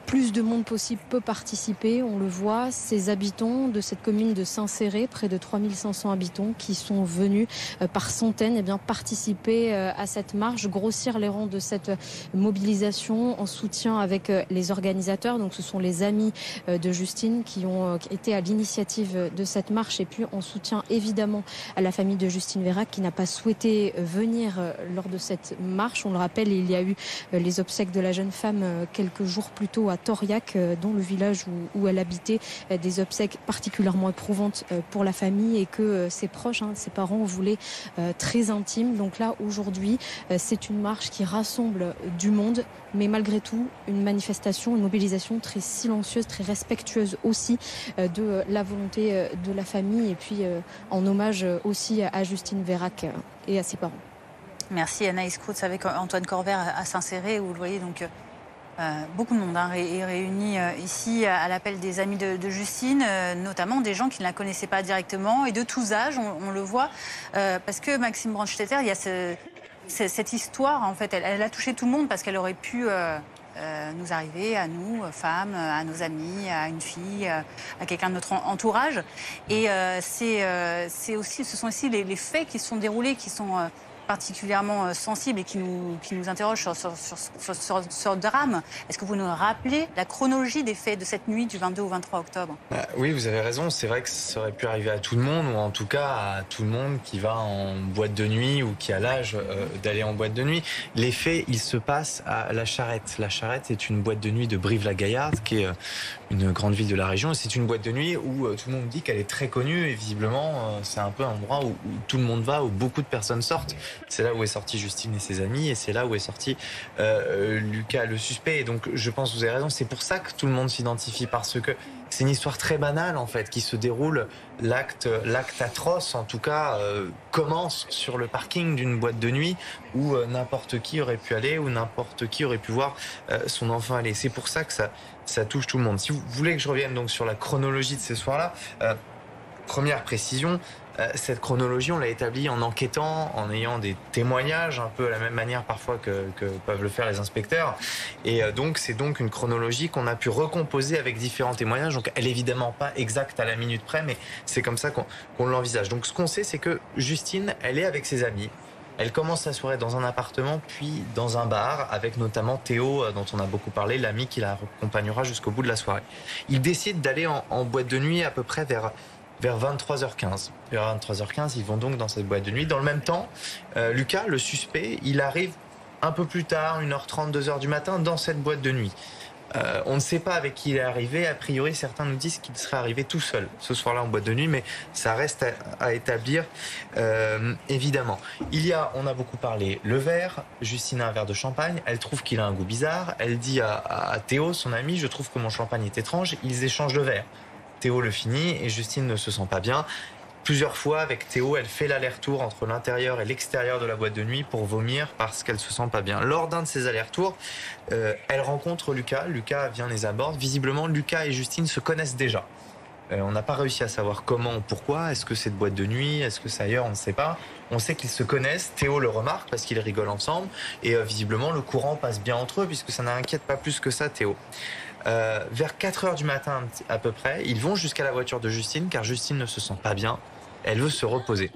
plus de monde possible peut participer. On le voit, ces habitants de cette commune de Saint-Céré, près de 3500 habitants qui sont venus par centaines participer à cette marche, grossir les rangs de cette mobilisation en soutien avec les organisateurs. Donc ce sont les amis de Justine qui ont été à l'initiative de cette marche, et puis en soutien évidemment à la famille de Justine Vérac qui n'a pas souhaité venir lors de cette marche. On le rappelle, il y a eu les obsèques de la jeune femme quelques jours plus tôt à Tauriac, dans le village où elle habitait, des obsèques particulièrement éprouvantes pour la famille et que ses proches, ses parents voulaient très intimes. Donc là, aujourd'hui, c'est une marche qui rassemble du monde, mais malgré tout, une manifestation, une mobilisation très silencieuse, très respectueuse aussi de la volonté de la famille, et puis en hommage aussi à Justine Vérac et à ses parents. Merci Anaïs Kroutz avec Antoine Corvère à Saint-Céré, où vous le voyez donc beaucoup de monde est réuni ici à l'appel des amis de Justine, notamment des gens qui ne la connaissaient pas directement et de tous âges, on le voit, parce que Maxime Brandstetter, il y a cette histoire, en fait, elle a touché tout le monde parce qu'elle aurait pu nous arriver, à nous, femmes, à nos amis, à une fille, à quelqu'un de notre entourage. Et ce sont aussi les faits qui se sont déroulés, qui sont particulièrement sensibles et qui nous interrogent sur ce drame. Est-ce que vous nous rappelez la chronologie des faits de cette nuit du 22 au 23 octobre ? Oui, vous avez raison. C'est vrai que ça aurait pu arriver à tout le monde, ou en tout cas à tout le monde qui va en boîte de nuit ou qui a l'âge d'aller en boîte de nuit. Les faits, ils se passent à La Charrette. La Charrette est une boîte de nuit de Brive-la-Gaillarde, qui est une grande ville de la région. C'est une boîte de nuit où tout le monde dit qu'elle est très connue, et visiblement, c'est un peu un endroit où tout le monde va, où beaucoup de personnes sortent. C'est là où est sorti Justine et ses amis, et c'est là où est sorti Lucas, le suspect. Et donc, je pense que vous avez raison, c'est pour ça que tout le monde s'identifie, parce que c'est une histoire très banale, en fait, qui se déroule. L'acte atroce, en tout cas, commence sur le parking d'une boîte de nuit où n'importe qui aurait pu aller, où n'importe qui aurait pu voir son enfant aller. C'est pour ça que ça touche tout le monde. Si vous voulez que je revienne donc sur la chronologie de ce soir-là, première précision, cette chronologie, on l'a établie en enquêtant, en ayant des témoignages, un peu à la même manière parfois que peuvent le faire les inspecteurs. Et donc, c'est donc une chronologie qu'on a pu recomposer avec différents témoignages. Donc, elle n'est évidemment pas exacte à la minute près, mais c'est comme ça qu'on l'envisage. Donc, ce qu'on sait, c'est que Justine, elle est avec ses amis. Elle commence sa soirée dans un appartement, puis dans un bar, avec notamment Théo, dont on a beaucoup parlé, l'ami qui la accompagnera jusqu'au bout de la soirée. Ils décident d'aller en boîte de nuit à peu près vers 23h15. Vers 23h15, ils vont donc dans cette boîte de nuit. Dans le même temps, Lucas, le suspect, il arrive un peu plus tard, 1h30, 2h du matin, dans cette boîte de nuit. On ne sait pas avec qui il est arrivé. A priori, certains nous disent qu'il serait arrivé tout seul ce soir-là en boîte de nuit, mais ça reste à établir, évidemment. On a beaucoup parlé, le verre. Justine a un verre de champagne. Elle trouve qu'il a un goût bizarre. Elle dit à Théo, son ami, je trouve que mon champagne est étrange. Ils échangent le verre. Théo le finit et Justine ne se sent pas bien. Plusieurs fois, avec Théo, elle fait l'aller-retour entre l'intérieur et l'extérieur de la boîte de nuit pour vomir parce qu'elle se sent pas bien. Lors d'un de ces allers-retours, elle rencontre Lucas. Lucas vient les aborder. Visiblement, Lucas et Justine se connaissent déjà. On n'a pas réussi à savoir comment ou pourquoi. Est-ce que c'est de boîte de nuit? Est-ce que c'est ailleurs? On ne sait pas. On sait qu'ils se connaissent. Théo le remarque parce qu'ils rigolent ensemble. Et visiblement, le courant passe bien entre eux puisque ça n'inquiète pas plus que ça, Théo. Vers 4h du matin à peu près, ils vont jusqu'à la voiture de Justine car Justine ne se sent pas bien. Elle veut se reposer.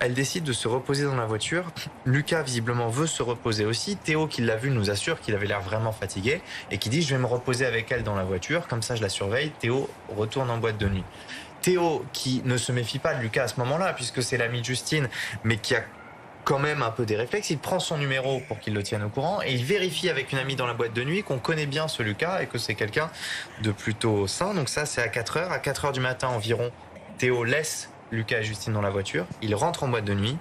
Elle décide de se reposer dans la voiture. Lucas, visiblement, veut se reposer aussi. Théo, qui l'a vu, nous assure qu'il avait l'air vraiment fatigué et qui dit « Je vais me reposer avec elle dans la voiture, comme ça je la surveille. » Théo retourne en boîte de nuit. Théo, qui ne se méfie pas de Lucas à ce moment-là, puisque c'est l'ami de Justine, mais qui a quand même un peu des réflexes, il prend son numéro pour qu'il le tienne au courant et il vérifie avec une amie dans la boîte de nuit qu'on connaît bien ce Lucas et que c'est quelqu'un de plutôt sain. Donc ça, c'est à 4h. À 4h du matin environ, Théo laisse Lucas et Justine dans la voiture. Il rentre en boîte de nuit.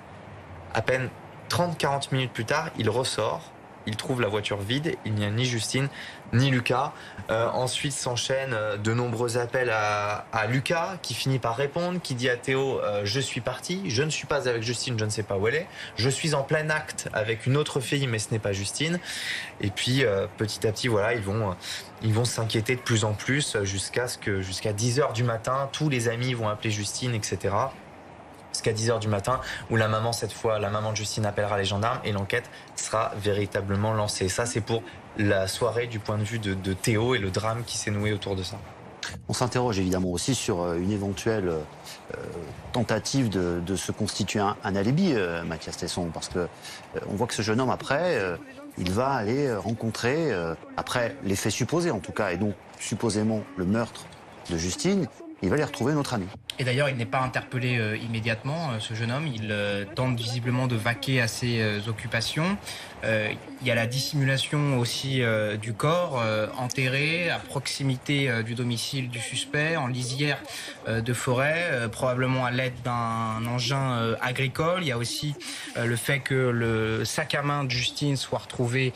À peine 30-40 minutes plus tard, il ressort. Il trouve la voiture vide. Il n'y a ni Justine ni Lucas. Ensuite s'enchaînent de nombreux appels à Lucas qui finit par répondre, qui dit à Théo je suis parti, je ne suis pas avec Justine, je ne sais pas où elle est. Je suis en plein acte avec une autre fille, mais ce n'est pas Justine. Et puis petit à petit, voilà, ils vont s'inquiéter de plus en plus jusqu'à 10h du matin, tous les amis vont appeler Justine, etc. Jusqu'à 10h du matin, où la maman de Justine appellera les gendarmes et l'enquête sera véritablement lancée. Ça, c'est pour la soirée du point de vue de Théo et le drame qui s'est noué autour de ça. On s'interroge évidemment aussi sur une éventuelle tentative de se constituer un alibi, Mathias Tesson, parce que on voit que ce jeune homme, après, il va aller rencontrer, après les faits supposés en tout cas, et donc supposément le meurtre de Justine, il va aller retrouver notre ami. Et d'ailleurs, il n'est pas interpellé immédiatement, ce jeune homme. Il tente visiblement de vaquer à ses occupations. Il y a la dissimulation aussi du corps enterré à proximité du domicile du suspect, en lisière de forêt, probablement à l'aide d'un engin agricole. Il y a aussi le fait que le sac à main de Justine soit retrouvé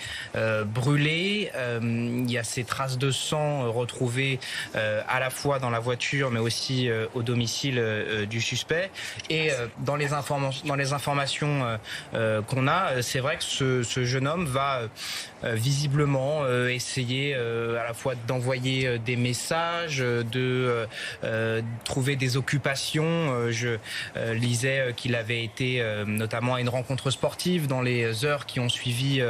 brûlé. Il y a ces traces de sang retrouvées à la fois dans la voiture, mais aussi au domicile du suspect. Et dans les informations qu'on a, c'est vrai que ce jeune homme va visiblement essayer à la fois d'envoyer des messages, de trouver des occupations. Je lisais qu'il avait été notamment à une rencontre sportive dans les heures qui ont suivi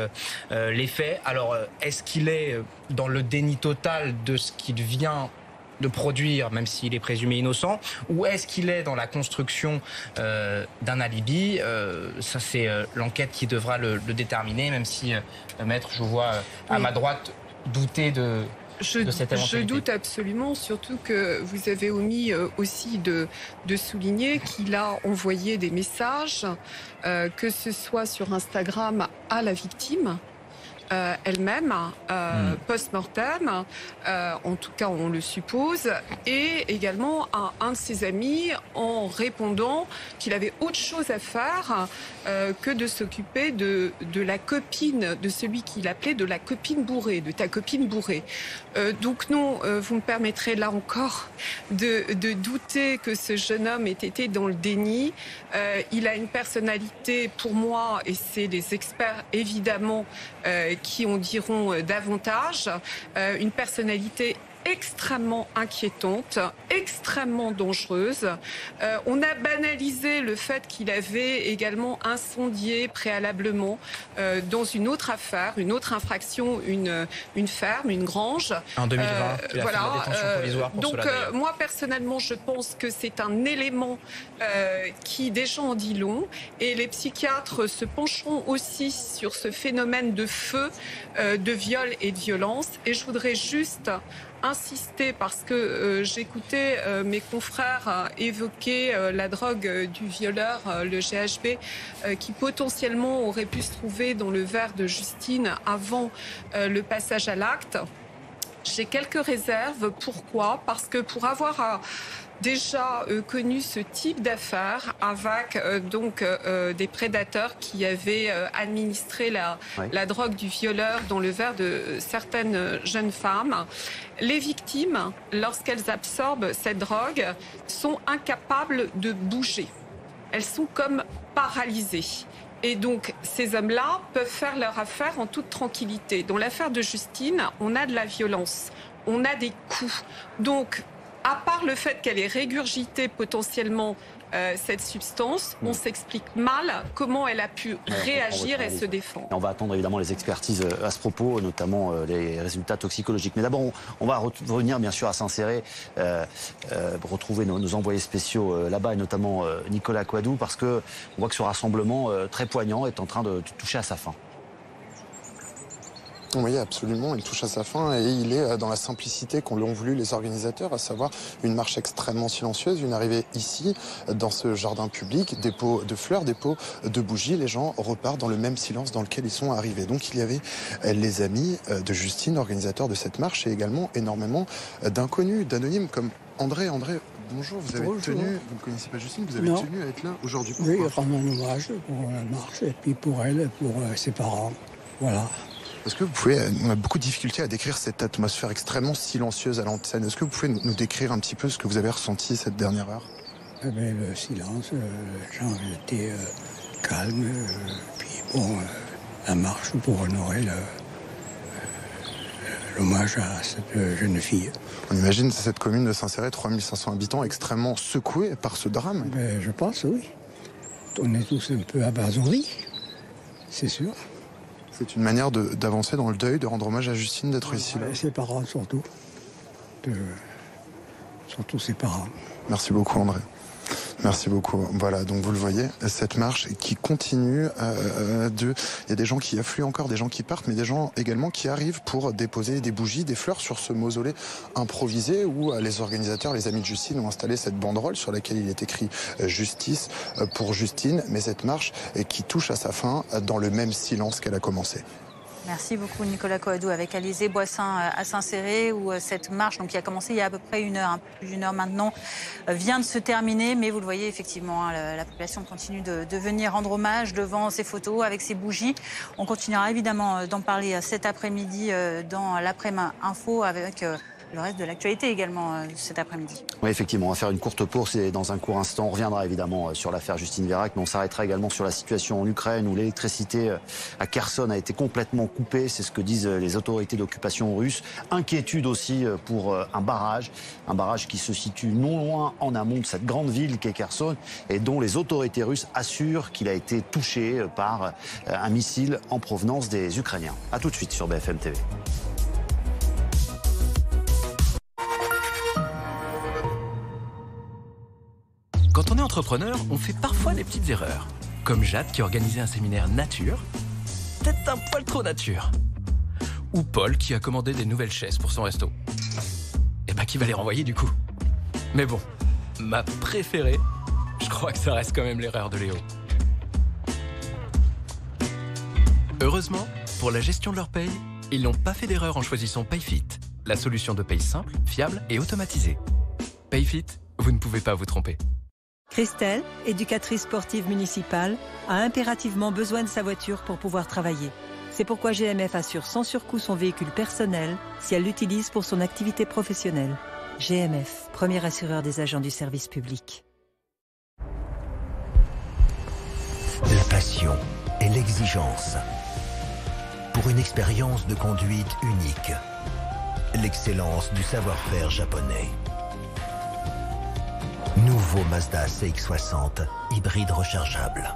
les faits. Alors, est-ce qu'il est dans le déni total de ce qu'il vient de produire, même s'il est présumé innocent, ou est-ce qu'il est dans la construction d'un alibi? Ça, c'est l'enquête qui devra le déterminer, même si, maître, je vous vois à ma droite douter de cette éventualité. Je doute absolument, surtout que vous avez omis aussi de souligner qu'il a envoyé des messages, que ce soit sur Instagram à la victime, elle-même, post-mortem, en tout cas on le suppose, et également à un de ses amis en répondant qu'il avait autre chose à faire que de s'occuper de la copine, de celui qu'il appelait de la copine bourrée, de ta copine bourrée. Donc non, vous me permettrez là encore de douter que ce jeune homme ait été dans le déni. Il a une personnalité, pour moi, et c'est les experts évidemment qui en diront davantage, une personnalité extrêmement inquiétante, extrêmement dangereuse. On a banalisé le fait qu'il avait également incendié préalablement dans une autre affaire, une autre infraction, une ferme, une grange. En 2020, il a fait de la détention provisoire pour donc, cela. Moi, personnellement, je pense que c'est un élément qui déjà en dit long. Et les psychiatres se pencheront aussi sur ce phénomène de feu, de viol et de violence. Et je voudrais juste insister parce que j'écoutais mes confrères évoquer la drogue du violeur, le GHB, qui potentiellement aurait pu se trouver dans le verre de Justine avant le passage à l'acte. J'ai quelques réserves. Pourquoi? Parce que pour avoir déjà connu ce type d'affaires avec des prédateurs qui avaient administré la drogue du violeur dans le verre de certaines jeunes femmes. Les victimes, lorsqu'elles absorbent cette drogue, sont incapables de bouger. Elles sont comme paralysées. Et donc, ces hommes-là peuvent faire leur affaire en toute tranquillité. Dans l'affaire de Justine, on a de la violence, on a des coups. Donc, à part le fait qu'elle ait régurgité potentiellement cette substance, on s'explique mal comment elle a pu réagir et se défendre. Et on va attendre évidemment les expertises à ce propos, notamment les résultats toxicologiques. Mais d'abord, on va revenir bien sûr à Saint-Céré, retrouver nos envoyés spéciaux là-bas, et notamment Nicolas Coadou, parce qu'on voit que ce rassemblement très poignant est en train de toucher à sa fin. Oui, absolument, il touche à sa fin et il est dans la simplicité qu'ont l'ont voulu les organisateurs, à savoir une marche extrêmement silencieuse, une arrivée ici, dans ce jardin public, des pots de fleurs, des pots de bougies, les gens repartent dans le même silence dans lequel ils sont arrivés. Donc il y avait les amis de Justine, organisateurs de cette marche, et également énormément d'inconnus, d'anonymes comme André, bonjour, vous avez tenu, vous ne connaissez pas Justine, vous avez tenu à être là aujourd'hui. Oui, rendre un hommage pour la marche et puis pour elle et pour ses parents, voilà. Est-ce que vous pouvez, on a beaucoup de difficultés à décrire cette atmosphère extrêmement silencieuse à l'antenne. Est-ce que vous pouvez nous décrire un petit peu ce que vous avez ressenti cette dernière heure? Le silence, les gens étaient calmes, puis bon, la marche pour honorer l'hommage à cette jeune fille. On imagine cette commune de Saint-Céré, 3500 habitants, extrêmement secouée par ce drame. Je pense, oui. On est tous un peu abasourdis, c'est sûr. C'est une manière d'avancer dans le deuil, de rendre hommage à Justine, d'être ici là. Ses parents surtout. Surtout ses parents. Merci beaucoup André. Merci beaucoup. Voilà, donc vous le voyez, cette marche qui continue. Il y a des gens qui affluent encore, des gens qui partent, mais des gens également qui arrivent pour déposer des bougies, des fleurs sur ce mausolée improvisé où les organisateurs, les amis de Justine, ont installé cette banderole sur laquelle il est écrit Justice pour Justine. Mais cette marche qui touche à sa fin dans le même silence qu'elle a commencé. Merci beaucoup Nicolas Coadou avec Alizé Boissin à Saint-Céré où cette marche qui a commencé il y a à peu près une heure, un peu plus d'une heure maintenant, vient de se terminer. Mais vous le voyez effectivement, la population continue de venir rendre hommage devant ces photos avec ces bougies. On continuera évidemment d'en parler cet après-midi dans l'après-midi info avec le reste de l'actualité également cet après-midi. Oui, effectivement, on va faire une courte pause et dans un court instant, on reviendra évidemment sur l'affaire Justine Vérac, mais on s'arrêtera également sur la situation en Ukraine où l'électricité à Kherson a été complètement coupée. C'est ce que disent les autorités d'occupation russes. Inquiétude aussi pour un barrage qui se situe non loin en amont de cette grande ville qu'est Kherson et dont les autorités russes assurent qu'il a été touché par un missile en provenance des Ukrainiens. A tout de suite sur BFM TV. Quand on est entrepreneur, on fait parfois des petites erreurs. Comme Jade qui organisait un séminaire nature, peut-être un poil trop nature. Ou Paul qui a commandé des nouvelles chaises pour son resto. Et bah qui va les renvoyer du coup. Mais bon, ma préférée, je crois que ça reste quand même l'erreur de Léo. Heureusement, pour la gestion de leur paye, ils n'ont pas fait d'erreur en choisissant PayFit, la solution de paye simple, fiable et automatisée. PayFit, vous ne pouvez pas vous tromper. Christelle, éducatrice sportive municipale, a impérativement besoin de sa voiture pour pouvoir travailler. C'est pourquoi GMF assure sans surcoût son véhicule personnel si elle l'utilise pour son activité professionnelle. GMF, premier assureur des agents du service public. La passion et l'exigence. Pour une expérience de conduite unique. L'excellence du savoir-faire japonais. Nouveau Mazda CX-60, hybride rechargeable.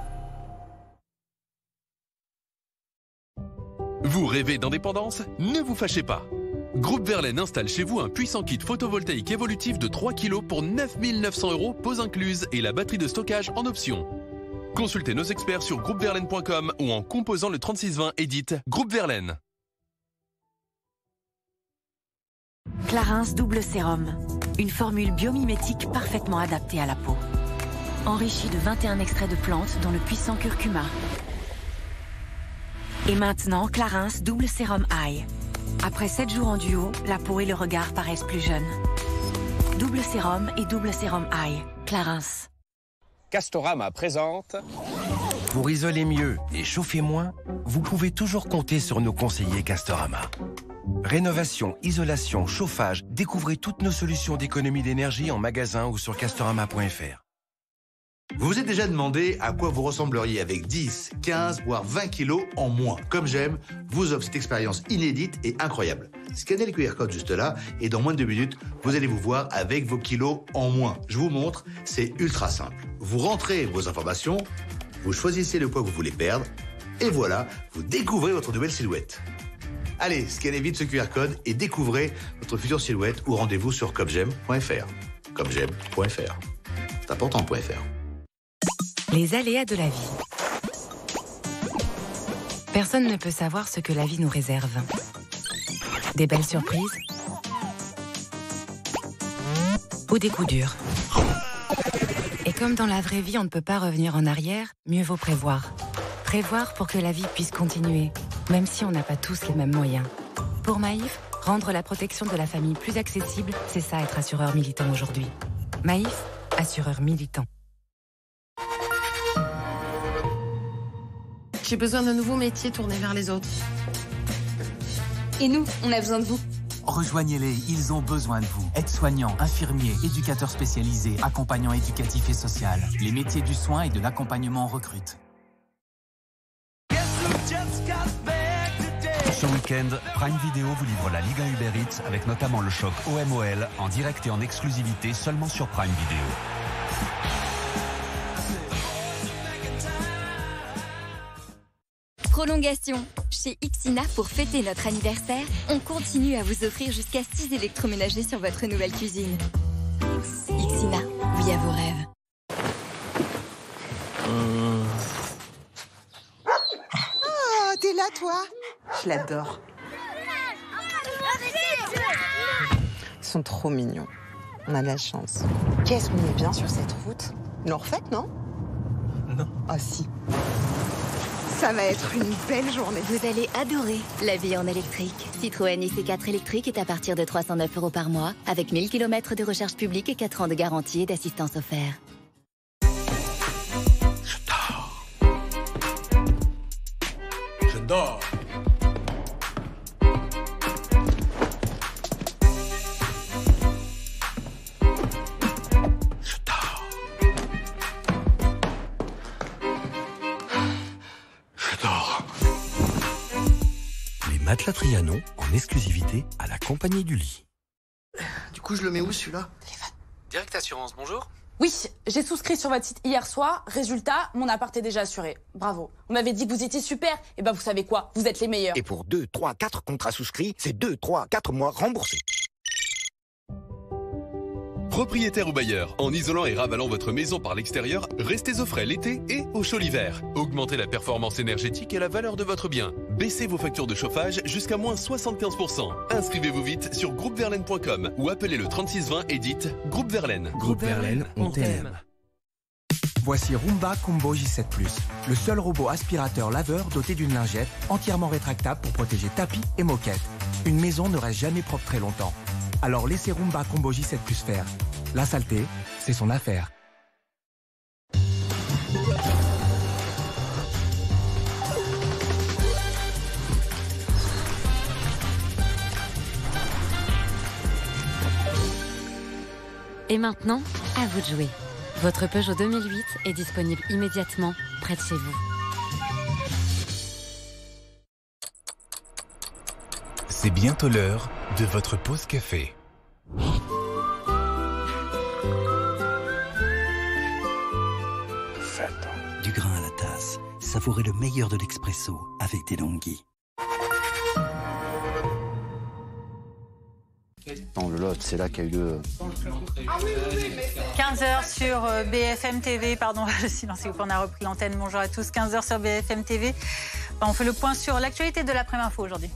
Vous rêvez d'indépendance? Ne vous fâchez pas. Groupe Verlaine installe chez vous un puissant kit photovoltaïque évolutif de 3 kg pour 9 900 €, pose incluse et la batterie de stockage en option. Consultez nos experts sur groupeverlaine.com ou en composant le 3620 et dites Groupe Verlaine. Clarins Double Sérum. Une formule biomimétique parfaitement adaptée à la peau. Enrichie de 21 extraits de plantes dont le puissant curcuma. Et maintenant, Clarins Double Sérum Eye. Après 7 jours en duo, la peau et le regard paraissent plus jeunes. Double Sérum et Double Sérum Eye. Clarins. Castorama présente. Pour isoler mieux et chauffer moins, vous pouvez toujours compter sur nos conseillers Castorama. Rénovation, isolation, chauffage, découvrez toutes nos solutions d'économie d'énergie en magasin ou sur castorama.fr. Vous vous êtes déjà demandé à quoi vous ressembleriez avec 10, 15, voire 20 kilos en moins. Comme j'aime, vous offre cette expérience inédite et incroyable. Scannez le QR code juste là et dans moins de 2 minutes, vous allez vous voir avec vos kilos en moins. Je vous montre, c'est ultra simple. Vous rentrez vos informations, vous choisissez le poids que vous voulez perdre et voilà, vous découvrez votre nouvelle silhouette. Allez, scannez vite ce QR code et découvrez votre future silhouette ou rendez-vous sur comgem.fr. Comgem.fr. C'est important.fr. Les aléas de la vie. Personne ne peut savoir ce que la vie nous réserve. Des belles surprises ou des coups durs. Et comme dans la vraie vie, on ne peut pas revenir en arrière, mieux vaut prévoir. Prévoir pour que la vie puisse continuer, même si on n'a pas tous les mêmes moyens. Pour Maïf, rendre la protection de la famille plus accessible, c'est ça être assureur militant aujourd'hui. Maïf, assureur militant. J'ai besoin d'un nouveau métier tourné vers les autres. Et nous, on a besoin de vous. Rejoignez-les, ils ont besoin de vous. Aides-soignants, infirmiers, éducateurs spécialisés, accompagnants éducatifs et social. Les métiers du soin et de l'accompagnement recrutent. Ce week-end, Prime Video vous livre la Ligue 1 Uber Eats avec notamment le choc OM-OL en direct et en exclusivité seulement sur Prime Video. prolongation. Chez Ixina, pour fêter notre anniversaire, on continue à vous offrir jusqu'à 6 électroménagers sur votre nouvelle cuisine. Ixina, oui à vos rêves. Oh, t'es là, toi? Je l'adore. Ils sont trop mignons. On a de la chance. Qu'est-ce qu'on est bien sur cette route? Ils l'ont refaite, non? Non. Ah si. Ça va être une belle journée. Vous allez adorer la vie en électrique. Citroën IC4 électrique est à partir de 309 € par mois, avec 1000 km de recherche publique et 4 ans de garantie et d'assistance offerte. Je dors. Matelas Trianon en exclusivité à la compagnie du lit. Du coup, je le mets où celui-là? Direct Assurance, bonjour. Oui, j'ai souscrit sur votre site hier soir. Résultat, mon appart est déjà assuré. Bravo. On m'avait dit que vous étiez super. Et ben vous savez quoi? Vous êtes les meilleurs. Et pour 2, 3, 4 contrats souscrits, c'est 2, 3, 4 mois remboursés. Propriétaire ou bailleur, en isolant et ravalant votre maison par l'extérieur, restez au frais l'été et au chaud l'hiver. Augmentez la performance énergétique et la valeur de votre bien. Baissez vos factures de chauffage jusqu'à moins 75%. Inscrivez-vous vite sur groupeverlaine.com ou appelez le 3620 et dites Groupe Verlaine. Groupe Verlaine, on t'aime. Voici Roomba Combo J7+, le seul robot aspirateur laveur doté d'une lingette entièrement rétractable pour protéger tapis et moquette. Une maison ne reste jamais propre très longtemps. Alors laissez Roomba Combo J7+ faire. La saleté, c'est son affaire. Et maintenant, à vous de jouer. Votre Peugeot 2008 est disponible immédiatement près de chez vous. C'est bientôt l'heure de votre pause café. Du grain à la tasse. Savourez le meilleur de l'expresso avec des Longhi. Dans le Lot, c'est là qu'il y a eu le... 15h sur BFM TV, pardon, le silence, on a repris l'antenne. Bonjour à tous, 15h sur BFM TV. On fait le point sur l'actualité de l'après-info aujourd'hui.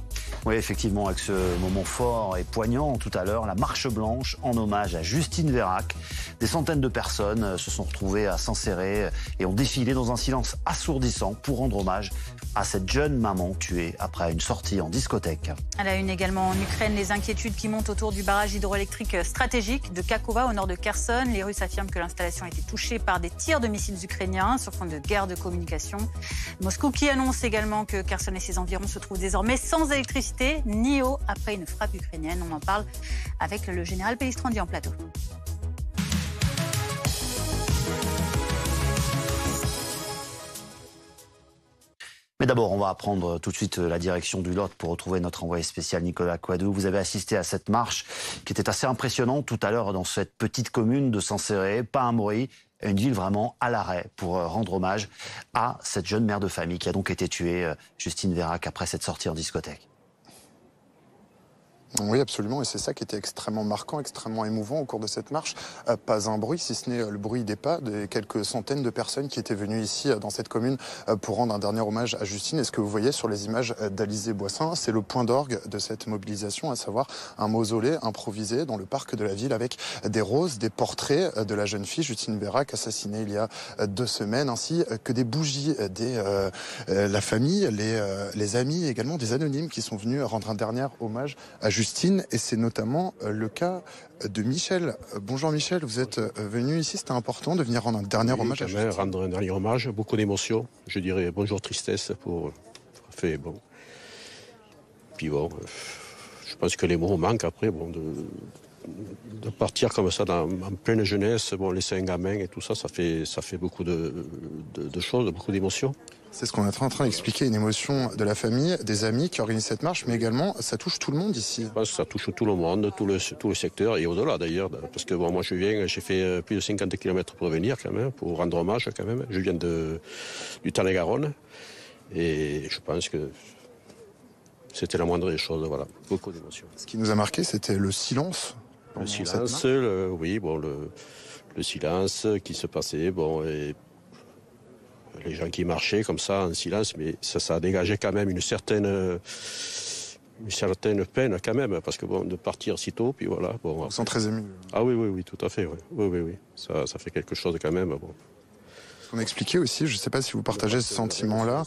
Oui, effectivement, avec ce moment fort et poignant tout à l'heure, la marche blanche en hommage à Justine Vérac. Des centaines de personnes se sont retrouvées à Saint-Céré et ont défilé dans un silence assourdissant pour rendre hommage à cette jeune maman tuée après une sortie en discothèque. À la une également en Ukraine, les inquiétudes qui montent autour du barrage hydroélectrique stratégique de Kakhovka au nord de Kherson. Les Russes affirment que l'installation a été touchée par des tirs de missiles ukrainiens sur fond de guerre de communication. Moscou qui annonce également que Kherson et ses environs se trouvent désormais sans électricité ni eau après une frappe ukrainienne. On en parle avec le général Pellistrandi en plateau. Mais d'abord, on va prendre tout de suite la direction du Lot pour retrouver notre envoyé spécial Nicolas Coadou. Vous avez assisté à cette marche qui était assez impressionnante tout à l'heure dans cette petite commune de Saint-Céré. Pas un bruit, une ville vraiment à l'arrêt pour rendre hommage à cette jeune mère de famille qui a donc été tuée, Justine Vérac, après cette sortie en discothèque. Oui, absolument, et c'est ça qui était extrêmement marquant, extrêmement émouvant au cours de cette marche. Pas un bruit, si ce n'est le bruit des pas des quelques centaines de personnes qui étaient venues ici dans cette commune pour rendre un dernier hommage à Justine. Et ce que vous voyez sur les images d'Alizé Boissin, c'est le point d'orgue de cette mobilisation, à savoir un mausolée improvisé dans le parc de la ville avec des roses, des portraits de la jeune fille Justine Vérac, assassinée il y a 2 semaines, ainsi que des bougies, la famille, les amis, également des anonymes qui sont venus rendre un dernier hommage à Justine. Et c'est notamment le cas de Michel. Bonjour Michel, vous êtes venu ici, c'était important de venir rendre un dernier hommage à Justine. Rendre un dernier hommage, beaucoup d'émotions, je dirais bonjour tristesse pour fait bon. Puis bon, je pense que les mots manquent après, bon, de partir comme ça en pleine jeunesse, bon, laisser un gamin et tout ça, ça fait beaucoup de choses, beaucoup d'émotions. C'est ce qu'on est en train d'expliquer, une émotion de la famille, des amis qui organisent cette marche, mais également, ça touche tout le monde ici. Je pense que ça touche tout le monde, tout le secteur, et au-delà d'ailleurs, parce que bon, moi je viens, j'ai fait plus de 50 km pour venir quand même, pour rendre hommage quand même. Je viens du Tarn-et-Garonne, Et je pense que c'était la moindre des choses, voilà. Beaucoup d'émotions. Ce qui nous a marqué, c'était le silence. Le silence, le silence qui se passait, et les gens qui marchaient comme ça en silence, mais ça a dégagé quand même une certaine peine quand même, parce que de partir si tôt, puis voilà. On se sent très ému. Ah oui, tout à fait, oui. Ça fait quelque chose quand même, Ce qu'on expliquait aussi, je ne sais pas si vous partagez ce sentiment-là,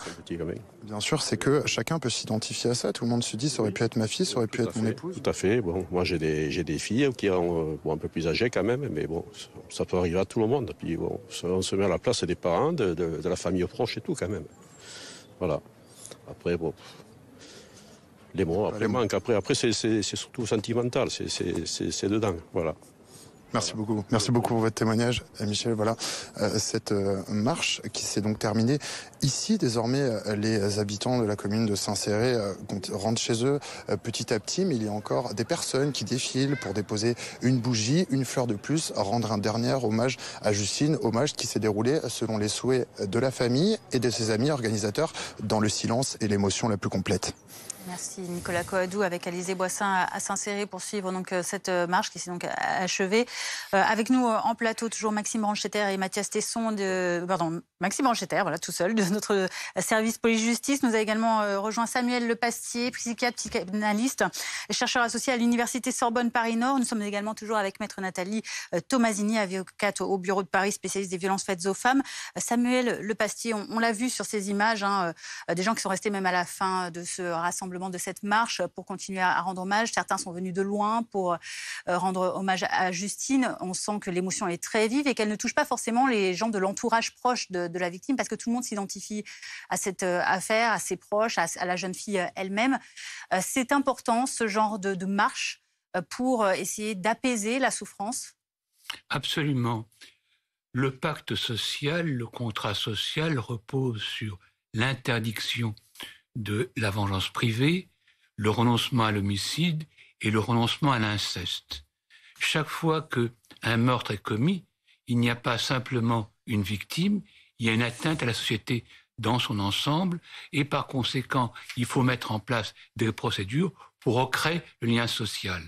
bien sûr, c'est que chacun peut s'identifier à ça. Tout le monde se dit, ça aurait pu être ma fille, ça aurait pu être mon épouse. Tout à fait. Moi, j'ai des filles qui sont un peu plus âgées quand même, mais ça peut arriver à tout le monde. Puis on se met à la place des parents, de la famille proche et tout quand même. Voilà. Après, les mots, après manquent. Après c'est surtout sentimental, c'est dedans, voilà. Merci beaucoup pour votre témoignage, Michel. Voilà, cette marche qui s'est donc terminée ici. Désormais, les habitants de la commune de Saint-Céré rentrent chez eux petit à petit, mais il y a encore des personnes qui défilent pour déposer une bougie, une fleur de plus, rendre un dernier hommage à Justine, hommage qui s'est déroulé selon les souhaits de la famille et de ses amis organisateurs dans le silence et l'émotion la plus complète. Merci Nicolas Coadou avec Alizé Boissin à Saint-Céré pour suivre donc cette marche qui s'est donc achevée. Avec nous en plateau toujours Maxime Branchetter et Mathias Tesson Maxime Branchetter, voilà, tout seul, de notre service police-justice. Nous a également rejoint Samuel Lepastier, psychiatre, psychanalyste, chercheur associé à l'université Sorbonne Paris-Nord. Nous sommes également toujours avec maître Nathalie Tomasini, avocate au bureau de Paris, spécialiste des violences faites aux femmes. Samuel Lepastier, on l'a vu sur ces images, des gens qui sont restés même à la fin de ce rassemblement, de cette marche, pour continuer à rendre hommage. Certains sont venus de loin pour rendre hommage à Justine. On sent que l'émotion est très vive et qu'elle ne touche pas forcément les gens de l'entourage proche de la victime, parce que tout le monde s'identifie à cette affaire, à ses proches, à la jeune fille elle-même. C'est important, ce genre de marche, pour essayer d'apaiser la souffrance? Absolument. Le pacte social, le contrat social repose sur l'interdiction de la vengeance privée, le renoncement à l'homicide et le renoncement à l'inceste. Chaque fois qu'un meurtre est commis, il n'y a pas simplement une victime, il y a une atteinte à la société dans son ensemble, et par conséquent, il faut mettre en place des procédures pour recréer le lien social.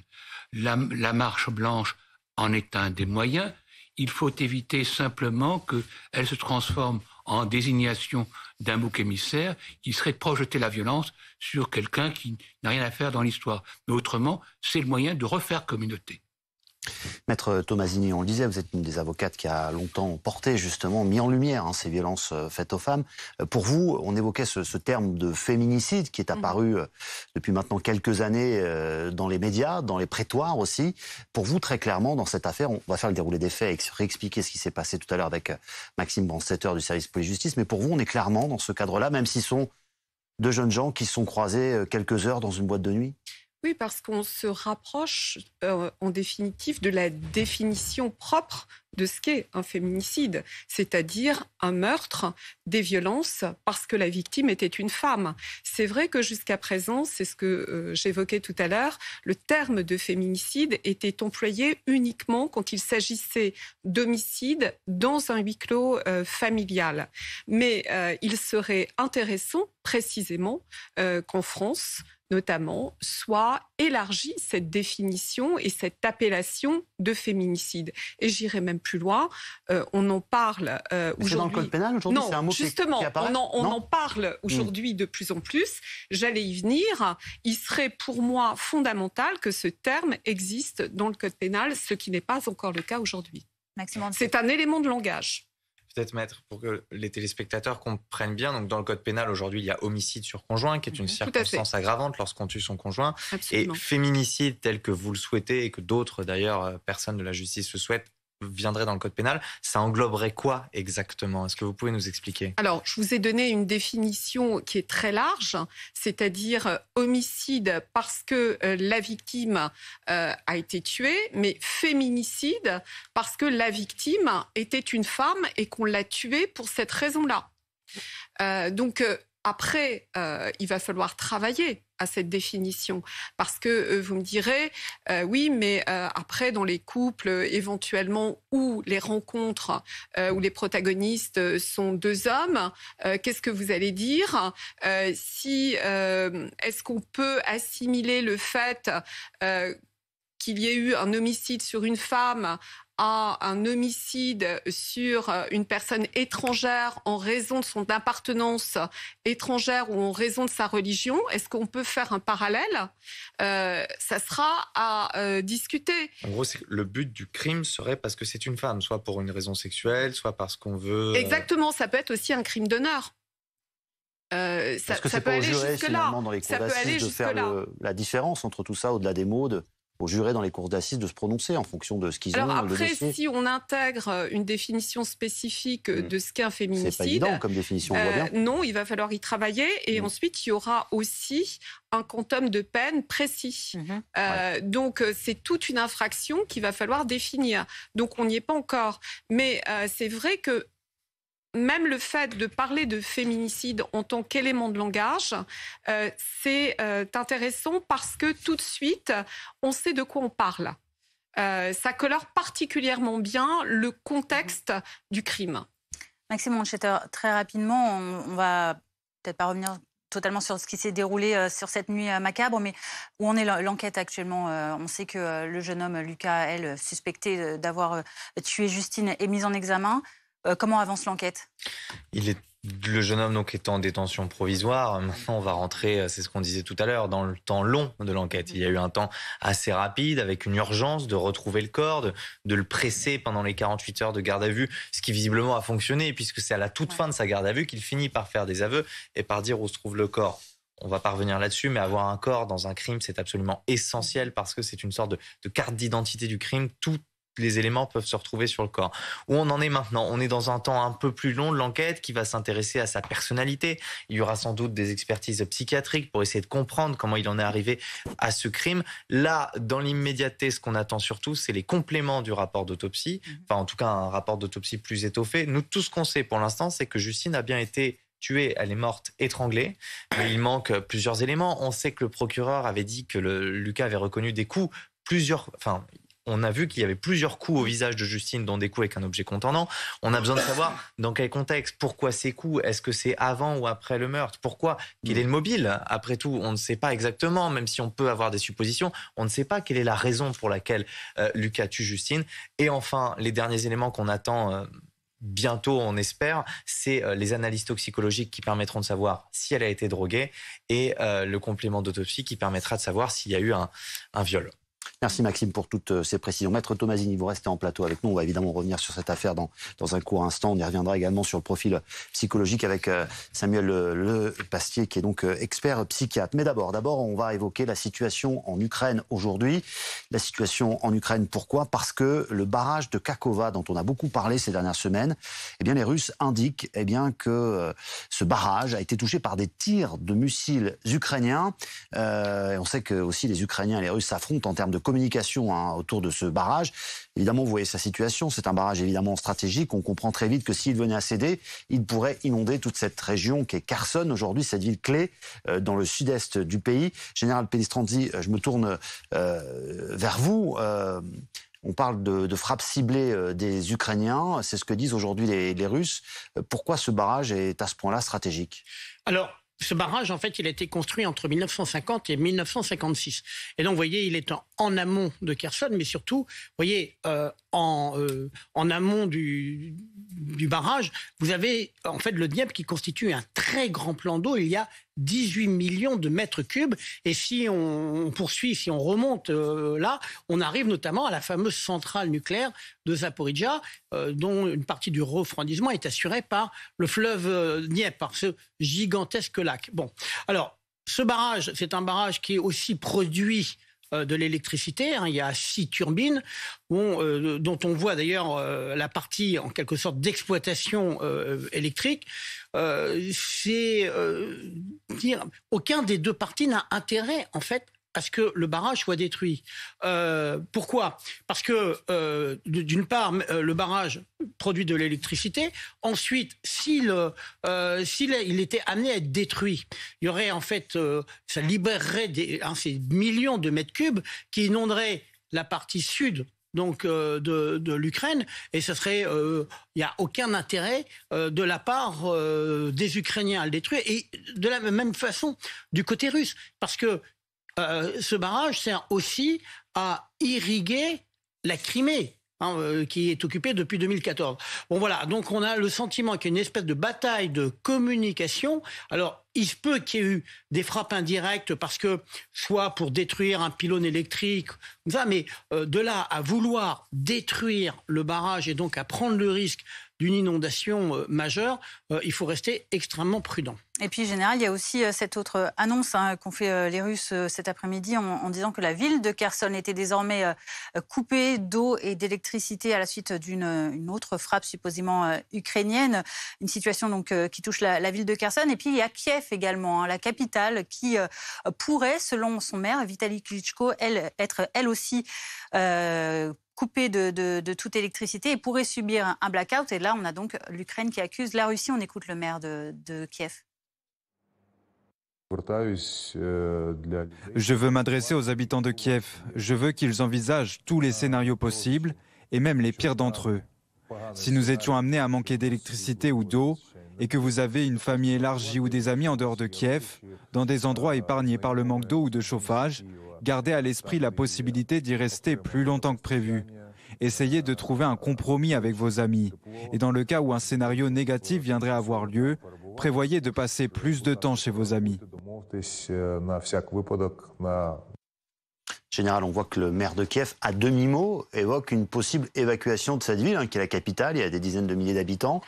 La marche blanche en est un des moyens. Il faut éviter simplement qu'elle se transforme en désignation d'un bouc émissaire qui serait de projeter la violence sur quelqu'un qui n'a rien à faire dans l'histoire. Mais autrement, c'est le moyen de refaire communauté. Maître Tomasini, on le disait, vous êtes une des avocates qui a longtemps porté, justement, mis en lumière ces violences faites aux femmes. Pour vous, on évoquait ce terme de féminicide qui est apparu depuis maintenant quelques années dans les médias, dans les prétoires aussi. Pour vous, très clairement, dans cette affaire, on va faire le déroulé des faits et réexpliquer ce qui s'est passé tout à l'heure avec Maxime Branchetter du service police-justice. Mais pour vous, on est clairement dans ce cadre-là, même s'ils sont deux jeunes gens qui se sont croisés quelques heures dans une boîte de nuit? Oui, parce qu'on se rapproche en définitive de la définition propre de ce qu'est un féminicide, c'est-à-dire un meurtre, des violences, parce que la victime était une femme. C'est vrai que jusqu'à présent, c'est ce que j'évoquais tout à l'heure, le terme de féminicide était employé uniquement quand il s'agissait d'homicide dans un huis clos familial. Mais il serait intéressant, précisément, qu'en France, notamment, soit élargie cette définition et cette appellation de féminicide. Et j'irai même plus loin, on en parle aujourd'hui... C'est dans le code pénal aujourd'hui? Non, c'est un mot justement, qui apparaît? on en parle aujourd'hui de plus en plus. J'allais y venir. Il serait pour moi fondamental que ce terme existe dans le code pénal, ce qui n'est pas encore le cas aujourd'hui. C'est un élément de langage. Peut-être, maître, pour que les téléspectateurs comprennent bien, donc dans le code pénal aujourd'hui, il y a homicide sur conjoint, qui est une circonstance aggravante lorsqu'on tue son conjoint. Absolument. Et féminicide, tel que vous le souhaitez et que d'autres d'ailleurs personnes de la justice le souhaitent, viendrait dans le code pénal. Ça engloberait quoi exactement? Est-ce que vous pouvez nous expliquer? Alors, je vous ai donné une définition qui est très large, c'est-à-dire homicide parce que la victime a été tuée, mais féminicide parce que la victime était une femme et qu'on l'a tuée pour cette raison-là. Donc, après, il va falloir travailler à cette définition. Parce que vous me direz, oui, mais après, dans les couples, éventuellement, où les rencontres, où les protagonistes sont deux hommes, qu'est-ce que vous allez dire est-ce qu'on peut assimiler le fait qu'il y ait eu un homicide sur une femme à un homicide sur une personne étrangère en raison de son appartenance étrangère ou en raison de sa religion? Est-ce qu'on peut faire un parallèle? Ça sera à discuter. En gros, le but du crime serait parce que c'est une femme, soit pour une raison sexuelle, soit parce qu'on veut... Exactement, ça peut être aussi un crime d'honneur. Parce que c'est pas au juré, finalement, dans les cours d'assises, de faire la différence entre tout ça, au-delà des mots, aux jurés dans les cours d'assises de se prononcer en fonction de ce qu'ils ont. Alors après, si on intègre une définition spécifique de ce qu'est un féminicide... C'est pas évident comme définition, on voit bien. Non, il va falloir y travailler. Et ensuite, il y aura aussi un quantum de peine précis. Donc, c'est toute une infraction qu'il va falloir définir. Donc, on n'y est pas encore. Mais c'est vrai que même le fait de parler de féminicide en tant qu'élément de langage, c'est intéressant parce que tout de suite, on sait de quoi on parle. Ça colore particulièrement bien le contexte du crime. Maxime Honchetter, très rapidement, on va peut-être pas revenir totalement sur ce qui s'est déroulé sur cette nuit macabre, mais où en est l'enquête actuellement? On sait que le jeune homme, Lucas, suspecté d'avoir tué Justine, est mis en examen. Comment avance l'enquête? Le jeune homme donc est en détention provisoire. Maintenant, on va rentrer, c'est ce qu'on disait tout à l'heure, dans le temps long de l'enquête. Il y a eu un temps assez rapide avec une urgence de retrouver le corps, de le presser pendant les 48 heures de garde à vue, ce qui visiblement a fonctionné puisque c'est à la toute fin de sa garde à vue qu'il finit par faire des aveux et par dire où se trouve le corps. On va pas revenir là-dessus, mais avoir un corps dans un crime, c'est absolument essentiel parce que c'est une sorte de carte d'identité du crime. Tous les éléments peuvent se retrouver sur le corps. Où on en est maintenant? On est dans un temps un peu plus long de l'enquête qui va s'intéresser à sa personnalité. Il y aura sans doute des expertises psychiatriques pour essayer de comprendre comment il en est arrivé à ce crime. Là, dans l'immédiateté, ce qu'on attend surtout, c'est les compléments du rapport d'autopsie. Enfin, en tout cas, un rapport d'autopsie plus étoffé. Nous, tout ce qu'on sait pour l'instant, c'est que Justine a bien été tuée, elle est morte étranglée, mais il manque plusieurs éléments. On sait que le procureur avait dit que Lucas avait reconnu des coups, on a vu qu'il y avait plusieurs coups au visage de Justine, dont des coups avec un objet contendant. On a besoin de savoir dans quel contexte, pourquoi ces coups, est-ce que c'est avant ou après le meurtre? Pourquoi? Quel est le mobile? Après tout, on ne sait pas exactement, même si on peut avoir des suppositions, on ne sait pas quelle est la raison pour laquelle Lucas tue Justine. Et enfin, les derniers éléments qu'on attend... bientôt, on espère, c'est les analyses toxicologiques qui permettront de savoir si elle a été droguée et le complément d'autopsie qui permettra de savoir s'il y a eu un viol. Merci Maxime pour toutes ces précisions. Maître Tomasini, vous restez en plateau avec nous. On va évidemment revenir sur cette affaire dans un court instant. On y reviendra également sur le profil psychologique avec Samuel Le Pastier, qui est donc expert psychiatre. Mais d'abord, on va évoquer la situation en Ukraine aujourd'hui. La situation en Ukraine, pourquoi? Parce que le barrage de Kakhovka, dont on a beaucoup parlé ces dernières semaines, les Russes indiquent que ce barrage a été touché par des tirs de missiles ukrainiens. Et on sait que aussi les Ukrainiens et les Russes s'affrontent en termes de communication autour de ce barrage. Évidemment, vous voyez sa situation, c'est un barrage évidemment stratégique. On comprend très vite que s'il venait à céder, il pourrait inonder toute cette région qui est Kherson aujourd'hui, cette ville clé dans le sud-est du pays. Général Pellistrandi, je me tourne vers vous. On parle de frappes ciblées des Ukrainiens, c'est ce que disent aujourd'hui les Russes. Pourquoi ce barrage est à ce point-là stratégique? Alors, ce barrage, en fait, il a été construit entre 1950 et 1956. Et donc, vous voyez, il est en amont de Kherson, mais surtout, vous voyez, en amont du barrage, vous avez en fait le Dniepr qui constitue un très grand plan d'eau. Il y a 18 millions de mètres cubes. Et si on poursuit, si on remonte là, on arrive notamment à la fameuse centrale nucléaire de Zaporijia, dont une partie du refroidissement est assurée par le fleuve Dniepr, par ce gigantesque lac. Bon, alors, ce barrage, c'est un barrage qui est aussi produit de l'électricité. Il y a 6 turbines dont on voit d'ailleurs la partie en quelque sorte d'exploitation électrique. Aucun des deux parties n'a intérêt en fait à ce que le barrage soit détruit. Pourquoi? Parce que, d'une part, le barrage produit de l'électricité. Ensuite, s'il était amené à être détruit, il y aurait en fait, ça libérerait ces millions de mètres cubes qui inonderaient la partie sud donc de l'Ukraine, et ce serait, il n'y a aucun intérêt de la part des Ukrainiens à le détruire, et de la même façon du côté russe, parce que ce barrage sert aussi à irriguer la Crimée, qui est occupée depuis 2014. Bon voilà, donc on a le sentiment qu'il y a une espèce de bataille de communication. Alors, il se peut qu'il y ait eu des frappes indirectes parce que, soit pour détruire un pylône électrique, comme ça, mais de là à vouloir détruire le barrage et donc à prendre le risque d'une inondation majeure, il faut rester extrêmement prudent. Et puis, général, il y a aussi cette autre annonce qu'ont fait les Russes cet après-midi en disant que la ville de Kherson était désormais coupée d'eau et d'électricité à la suite d'une autre frappe supposément ukrainienne. Une situation donc qui touche la ville de Kherson. Et puis, il y a Kiev également, la capitale, qui pourrait, selon son maire, Vitaly Klitschko, être elle aussi coupée de toute électricité et pourrait subir un blackout. Et là, on a donc l'Ukraine qui accuse la Russie. On écoute le maire de Kiev. Je veux m'adresser aux habitants de Kiev. Je veux qu'ils envisagent tous les scénarios possibles et même les pires d'entre eux. Si nous étions amenés à manquer d'électricité ou d'eau et que vous avez une famille élargie ou des amis en dehors de Kiev, dans des endroits épargnés par le manque d'eau ou de chauffage, gardez à l'esprit la possibilité d'y rester plus longtemps que prévu. Essayez de trouver un compromis avec vos amis. Et dans le cas où un scénario négatif viendrait avoir lieu, prévoyez de passer plus de temps chez vos amis. Général, on voit que le maire de Kiev, à demi-mot, évoque une possible évacuation de cette ville, qui est la capitale. Il y a des dizaines de milliers d'habitants.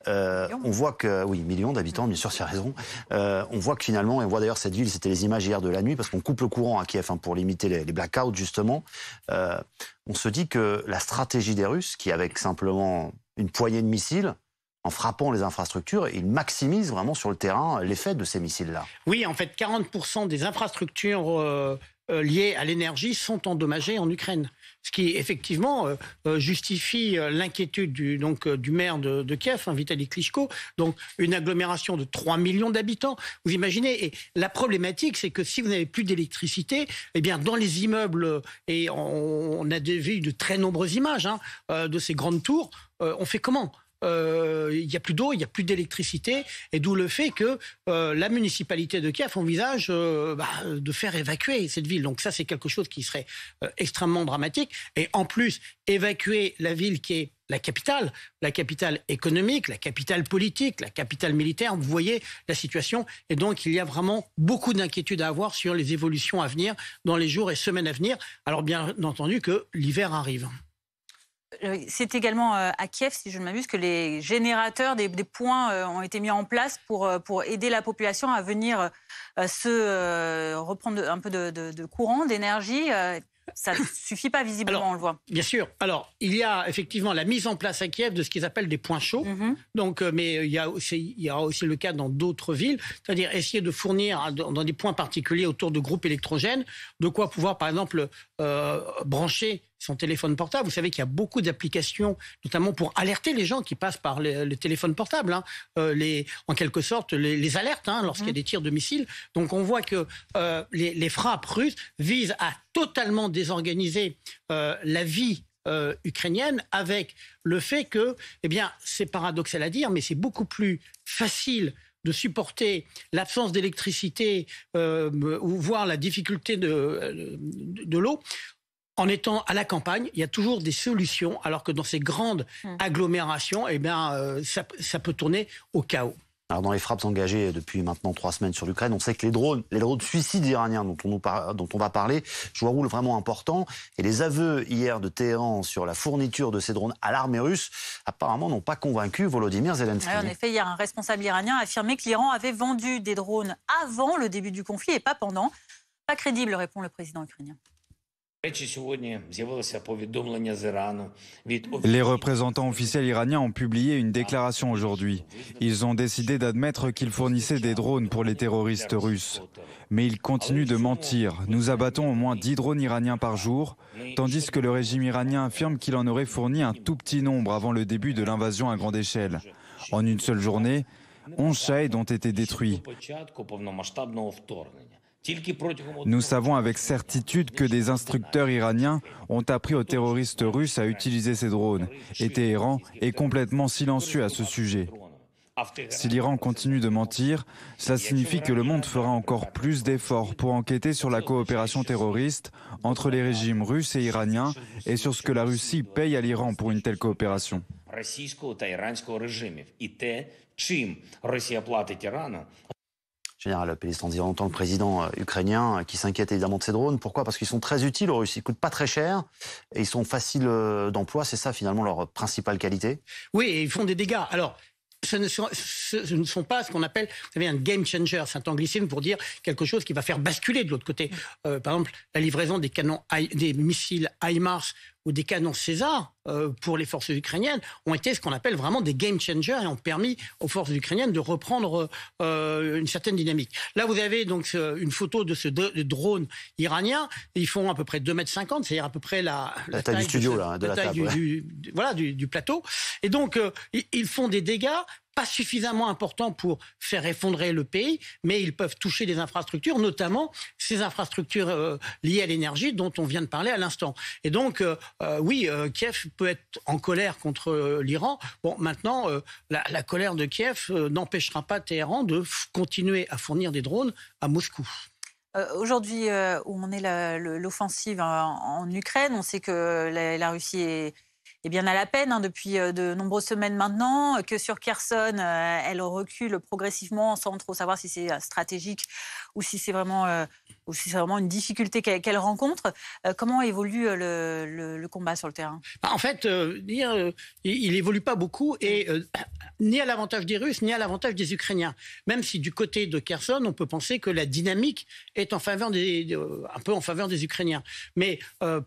On voit que, oui, millions d'habitants, bien sûr, c'est raison. On voit que finalement, et on voit d'ailleurs cette ville, c'était les images hier de la nuit, parce qu'on coupe le courant à Kiev pour limiter les blackouts, justement. On se dit que la stratégie des Russes, qui avec simplement une poignée de missiles, en frappant les infrastructures, ils maximisent vraiment sur le terrain l'effet de ces missiles-là. Oui, en fait, 40% des infrastructures liées à l'énergie sont endommagées en Ukraine. Ce qui, effectivement, justifie l'inquiétude du maire de Kiev, Vitaly Klitschko. Donc, une agglomération de 3 millions d'habitants. Vous imaginez, et la problématique, c'est que si vous n'avez plus d'électricité, eh bien, dans les immeubles, et on a vu de très nombreuses images de ces grandes tours, on fait comment ? Il n'y a plus d'eau, il n'y a plus d'électricité, et d'où le fait que la municipalité de Kiev envisage de faire évacuer cette ville. Donc ça, c'est quelque chose qui serait extrêmement dramatique. Et en plus, évacuer la ville qui est la capitale économique, la capitale politique, la capitale militaire, vous voyez la situation. Et donc, il y a vraiment beaucoup d'inquiétudes à avoir sur les évolutions à venir dans les jours et semaines à venir. Alors, bien entendu que l'hiver arrive. C'est également à Kiev, si je ne m'abuse, que les générateurs des points ont été mis en place pour aider la population à venir reprendre un peu de courant, d'énergie. Ça ne suffit pas visiblement, alors, on le voit. Bien sûr. Alors, il y a effectivement la mise en place à Kiev de ce qu'ils appellent des points chauds. Donc, mais il y a aussi le cas dans d'autres villes, c'est-à-dire essayer de fournir dans des points particuliers autour de groupes électrogènes, de quoi pouvoir, par exemple, brancher son téléphone portable. Vous savez qu'il y a beaucoup d'applications, notamment pour alerter les gens qui passent par les téléphones portables, en quelque sorte les alertes lorsqu'il y a des tirs de missiles. Donc on voit que les frappes russes visent à totalement désorganiser la vie ukrainienne, avec le fait que, eh bien, c'est paradoxal à dire, mais c'est beaucoup plus facile de supporter l'absence d'électricité ou voire la difficulté de l'eau. En étant à la campagne, il y a toujours des solutions, alors que dans ces grandes agglomérations, eh bien, ça peut tourner au chaos. Alors dans les frappes engagées depuis maintenant 3 semaines sur l'Ukraine, on sait que les drones suicides iraniens dont on va parler jouent un rôle vraiment important. Et les aveux hier de Téhéran sur la fourniture de ces drones à l'armée russe, apparemment n'ont pas convaincu Volodymyr Zelensky. En effet, hier, un responsable iranien a affirmé que l'Iran avait vendu des drones avant le début du conflit et pas pendant. Pas crédible, répond le président ukrainien. Les représentants officiels iraniens ont publié une déclaration aujourd'hui. Ils ont décidé d'admettre qu'ils fournissaient des drones pour les terroristes russes. Mais ils continuent de mentir. Nous abattons au moins 10 drones iraniens par jour, tandis que le régime iranien affirme qu'il en aurait fourni un tout petit nombre avant le début de l'invasion à grande échelle. En une seule journée, 11 Shahed ont été détruits. Nous savons avec certitude que des instructeurs iraniens ont appris aux terroristes russes à utiliser ces drones, et Téhéran est complètement silencieux à ce sujet. Si l'Iran continue de mentir, cela signifie que le monde fera encore plus d'efforts pour enquêter sur la coopération terroriste entre les régimes russes et iraniens et sur ce que la Russie paye à l'Iran pour une telle coopération. Général Pellistrandi, on entend le président ukrainien qui s'inquiète évidemment de ces drones. Pourquoi? Parce qu'ils sont très utiles aux Russes. Ils ne coûtent pas très cher et ils sont faciles d'emploi. C'est ça finalement leur principale qualité? Oui, et ils font des dégâts. Alors, ce ne sont pas ce qu'on appelle, vous savez, un game changer. C'est un anglicisme pour dire quelque chose qui va faire basculer de l'autre côté. Par exemple, la livraison des canons, des missiles HIMARS ou des canons César pour les forces ukrainiennes ont été ce qu'on appelle vraiment des game changers et ont permis aux forces ukrainiennes de reprendre une certaine dynamique. Là, vous avez donc une photo de ce drone iranien. Ils font à peu près 2,50 m, c'est-à-dire à peu près la taille du studio, de la table, du plateau. Et donc, ils font des dégâts pas suffisamment importants pour faire effondrer le pays, mais ils peuvent toucher des infrastructures, notamment ces infrastructures liées à l'énergie dont on vient de parler à l'instant. Et donc, oui, Kiev peut être en colère contre l'Iran. Bon, maintenant, la colère de Kiev n'empêchera pas Téhéran de continuer à fournir des drones à Moscou. Aujourd'hui, où on est l'offensive en Ukraine, on sait que la Russie est bien à la peine depuis de nombreuses semaines maintenant, que sur Kherson, elle recule progressivement sans trop savoir si c'est stratégique ou si c'est vraiment une difficulté qu'elle rencontre. Comment évolue le combat sur le terrain? En fait, il n'évolue pas beaucoup, et ni à l'avantage des Russes, ni à l'avantage des Ukrainiens. Même si du côté de Kherson, on peut penser que la dynamique est un peu en faveur des Ukrainiens. Mais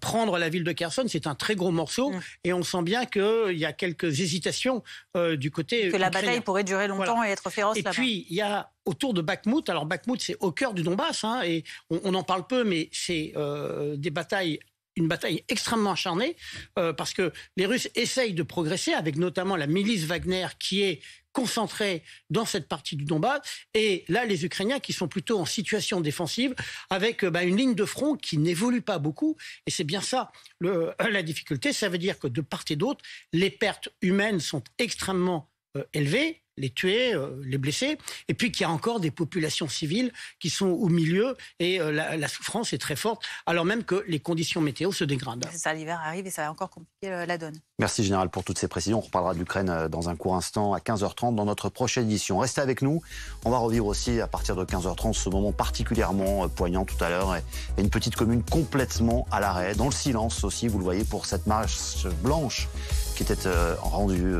prendre la ville de Kherson, c'est un très gros morceau, et on sent bien qu'il y a quelques hésitations du côté ukrainien. Que la bataille pourrait durer longtemps et être féroce là-bas. Et puis, il y a autour de Bakhmout, alors Bakhmout, c'est au cœur du Donbass, et on en parle peu, mais c'est une bataille extrêmement acharnée, parce que les Russes essayent de progresser, avec notamment la milice Wagner qui est concentrée dans cette partie du Donbass, et là les Ukrainiens qui sont plutôt en situation défensive, avec une ligne de front qui n'évolue pas beaucoup, et c'est bien ça la difficulté. Ça veut dire que de part et d'autre, les pertes humaines sont extrêmement élevées, les tués, les blessés, et puis qu'il y a encore des populations civiles qui sont au milieu, et la souffrance est très forte, alors même que les conditions météo se dégradent. C'est ça, l'hiver arrive et ça va encore compliquer la donne. Merci Général pour toutes ces précisions. On reparlera de l'Ukraine dans un court instant à 15h30 dans notre prochaine édition. Restez avec nous, on va revivre aussi à partir de 15h30 ce moment particulièrement poignant tout à l'heure, et une petite commune complètement à l'arrêt, dans le silence aussi, vous le voyez, pour cette marche blanche qui était rendue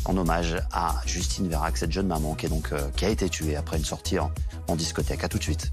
en hommage à Justine Vérac, cette jeune maman qui a été tuée après une sortie en discothèque. À tout de suite.